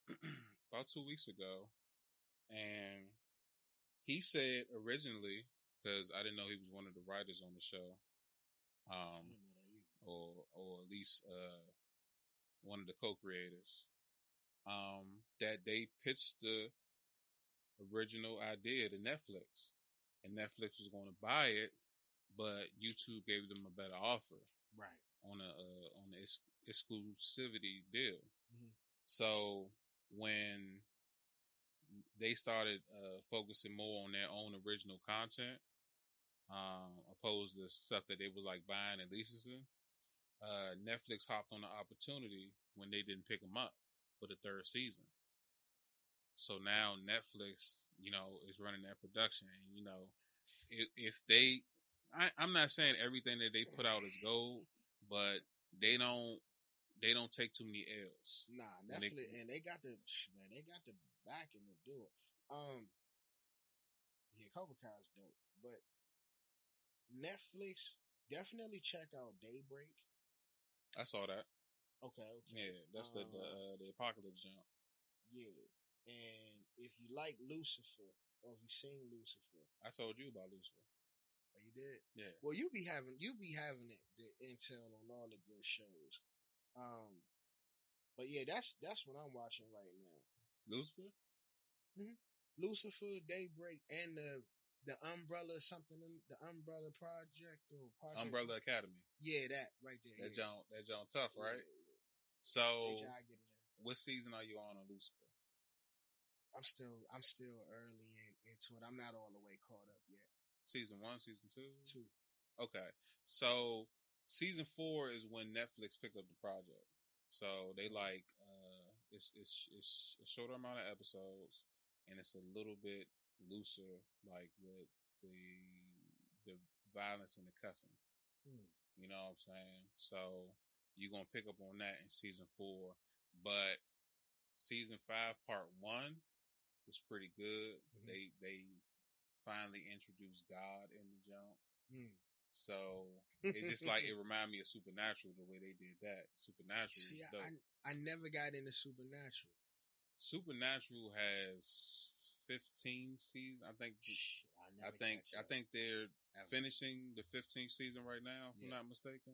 B: about 2 weeks ago, and he said originally, because I didn't know he was one of the writers on the show, or at least one of the co-creators, that they pitched the original idea to Netflix, and Netflix was going to buy it, but YouTube gave them a better offer,
A: right,
B: on an exclusivity deal.
A: Mm-hmm.
B: So when they started focusing more on their own original content, opposed to stuff that they was like buying and leasing, Netflix hopped on the opportunity when they didn't pick them up for the third season. So now Netflix, is running that production. And, if they, I'm not saying everything that they put out is gold, but they don't take too many L's.
A: Nah, Netflix, and they got the backing to do it. Yeah, Cobra Kai is dope, but Netflix, definitely check out Daybreak.
B: I saw that.
A: Okay.
B: Yeah, that's the Apocalypse jump.
A: Yeah, and if you like Lucifer, or if you've seen Lucifer,
B: I told you about Lucifer.
A: Oh, you did?
B: Yeah.
A: Well, you be having the intel on all the good shows. But yeah, that's what I'm watching right now.
B: Lucifer.
A: Mm-hmm. Lucifer, Daybreak, and the Umbrella the Umbrella Project or Project
B: Umbrella Academy.
A: Yeah, that right there.
B: That John tough, right?
A: Yeah.
B: So, what season are you on Lucifer?
A: I'm still early into it. I'm not all the way caught up yet.
B: Season 1, season 2?
A: 2.
B: Okay. So, season 4 is when Netflix picked up the project. So, they it's a shorter amount of episodes, and it's a little bit looser, like with the violence and the cussing. You know what I'm saying? So, you're going to pick up on that in season 4. But season 5, part 1 was pretty good. Mm-hmm. They finally introduced God in the jump. So it just it reminded me of Supernatural the way they did that. Supernatural.
A: See, I never got into Supernatural.
B: Supernatural has 15 seasons. I think they're finishing the 15th season right now, if I'm not mistaken.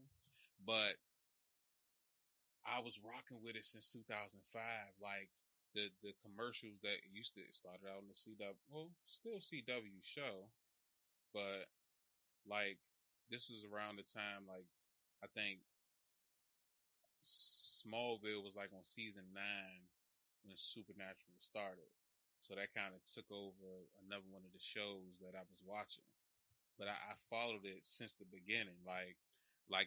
B: But I was rocking with it since 2005. Like the commercials that started out on the still CW show, but this was around the time I think Smallville was on season 9 when Supernatural started. So that kind of took over another one of the shows that I was watching. But I followed it since the beginning. What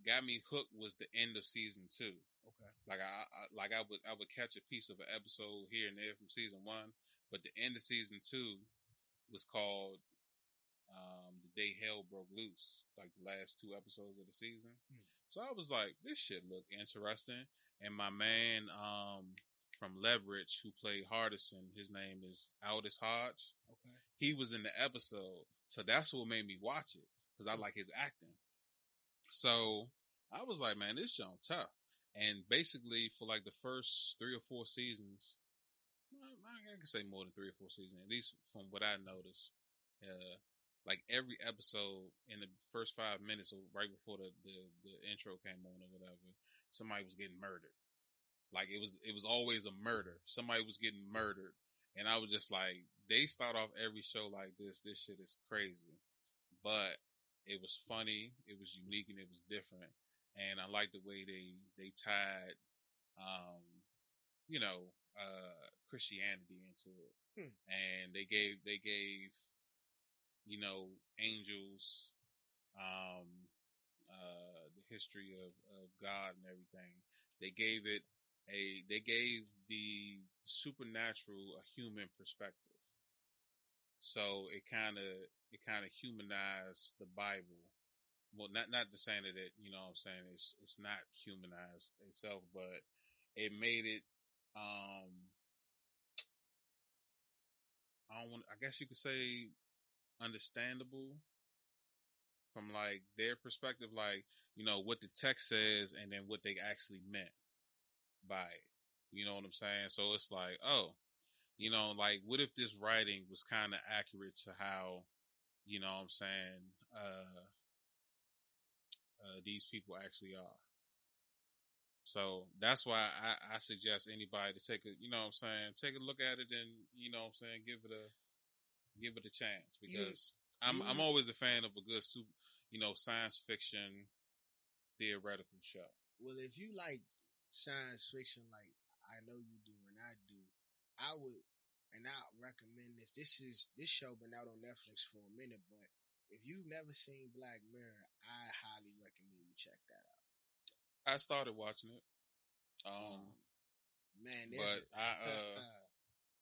B: got me hooked was the end of season 2.
A: Okay.
B: I would catch a piece of an episode here and there from season 1, but the end of season 2 was called The Day Hell Broke Loose, the last 2 episodes of the season. So I was like, this shit look interesting. And my man from Leverage, who played Hardison, his name is Aldous Hodge.
A: Okay.
B: He was in the episode. So that's what made me watch it, because I like his acting. So I was like, man, this junk tough. And basically for the first 3 or 4 seasons, I can say more than 3 or 4 seasons, at least from what I noticed, like every episode in the first 5 minutes, or right before the intro came on or whatever, somebody was getting murdered. Like it was always a murder. Somebody was getting murdered, and I was just like, they start off every show like this. This shit is crazy, but it was funny. It was unique and it was different, and I like the way they tied, um, you know, Christianity into it, and they gave angels, the history of God and everything. They gave the supernatural a human perspective. So it kind of humanized the Bible. Well, not to saying that what I'm saying, it's not humanized itself, but it made it, I guess you could say, understandable from like their perspective, like, what the text says and then what they actually meant by it. You know what I'm saying? So it's like, oh, like what if this writing was kind of accurate to how, what I'm saying, these people actually are. So that's why I suggest anybody to take take a look at it, and give it a chance, because I'm always a fan of a good science fiction theoretical show.
A: Well, if you like science fiction, like I know you do and I do, I would, and I recommend this. This show been out on Netflix for a minute, but if you've never seen Black Mirror, I highly recommend you check that out.
B: I started watching it,
A: man,
B: but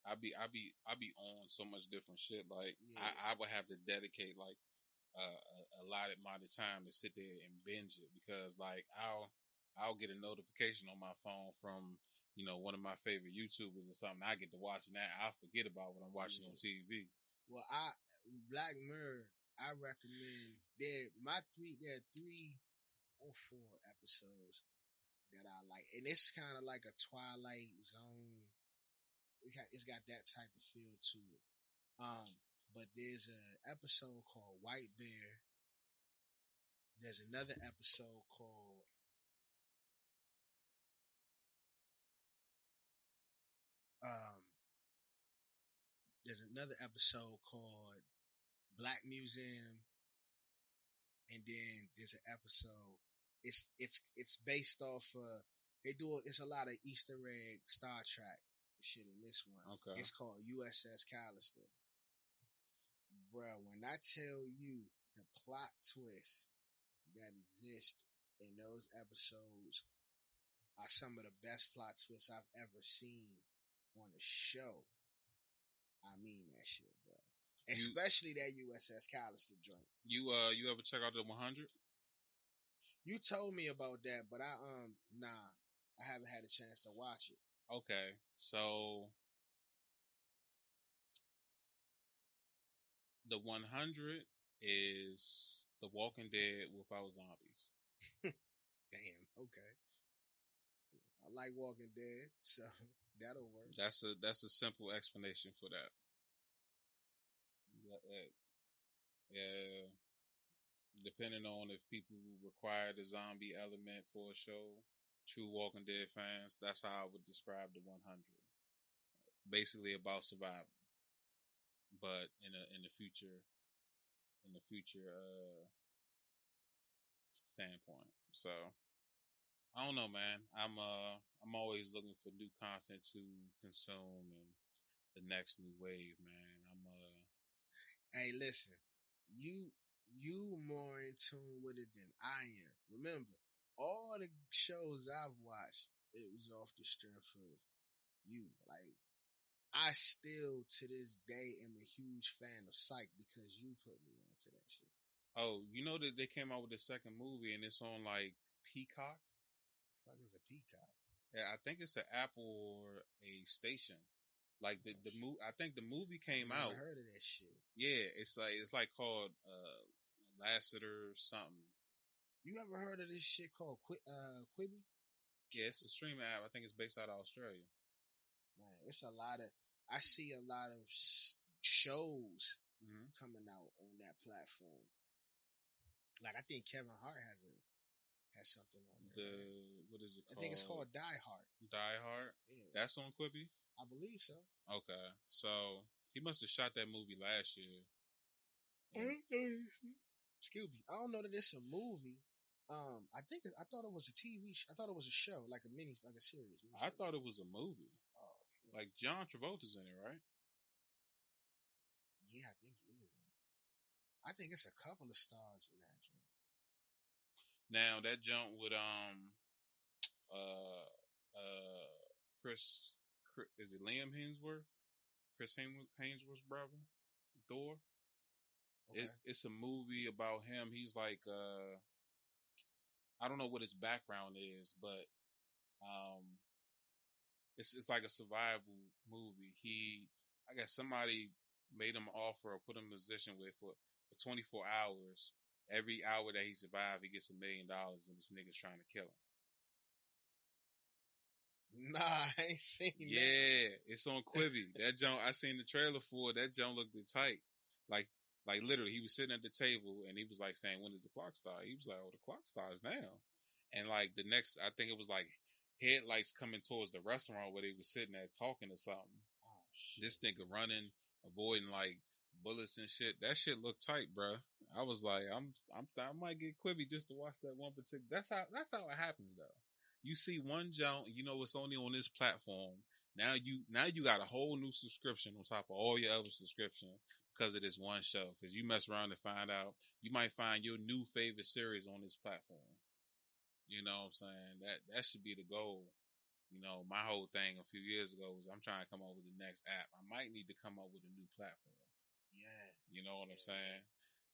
B: I be on so much different shit. Like I would have to dedicate like a allotted amount of time to sit there and binge it, because like I'll get a notification on my phone from one of my favorite YouTubers or something. I get to watching that. I'll forget about what I'm watching on TV.
A: Well, Black Mirror, I recommend there are 3 or 4 episodes that I like, and it's kind of like a Twilight Zone. It's got that type of feel to it. But there's an episode called White Bear. There's another episode called Black Museum, and then there's an episode. It's based off it's a lot of Easter egg Star Trek shit in this one.
B: Okay.
A: It's called USS Callister. Bro, when I tell you the plot twist that exist in those episodes are some of the best plot twists I've ever seen on a show. I mean that shit, bro. Especially that USS Callister joint.
B: You ever check out the 100?
A: You told me about that, but I haven't had a chance to watch it.
B: Okay, so the 100 is The Walking Dead without zombies.
A: Damn. Okay. I like Walking Dead, so that'll work.
B: That's a simple explanation for that. Yeah. Depending on if people require the zombie element for a show, true Walking Dead fans, that's how I would describe the 100. Basically about survival, but in the future standpoint. So I don't know, man. I'm always looking for new content to consume and the next new wave, man.
A: Hey, listen, you more in tune with it than I am. Remember, all the shows I've watched, it was off the strength of you. Like, I still to this day am a huge fan of Psych because you put me onto that shit.
B: Oh, you know that they came out with the second movie and it's on like Peacock?
A: The fuck is a Peacock?
B: Yeah, I think it's an Apple or a station. Like the movie, I think the movie came out.
A: I've heard of that shit.
B: Yeah, it's like called Lassiter or something.
A: You ever heard of this shit called Quibi?
B: Yeah, it's a streaming app. I think it's based out of Australia.
A: Man, it's a lot of. I see a lot of shows coming out on that platform. Like I think Kevin Hart has something on there.
B: What is it called?
A: I think it's called Die Hard.
B: Die Hard? Yeah. That's on Quibi?
A: I believe so.
B: Okay. So he must have shot that movie last year.
A: Excuse me. I don't know that it's a movie. I thought it was a TV show. I thought it was a show, like a series.
B: I thought it was a movie. Oh, like John Travolta's in it, right?
A: Yeah, I think he is. I think it's a couple of stars in that joint.
B: Now that joint with Chris, is it Liam Hemsworth? Chris Hemsworth's brother, Thor. Okay. It's a movie about him. He's like I don't know what his background is, but it's like a survival movie. I guess somebody made him an offer or put him in a position where for 24 hours, every hour that he survived, he gets $1 million, and this nigga's trying to kill him.
A: Nah, I ain't seen that.
B: Yeah, it's on Quibi. That junk, I seen the trailer for it. That junk looked tight. Like literally, he was sitting at the table and he was like saying, "When does the clock start?" He was like, "Oh, the clock starts now." And like the next, I think it was like headlights coming towards the restaurant where they was sitting there talking or something. Oh, shit. This nigga running, avoiding like bullets and shit. That shit looked tight, bro. I was like, I might get Quibi just to watch that one particular. That's how it happens though. You see one junk, you know it's only on this platform. Now you got a whole new subscription on top of all your other subscription because of this one show. Because you mess around and find out, you might find your new favorite series on this platform. You know what I'm saying? That should be the goal. You know, my whole thing a few years ago was I'm trying to come up with the next app. I might need to come up with a new platform.
A: Yeah.
B: You know what I'm saying?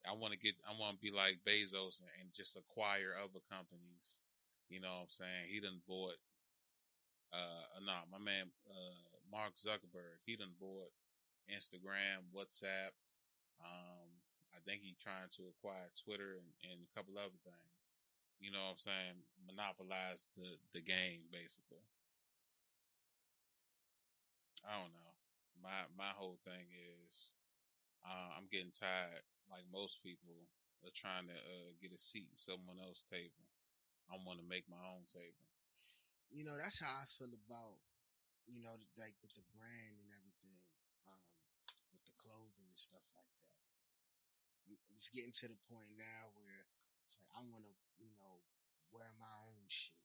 B: I want to be like Bezos and just acquire other companies. You know what I'm saying? He done bought, my man, Mark Zuckerberg, he done bought Instagram, WhatsApp. I think he's trying to acquire Twitter and a couple other things. You know what I'm saying? Monopolize the game, basically. I don't know. My whole thing is, I'm getting tired, like most people, of trying to get a seat at someone else's table. I want to make my own table.
A: You know, that's how I feel about, you know, like with the brand and everything, with the clothing and stuff like that. It's getting to the point now where it's like I want to, you know, wear my own shit,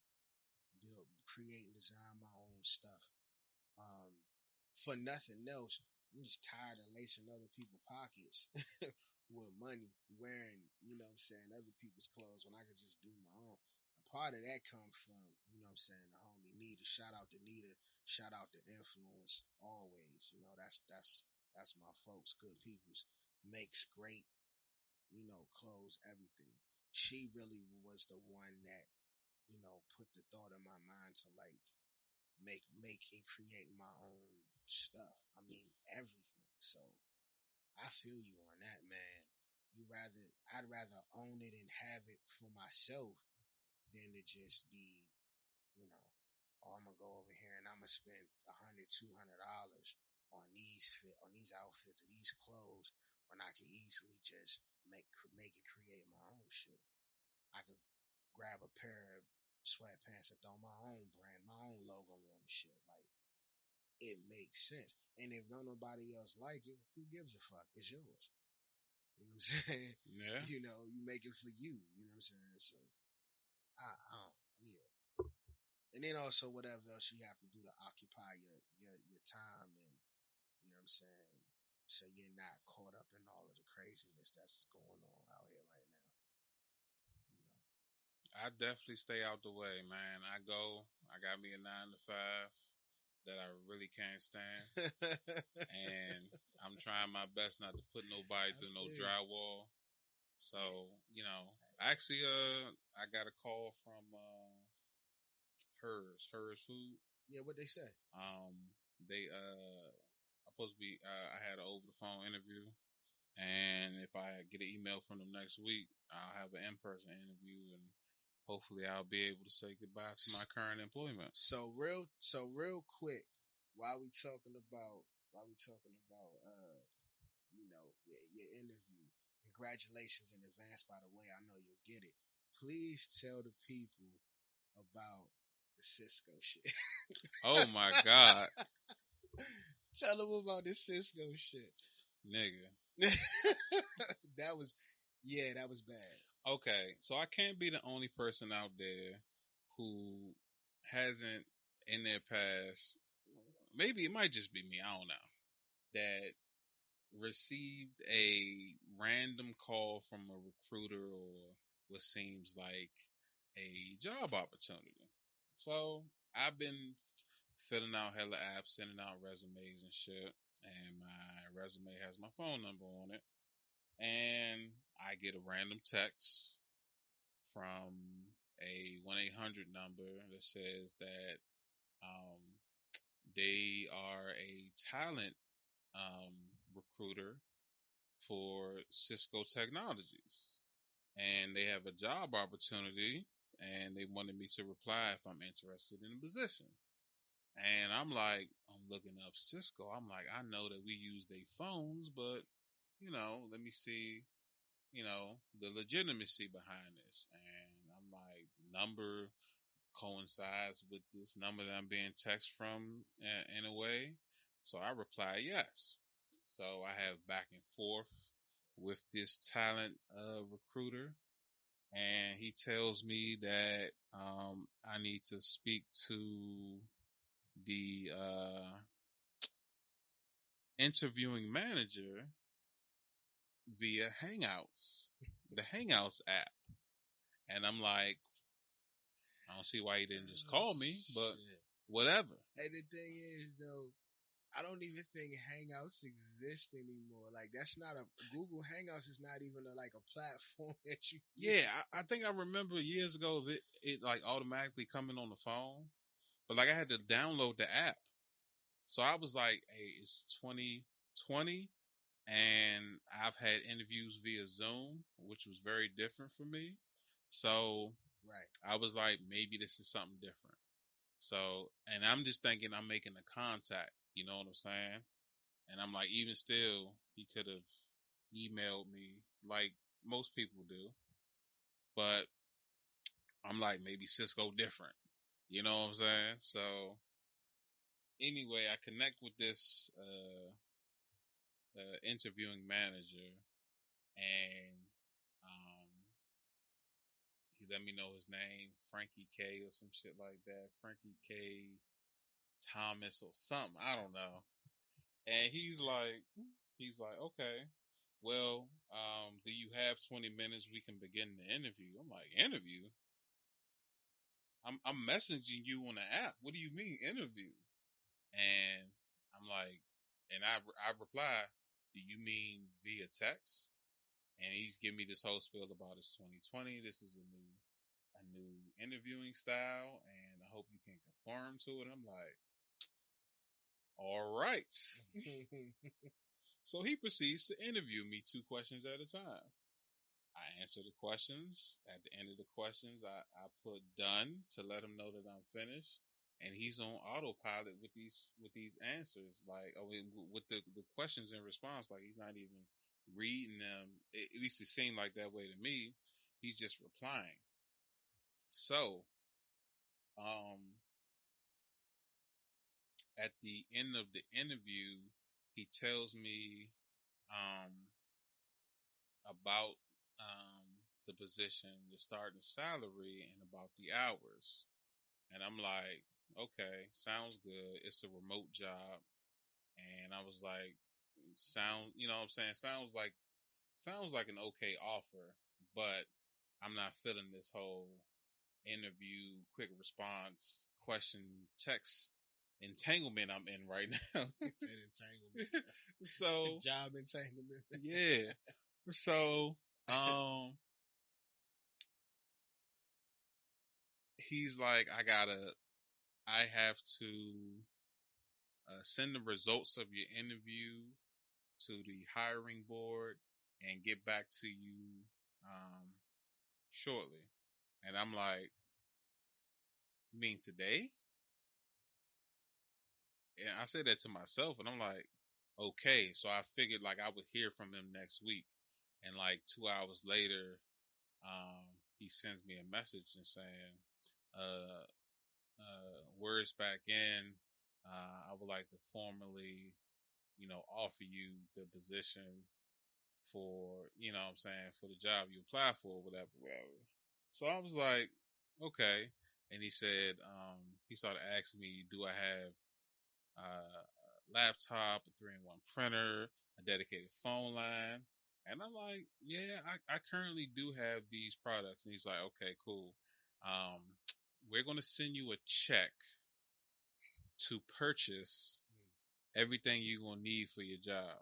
A: create and design my own stuff. For nothing else, I'm just tired of lacing other people's pockets with money, wearing, you know what I'm saying, other people's clothes when I could just do my own. A part of that comes from, you know what I'm saying, the homie Nita. Shout out to Nita. Shout out to Influence always. You know, that's my folks, good peoples. Makes great, you know, clothes, everything. She really was the one that, you know, put the thought in my mind to like make and create my own stuff. I mean, everything. So I feel you on that, man. I'd rather own it and have it for myself than to just be, you know, oh, I'm gonna go over here and I'm gonna spend $100, $200 on these outfits or these clothes when I can easily just make and create my own shit. I could grab a pair of sweatpants and throw my own brand, my own logo on the shit. Like, it makes sense. And if nobody else like it, who gives a fuck? It's yours. You know what I'm saying?
B: Yeah.
A: You know, you make it for you. You know what I'm saying? So, yeah. And then also whatever else you have to do to occupy your time and, you know what I'm saying? So you're not caught up in all of the craziness that's going on out here right now. You know?
B: I definitely stay out the way, man. I got me a 9 to 5 that I really can't stand. And I'm trying my best not to put nobody through no drywall. So, you know, actually, I got a call from, Hers Food.
A: Yeah, what they say?
B: They, I'm supposed to be, I had an over the phone interview. And if I get an email from them next week, I'll have an in-person interview and hopefully I'll be able to say goodbye to my current employment.
A: So real quick, while we talking about, you know, congratulations in advance, by the way. I know you'll get it. Please tell the people about the Cisco shit.
B: Oh my God,
A: Tell them about the Cisco shit.
B: nigga.
A: That was, yeah, that was bad.
B: Okay, so I can't be the only person out there who hasn't in their past. Maybe it might just be me. I don't know. That received a random call from a recruiter or what seems like a job opportunity. So I've been filling out hella apps, sending out resumes and shit. And my resume has my phone number on it. And I get a random text from a 1-800 number that says that um, they are a talent recruiter for Cisco Technologies. And they have a job opportunity and they wanted me to reply if I'm interested in the position. And I'm like, I'm looking up Cisco. I'm like, I know that we use their phones, but, let me see, the legitimacy behind this. And I'm like, number coincides with this number that I'm being texted from in a way. So I reply yes. So I have back and forth with this talent recruiter, and he tells me that I need to speak to the interviewing manager via Hangouts, the Hangouts app. And I'm like, I don't see why he didn't just call me, but whatever.
A: And the thing is, though, I don't even think Hangouts exist anymore. Like, that's not a Google Hangouts is not even like a platform that you.
B: Yeah, I think I remember years ago it like automatically coming on the phone, but like I had to download the app. So I was like, hey, it's 2020 and I've had interviews via Zoom, which was very different for me. So
A: Right.
B: I was like, maybe this is something different. So, and I'm just thinking I'm making a contact, you know what I'm saying? And I'm like, even still, he could have emailed me like most people do. But I'm like, maybe Cisco different. You know what I'm saying? So anyway, I connect with this interviewing manager, and um, he let me know his name, Frankie K or some shit like that, Frankie K Thomas or something. I don't know. And he's like, okay, well, do you have 20 minutes? We can begin the interview. I'm like, interview? I'm messaging you on the app. What do you mean interview? And I'm like, and I reply, do you mean via text? And he's giving me this whole spiel about his 2020. This is a new interviewing style, and I hope you can conform to it. I'm like, all right. So he proceeds to interview me 2 questions at a time. I answer the questions. At the end of the questions, I put done to let him know that I'm finished. And he's on autopilot with these answers. Like, I mean, with the questions in response, like he's not even reading them. At least it seemed like that way to me. He's just replying. So, at the end of the interview, he tells me, about the position, the starting salary, and about the hours. And I'm like, okay, sounds good. It's a remote job. And I was like, you know what I'm saying? Sounds like an okay offer, but I'm not feeling this whole interview, quick response, question, text entanglement I'm in right now.
A: It's an entanglement.
B: So
A: job entanglement.
B: yeah. So he's like, I have to send the results of your interview to the hiring board and get back to you shortly. And I'm like, you mean today? And I said that to myself, and I'm like, okay. So I figured like I would hear from them next week. And like 2 hours later, he sends me a message and saying, uh, words back in, I would like to formally, offer you the position for, what I'm saying, for the job you apply for, whatever, whatever. So I was like, okay. And he said, he started asking me, do I have a laptop, a 3-in-1 printer, a dedicated phone line? And I'm like, yeah, I currently do have these products. And he's like, okay, cool. Um, we're going to send you a check to purchase everything you're going to need for your job.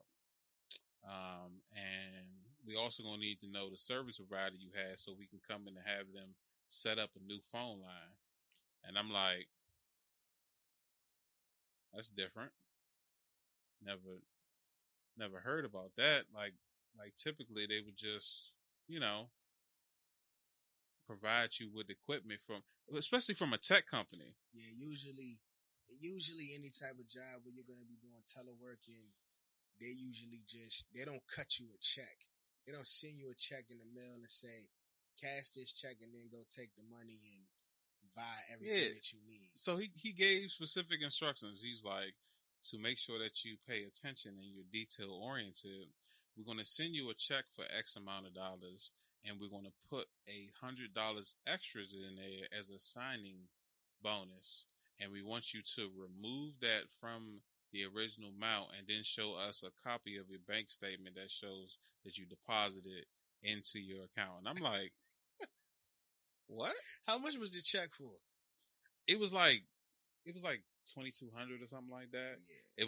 B: And we also going to need to know the service provider you had so we can come in and have them set up a new phone line. And I'm like, that's different. Never heard about that. Like typically they would just, you know, provide you with equipment especially from a tech company.
A: Yeah, usually any type of job where you're going to be doing teleworking, they don't cut you a check. They don't send you a check in the mail and say, cash this check and then go take the money and buy everything that you need.
B: So he gave specific instructions. He's like, to make sure that you pay attention and you're detail oriented, we're going to send you a check for X amount of dollars, and we're going to put $100 extras in there as a signing bonus. And we want you to remove that from the original amount and then show us a copy of your bank statement that shows that you deposited into your account. And I'm like, what?
A: How much was the check for?
B: It was like 2,200 or something like that.
A: Yeah.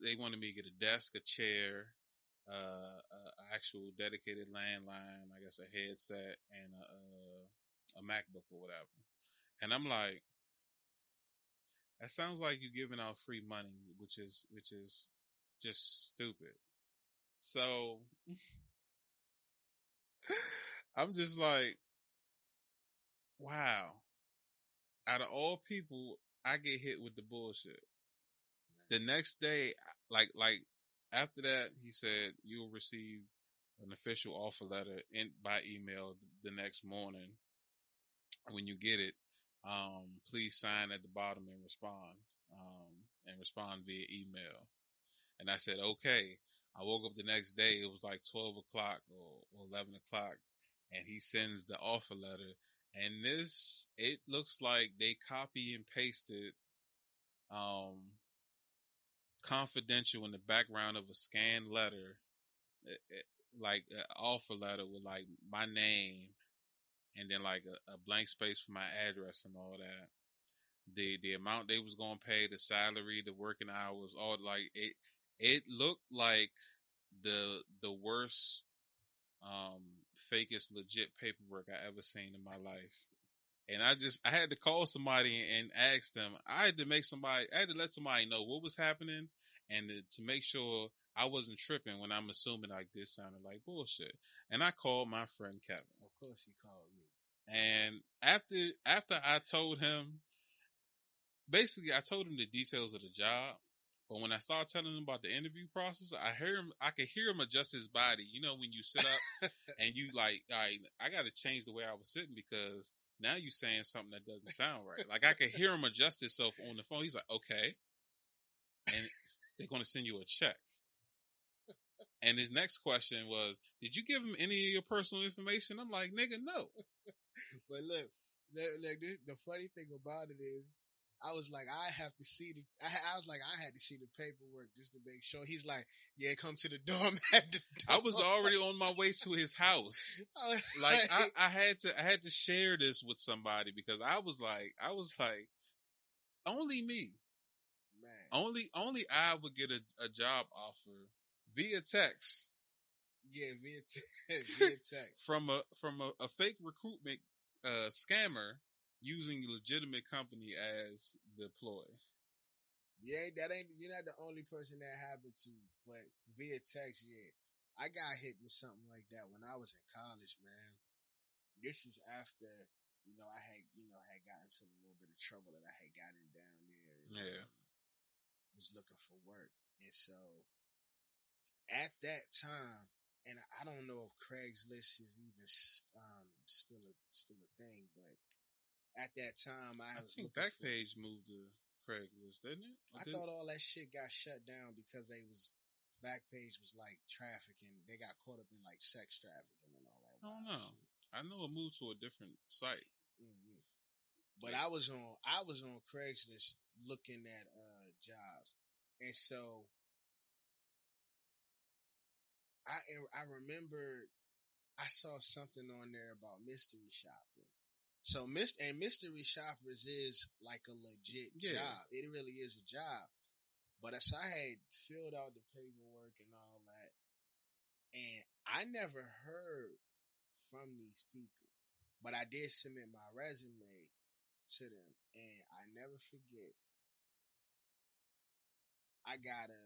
B: They wanted me to get a desk, a chair, actual dedicated landline, I guess a headset, and a MacBook or whatever. And I'm like, that sounds like you giving out free money, which is just stupid. So I'm just like, wow. Out of all people, I get hit with the bullshit. The next day, like after that, he said you'll receive an official offer letter by email the next morning. When you get it, please sign at the bottom and respond via email. And I said, okay. I woke up the next day. It was like 12 o'clock or 11 o'clock. And he sends the offer letter. And it looks like they copy and pasted, confidential in the background of a scanned letter, like an offer letter with like my name and then like a blank space for my address and all that. The amount they was going to pay, the salary, the working hours, all like it looked like the worst, fakest legit paperwork I ever seen in my life. And I had to call somebody and ask them. I had to let somebody know what was happening and to make sure I wasn't tripping when I'm assuming like this sounded like bullshit. And I called my friend Kevin.
A: Of course he called me.
B: And after I told him, basically I told him the details of the job. But when I started telling him about the interview process, I could hear him adjust his body. You know, when you sit up and you like, all right, I got to change the way I was sitting because now you're saying something that doesn't sound right. Like I could hear him adjust himself on the phone. He's like, okay. And they're going to send you a check. And his next question was, did you give him any of your personal information? I'm like, nigga, no.
A: But look, the funny thing about it is, I was like, I have to see I was like, I had to see the paperwork just to make sure. He's like, yeah, come to the door. I'm at the door.
B: I was already on my way to his house. I had to share this with somebody because I was like, only me, man, only I would get a job offer via text.
A: Yeah, via text
B: from a fake recruitment scammer using a legitimate company as the ploy.
A: Yeah, you're not the only person that happened to, but via text, yeah. I got hit with something like that when I was in college, man. This was after, I had gotten into a little bit of trouble that I had gotten down there. And, was looking for work. And so at that time, and I don't know if Craigslist is even still a thing, but at that time
B: I
A: was
B: think
A: looking for.
B: Backpage moved to Craigslist, didn't it?
A: I thought all that shit got shut down because Backpage was like trafficking. They got caught up in like sex trafficking and all that.
B: I don't know.
A: Shit.
B: I know it moved to a different site.
A: Mm-hmm. But I was on Craigslist looking at jobs, and so I remember I saw something on there about mystery shopping. So mystery shoppers is like a legit job. It really is a job. But so I had filled out the paperwork and all that, and I never heard from these people. But I did submit my resume to them, and I never forget. I got a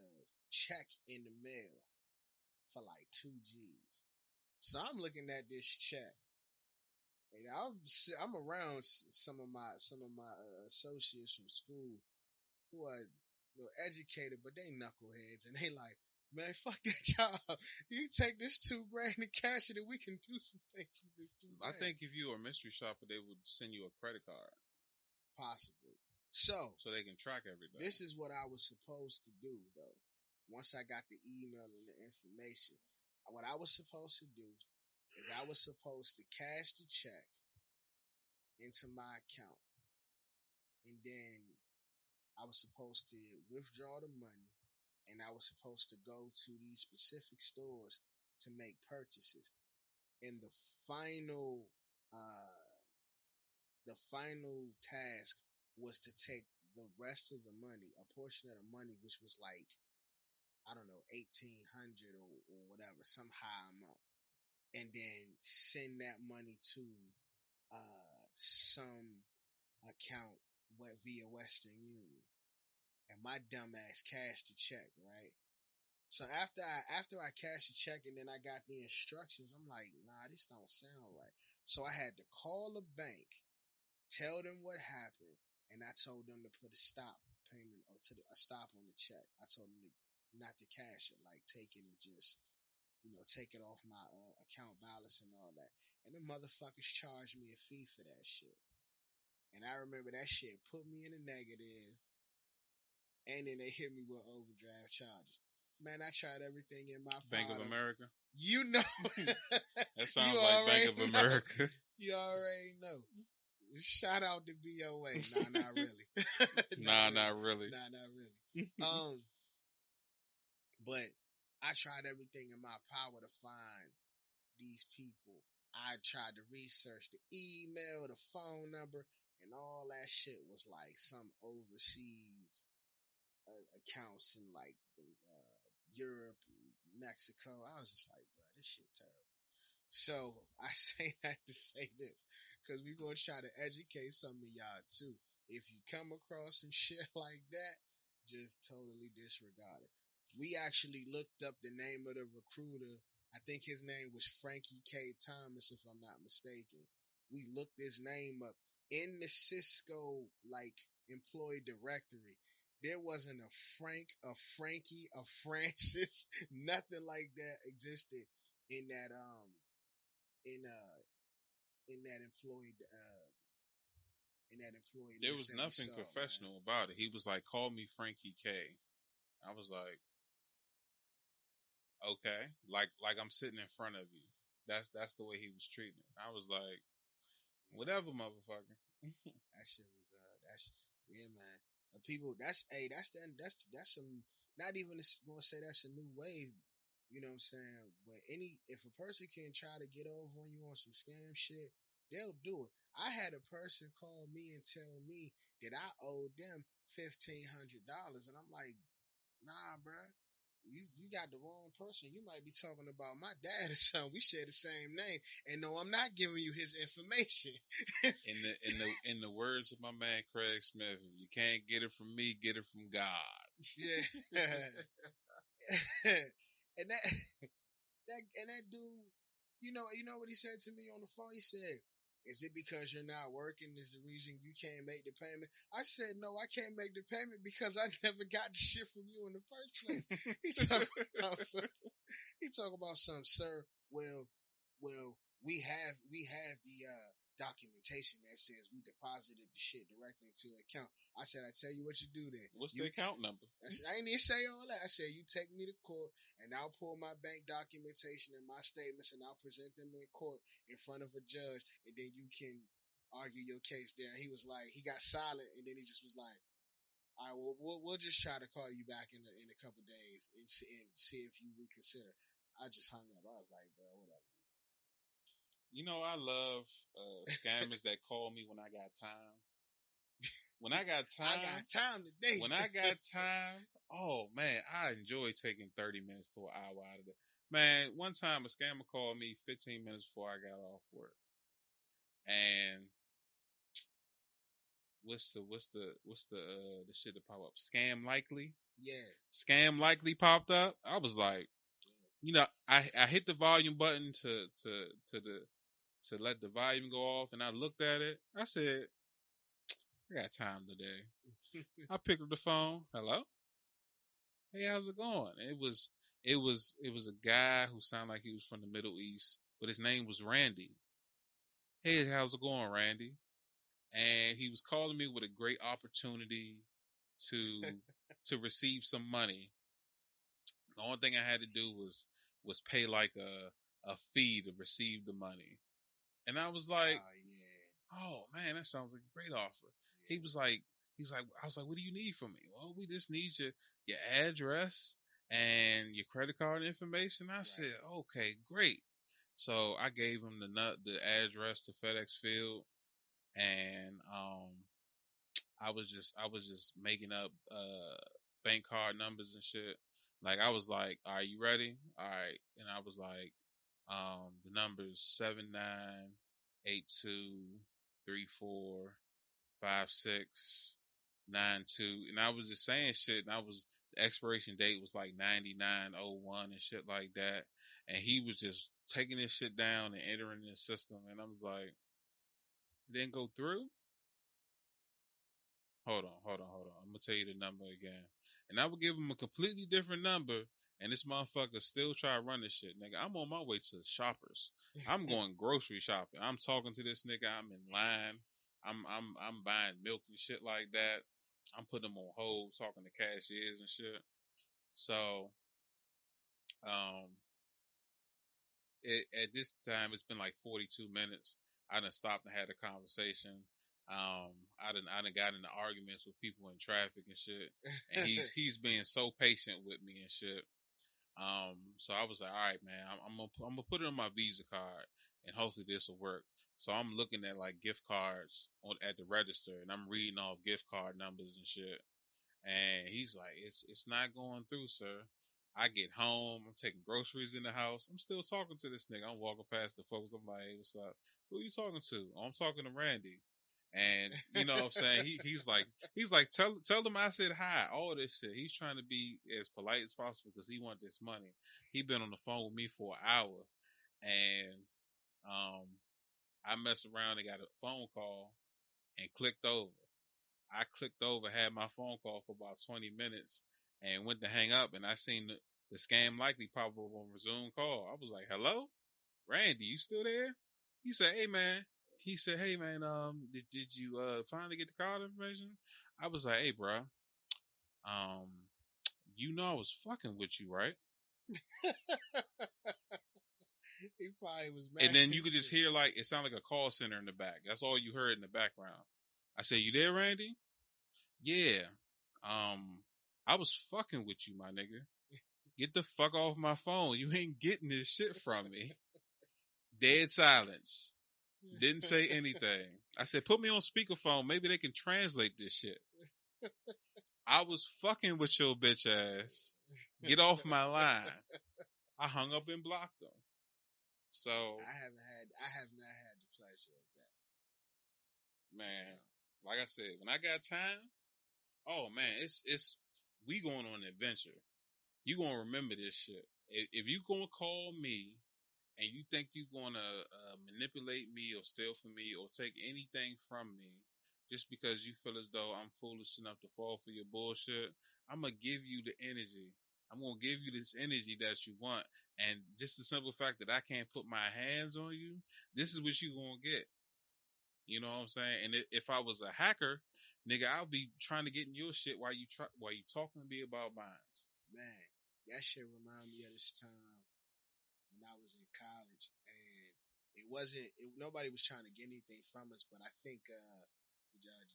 A: check in the mail for like 2 G's. So I'm looking at this check, and I'm around some of my associates from school who are educated, but they knuckleheads, and they like, man, fuck that job. You take this $2,000 and cash it, and we can do some things with this $2,000.
B: I think if you were a mystery shopper, they would send you a credit card,
A: possibly. So
B: they can track everything.
A: This is what I was supposed to do, though. Once I got the email and the information, what I was supposed to do is I was supposed to cash the check into my account, and then I was supposed to withdraw the money, and I was supposed to go to these specific stores to make purchases. And the final task was to take the rest of the money, a portion of the money, which was like, I don't know, 1,800 or whatever, some high amount, and then send that money to some account via Western Union. And my dumb ass cashed the check, right? So after I cashed the check and then I got the instructions, I'm like, nah, this don't sound right. So I had to call the bank, tell them what happened, and I told them to put a stop payment or a stop on the check. I told them not to cash it, like take it and just, take it off my account balance and all that. And the motherfuckers charged me a fee for that shit. And I remember that shit put me in the negative, and then they hit me with overdraft charges. Man, I tried everything in my
B: Bank
A: power.
B: of America?
A: You know.
B: That sounds like Bank of America.
A: You already know. Shout out to BOA. Nah, not really.
B: Not really.
A: Nah, not really. But I tried everything in my power to find these people. I tried to research the email, the phone number, and all that shit was like some overseas accounts in like Europe, Mexico. I was just like, bro, this shit terrible. So I say that to say this, because we're going to try to educate some of y'all too. If you come across some shit like that, just totally disregard it. We actually looked up the name of the recruiter. I think his name was Frankie K. Thomas, if I'm not mistaken. We looked his name up in the Cisco employee directory. There wasn't a Frank, a Frankie, a Francis, nothing like that existed in that employee
B: There was nothing professional about it. He was like, call me Frankie K. I was like, okay, like I'm sitting in front of you. That's the way he was treating it. I was like, whatever, motherfucker.
A: That shit was yeah, man. People, that's some, not even gonna say that's a new wave. You know what I'm saying? But if a person can try to get over on you on some scam shit, they'll do it. I had a person call me and tell me that I owed them $1,500, and I'm like, nah, bro. You got the wrong person. You might be talking about my dad or something. We share the same name, and no, I'm not giving you his information.
B: in the words of my man Craig Smith, you can't get it from me, get it from God.
A: Yeah. and that dude, you know what he said to me on the phone? He said, is it because you're not working is the reason you can't make the payment? I said, no, I can't make the payment because I never got the shit from you in the first place. He talk about some, sir. Well, we have the documentation that says we deposited the shit directly into the account. I said, I tell you what you do then.
B: What's the account number?
A: I ain't even say all that. I said, you take me to court and I'll pull my bank documentation and my statements and I'll present them in court in front of a judge and then you can argue your case there. And he was like, he got silent and then he just was like, all right, well, we'll just try to call you back in a couple days and see if you reconsider. I just hung up. I was like, bro, whatever.
B: You know, I love scammers that call me when I got time. When I got time.
A: I got time today.
B: When I got time, oh, man, I enjoy taking 30 minutes to an hour out of it. Man, one time a scammer called me 15 minutes before I got off work. And what's the shit that pop up? Scam Likely?
A: Yeah.
B: Scam Likely popped up. I was like, you know, I hit the volume button to let the volume go off, and I looked at it. I said, I got time today. I picked up the phone. Hello? Hey, how's it going? It was a guy who sounded like he was from the Middle East, but his name was Randy. Hey, how's it going, Randy? And he was calling me with a great opportunity to receive some money. The only thing I had to do was pay like a fee to receive the money. And I was like, oh man, that sounds like a great offer. Yeah. I was like, what do you need from me? Well, we just need your address and your credit card information. I said, okay, great. So I gave him the address to FedEx Field, and I was just making up bank card numbers and shit. Like I was like, "Are you ready?" All right, and I was like, the numbers 7982345692, and I was just saying shit, and the expiration date was like 9901 and shit like that, and he was just taking this shit down and entering the system, and I was like, it didn't go through. Hold on. I'm gonna tell you the number again. And I would give him a completely different number, and this motherfucker still try to run this shit. Nigga, I'm on my way to Shoppers. I'm going grocery shopping. I'm talking to this nigga. I'm in line. I'm buying milk and shit like that. I'm putting them on hold, talking to cashiers and shit. So, at this time, it's been like 42 minutes. I done stopped and had a conversation. I done got into arguments with people in traffic and shit, and he's being so patient with me and shit. So I was like, all right, man, I'm gonna put it on my Visa card, and hopefully this will work. So I'm looking at like gift cards at the register, and I'm reading off gift card numbers and shit. And he's like, it's not going through, sir. I get home, I'm taking groceries in the house. I'm still talking to this nigga. I'm walking past the folks. I'm like, hey, what's up? Who are you talking to? Oh, I'm talking to Randy. And you know what I'm saying? He's like, tell them I said hi, all this shit. He's trying to be as polite as possible because he want this money. He been on the phone with me for an hour, and I messed around and got a phone call and clicked over. I clicked over, had my phone call for about 20 minutes, and went to hang up, and I seen the Scam Likely pop up on resume call. I was like, hello? Randy, you still there? He said, hey man, did you finally get the card information? I was like, hey bro, you know I was fucking with you, right?
A: He probably was mad.
B: And then you could just hear like, it sounded like a call center in the back. That's all you heard in the background. I said, you there, Randy? Yeah. I was fucking with you, my nigga. Get the fuck off my phone. You ain't getting this shit from me. Dead silence. Didn't say anything. I said, put me on speakerphone. Maybe they can translate this shit. I was fucking with your bitch ass. Get off my line. I hung up and blocked them. So
A: I have not had the pleasure of that.
B: Man, like I said, when I got time, oh man, it's we going on an adventure. You gonna remember this shit. If you gonna call me and you think you're going to manipulate me or steal from me or take anything from me just because you feel as though I'm foolish enough to fall for your bullshit, I'm going to give you the energy. I'm going to give you this energy that you want. And just the simple fact that I can't put my hands on you, this is what you're going to get. You know what I'm saying? And if I was a hacker, nigga, I'll be trying to get in your shit while you talking to me about mine.
A: Man, that shit remind me of this time when I was in college, and nobody was trying to get anything from us, but I think the young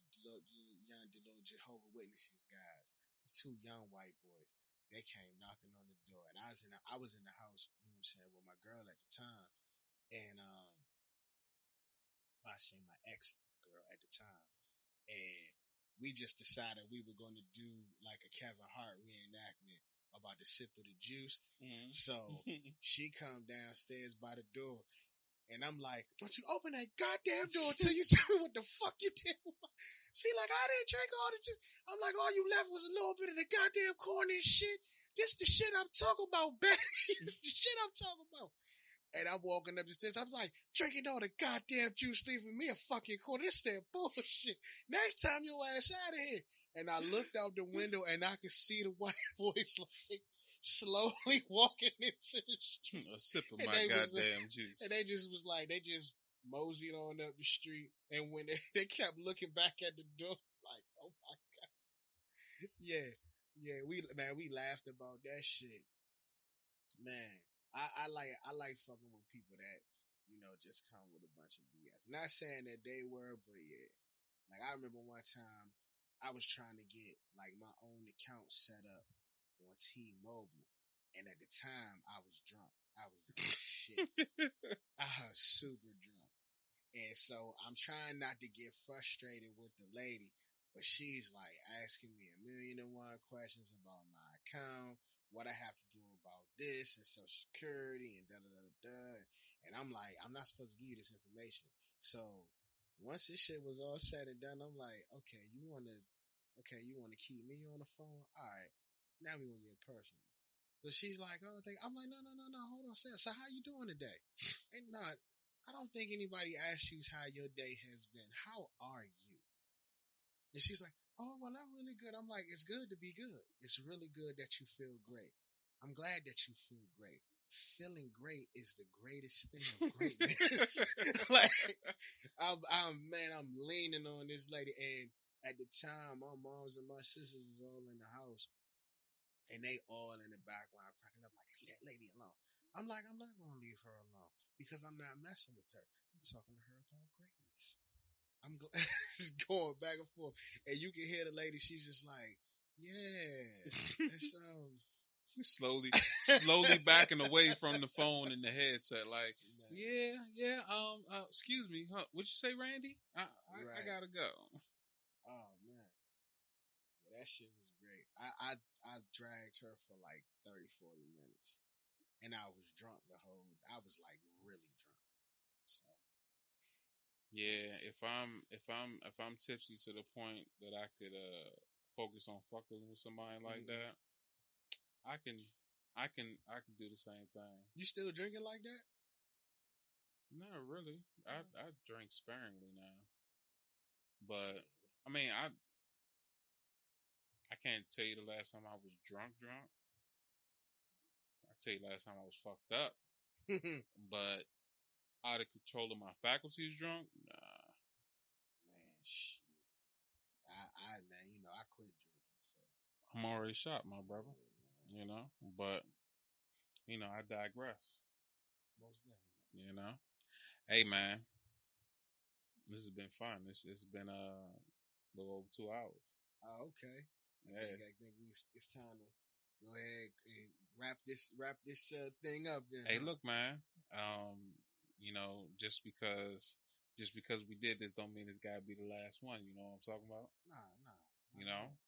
A: Jehovah Witnesses guys, these two young white boys, they came knocking on the door, and I was in the house, you know what I'm saying, with my girl at the time, and I say my ex girl at the time, and we just decided we were going to do like a Kevin Hart reenactment about the sip of the juice. Mm-hmm. So she come downstairs by the door, and I'm like, "Don't you open that goddamn door till you tell me what the fuck you did." She like, "I didn't drink all the juice." I'm like, "All you left was a little bit of the goddamn corn and shit. This the shit I'm talking about, Betty. This the shit I'm talking about." And I'm walking up the stairs. I'm like, drinking all the goddamn juice, leaving me a fucking quarter. This that bullshit. Next time your ass out of here. And I looked out the window and I could see the white boys like slowly walking into the street.
B: A sip of my goddamn juice.
A: And they just was like, they just moseyed on up the street. And when they kept looking back at the door, like, oh my God. Yeah. Yeah. We laughed about that shit. Man. I like fucking with people that, you know, just come with a bunch of BS. Not saying that they were, but yeah. Like, I remember one time I was trying to get, like, my own account set up on T-Mobile. And at the time, I was drunk. I was drunk as shit. I was super drunk. And so I'm trying not to get frustrated with the lady, but she's, like, asking me 1,000,001 questions about my account, what I have to do about this and Social Security and da-da-da-da-da. And I'm like, I'm not supposed to give you this information. So once this shit was all said and done, I'm like, okay, you want to keep me on the phone? All right. Now we going to get personal. So she's like, oh, I'm like, no, hold on. So how you doing today? And I don't think anybody asked you how your day has been. How are you? And she's like, oh, well, I'm really good. I'm like, it's good to be good. It's really good that you feel great. I'm glad that you feel great. Feeling great is the greatest thing of greatness. Like, I'm leaning on this lady. And at the time, my moms and my sisters is all in the house. And they all in the background cracking up like, leave that lady alone. I'm like, I'm not going to leave her alone because I'm not messing with her. I'm talking to her about greatness. I'm going back and forth. And you can hear the lady, she's just like, yeah, that's,
B: slowly backing away from the phone and the headset, like, excuse me, what'd you say, Randy? I gotta go.
A: Oh man, yeah, that shit was great. I dragged her for like 30-40 minutes, and I was drunk I was like really drunk. So
B: yeah, if I'm tipsy to the point that I could focus on fucking with somebody like that, I can do the same thing.
A: You still drinking like that?
B: No, really. I drink sparingly now. But I mean, I can't tell you the last time I was drunk. I tell you last time I was fucked up. But out of control of my faculties drunk? Nah.
A: Man, shit. Man, you know, I quit drinking, so
B: I'm already shot, my brother. You know, but you know, I digress.
A: Most definitely.
B: You know, hey man, this has been fun. It's been a little over 2 hours.
A: Oh, okay.
B: Yeah.
A: I think it's time to go ahead and wrap this thing up. Then.
B: Hey, look, man. You know, just because we did this, don't mean it's gotta be the last one. You know what I'm talking about?
A: Nah.
B: You know.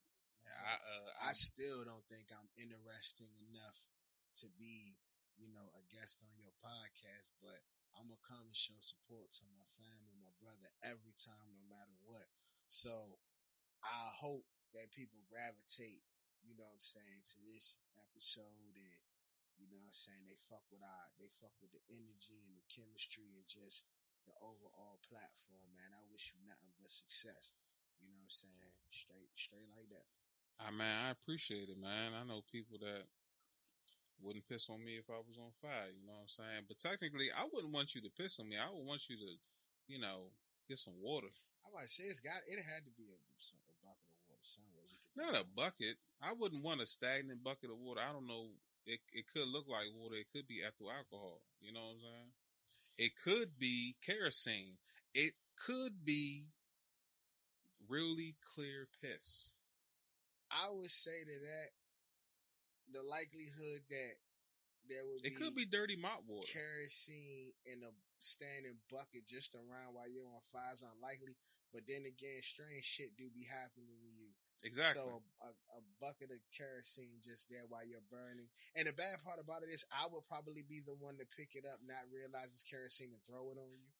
A: I still don't think I'm interesting enough to be, you know, a guest on your podcast, but I'm going to come and show support to my family, my brother, every time, no matter what. So I hope that people gravitate, you know what I'm saying, to this episode and You know what I'm saying? They fuck with the energy and the chemistry and just the overall platform, man. I wish you nothing but success. You know what I'm saying? Straight like that.
B: I appreciate it, man. I know people that wouldn't piss on me if I was on fire. You know what I'm saying? But technically, I wouldn't want you to piss on me. I would want you to, get some water.
A: I might say it had to be a bucket of water somewhere we could.
B: Not a bucket. I wouldn't want a stagnant bucket of water. I don't know. It could look like water. It could be ethyl alcohol. You know what I'm saying? It could be kerosene. It could be really clear piss.
A: I would say that the likelihood that there would
B: It could be dirty mop water.
A: Kerosene in a standing bucket just around while you're on fire is unlikely. But then again, strange shit do be happening to you.
B: Exactly.
A: So a bucket of kerosene just there while you're burning. And the bad part about it is I would probably be the one to pick it up, not realize it's kerosene and throw it on you.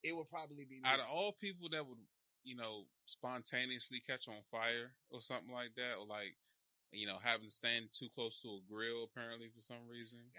A: It would probably be me.
B: Out of all people that would, spontaneously catch on fire or something like that, or like, having to stand too close to a grill apparently for some reason.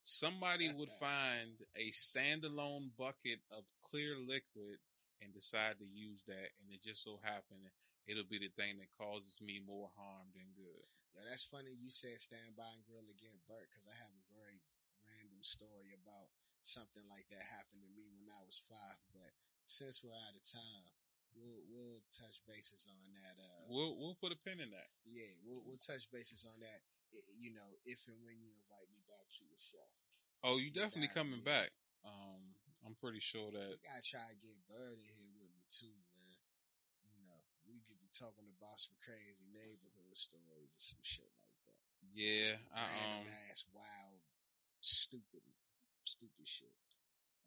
B: Somebody would find a standalone bucket of clear liquid and decide to use that, and it just so happened it'll be the thing that causes me more harm than good.
A: Yeah, that's funny you said stand by and grill and get burnt, because I have a very random story about something like that happened to me when I was 5. But since we're out of time, we'll touch bases on that.
B: We'll put a pin in that.
A: Yeah, we'll touch bases on that. If and when you invite me back to the show.
B: Oh, you definitely coming back. I'm pretty sure that
A: you gotta try to get Bird in here with me too, man. We get to talking about some crazy neighborhood stories and some shit like that.
B: Yeah,
A: random ass, wild, stupid shit.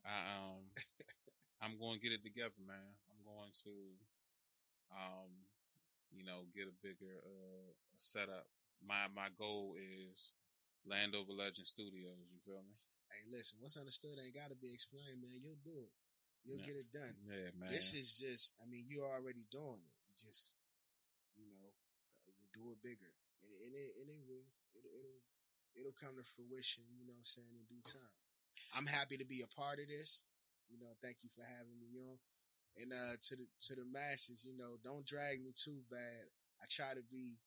B: I'm going to get it together, man. I'm going to, get a bigger setup. My goal is Landover Legend Studios. You feel me?
A: Hey, listen, what's understood ain't got to be explained, man. You'll do it. You'll get it done.
B: Yeah, man.
A: This is just, you're already doing it. You just, do it bigger. And it will. It'll come to fruition, you know what I'm saying, in due time. I'm happy to be a part of this. Thank you for having me on. And to the masses, don't drag me too bad. I try to be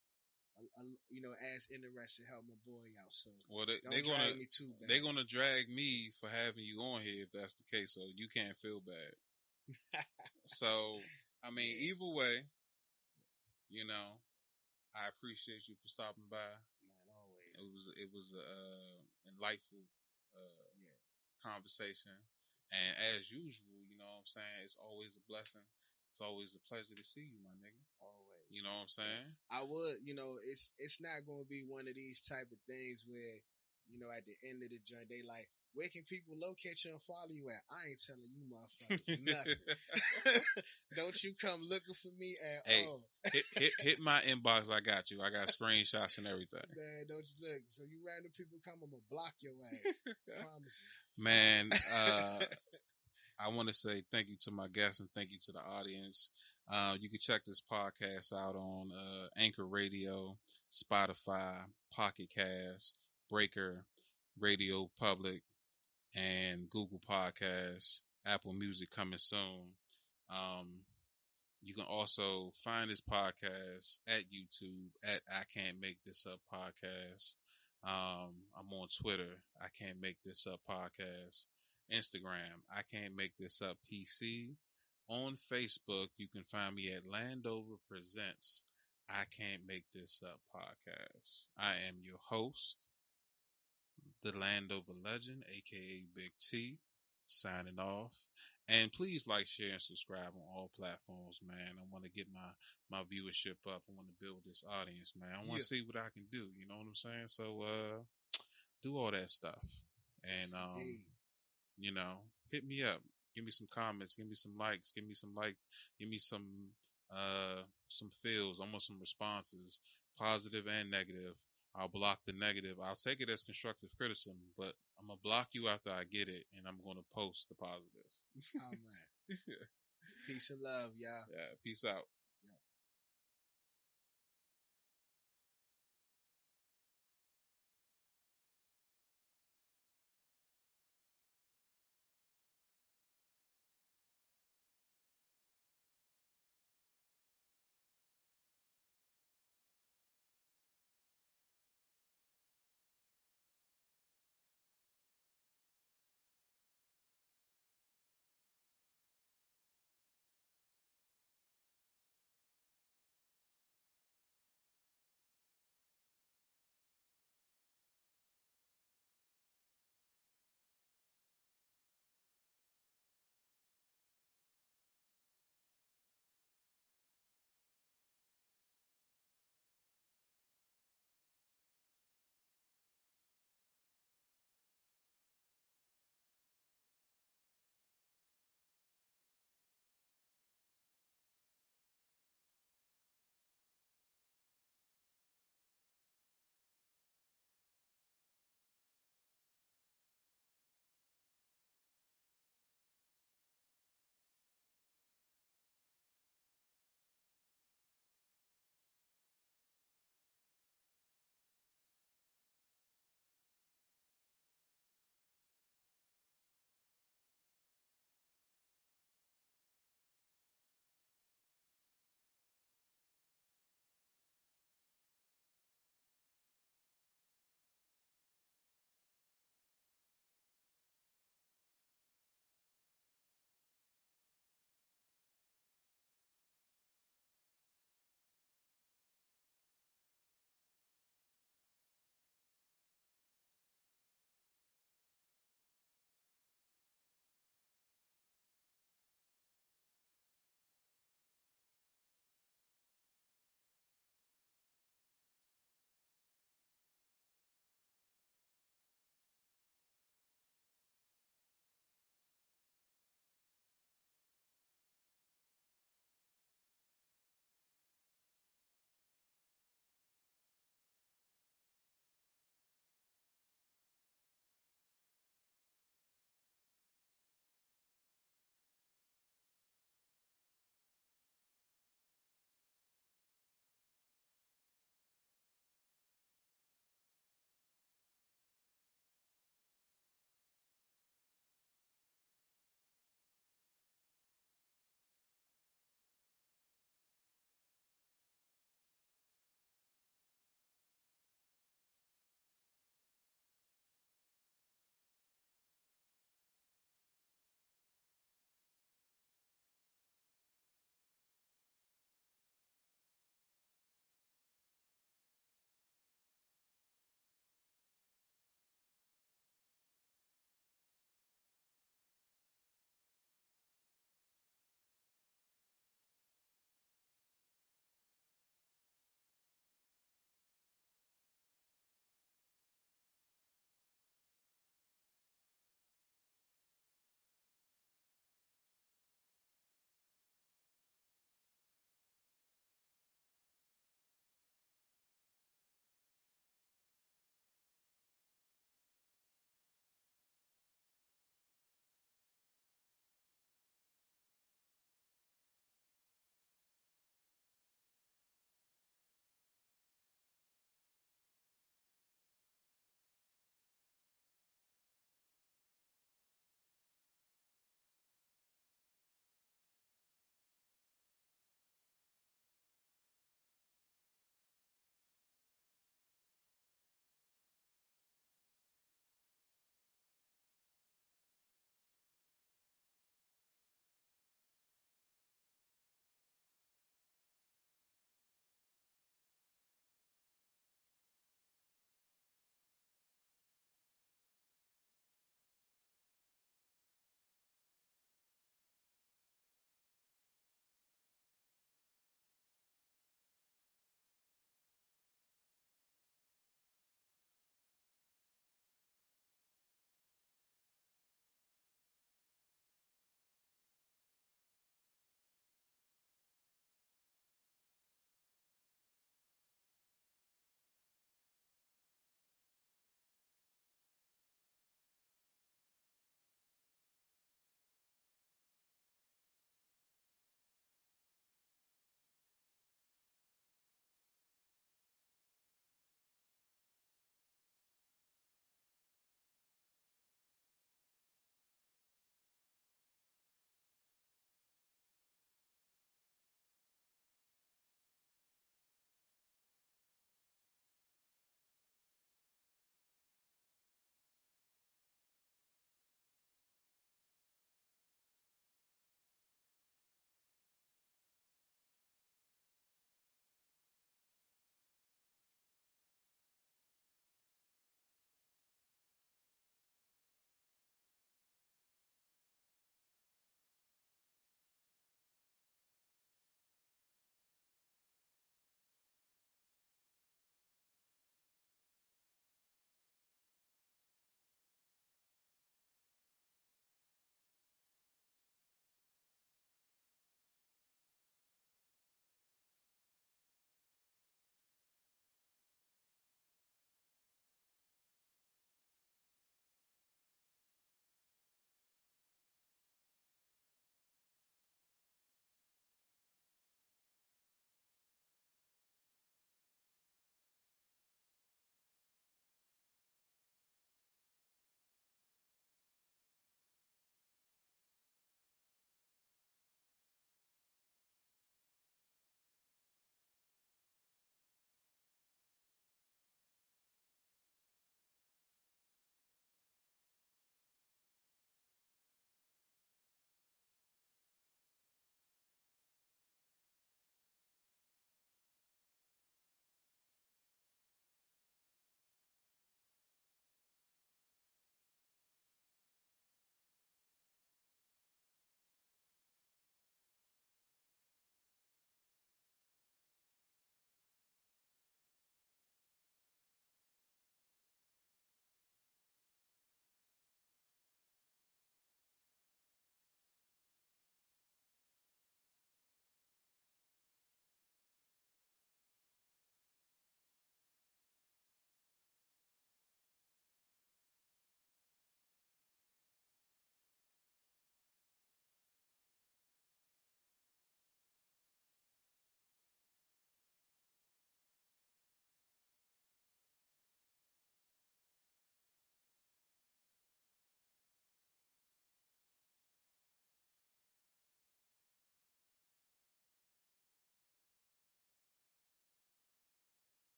A: as interested, help my boy out. So they're gonna drag me too bad.
B: They're gonna drag me for having you on here if that's the case. So you can't feel bad. So either way, I appreciate you for stopping by.
A: Man, always.
B: It was a enlightful conversation, and as usual, you know what I'm saying, it's always a blessing. It's always a pleasure to see you, my nigga.
A: Always.
B: You know what I'm saying?
A: I would, it's not going to be one of these type of things where, at the end of the journey, they like, where can people locate you and follow you at? I ain't telling you motherfuckers nothing. Don't you come looking for me at all.
B: hit my inbox. I got you. I got screenshots and everything.
A: Man, don't you look. So you random people come, I'm going to block your ass. I promise you.
B: Man, I want to say thank you to my guests and thank you to the audience. You can check this podcast out on Anchor Radio, Spotify, Pocket Cast, Breaker, Radio Public, and Google Podcasts, Apple Music coming soon. You can also find this podcast at YouTube at I Can't Make This Up Podcast. I'm on Twitter, I Can't Make This Up Podcast. Instagram, I Can't Make This Up PC. On Facebook, you can find me at Landover Presents I Can't Make This Up Podcast. I am your host, the Landover Legend, aka Big T, signing off. And please like, share, and subscribe on all platforms, man. I want to get my viewership up. I want to build this audience, man. I want to see what I can do. You know what I'm saying? So, do all that stuff. And, hit me up. Give me some comments. Give me some likes. Give me some feels. I want some responses, positive and negative. I'll block the negative. I'll take it as constructive criticism, but I'm going to block you after I get it, and I'm going to post the positive.
A: Oh, man. Peace and love, y'all.
B: Yeah, peace out.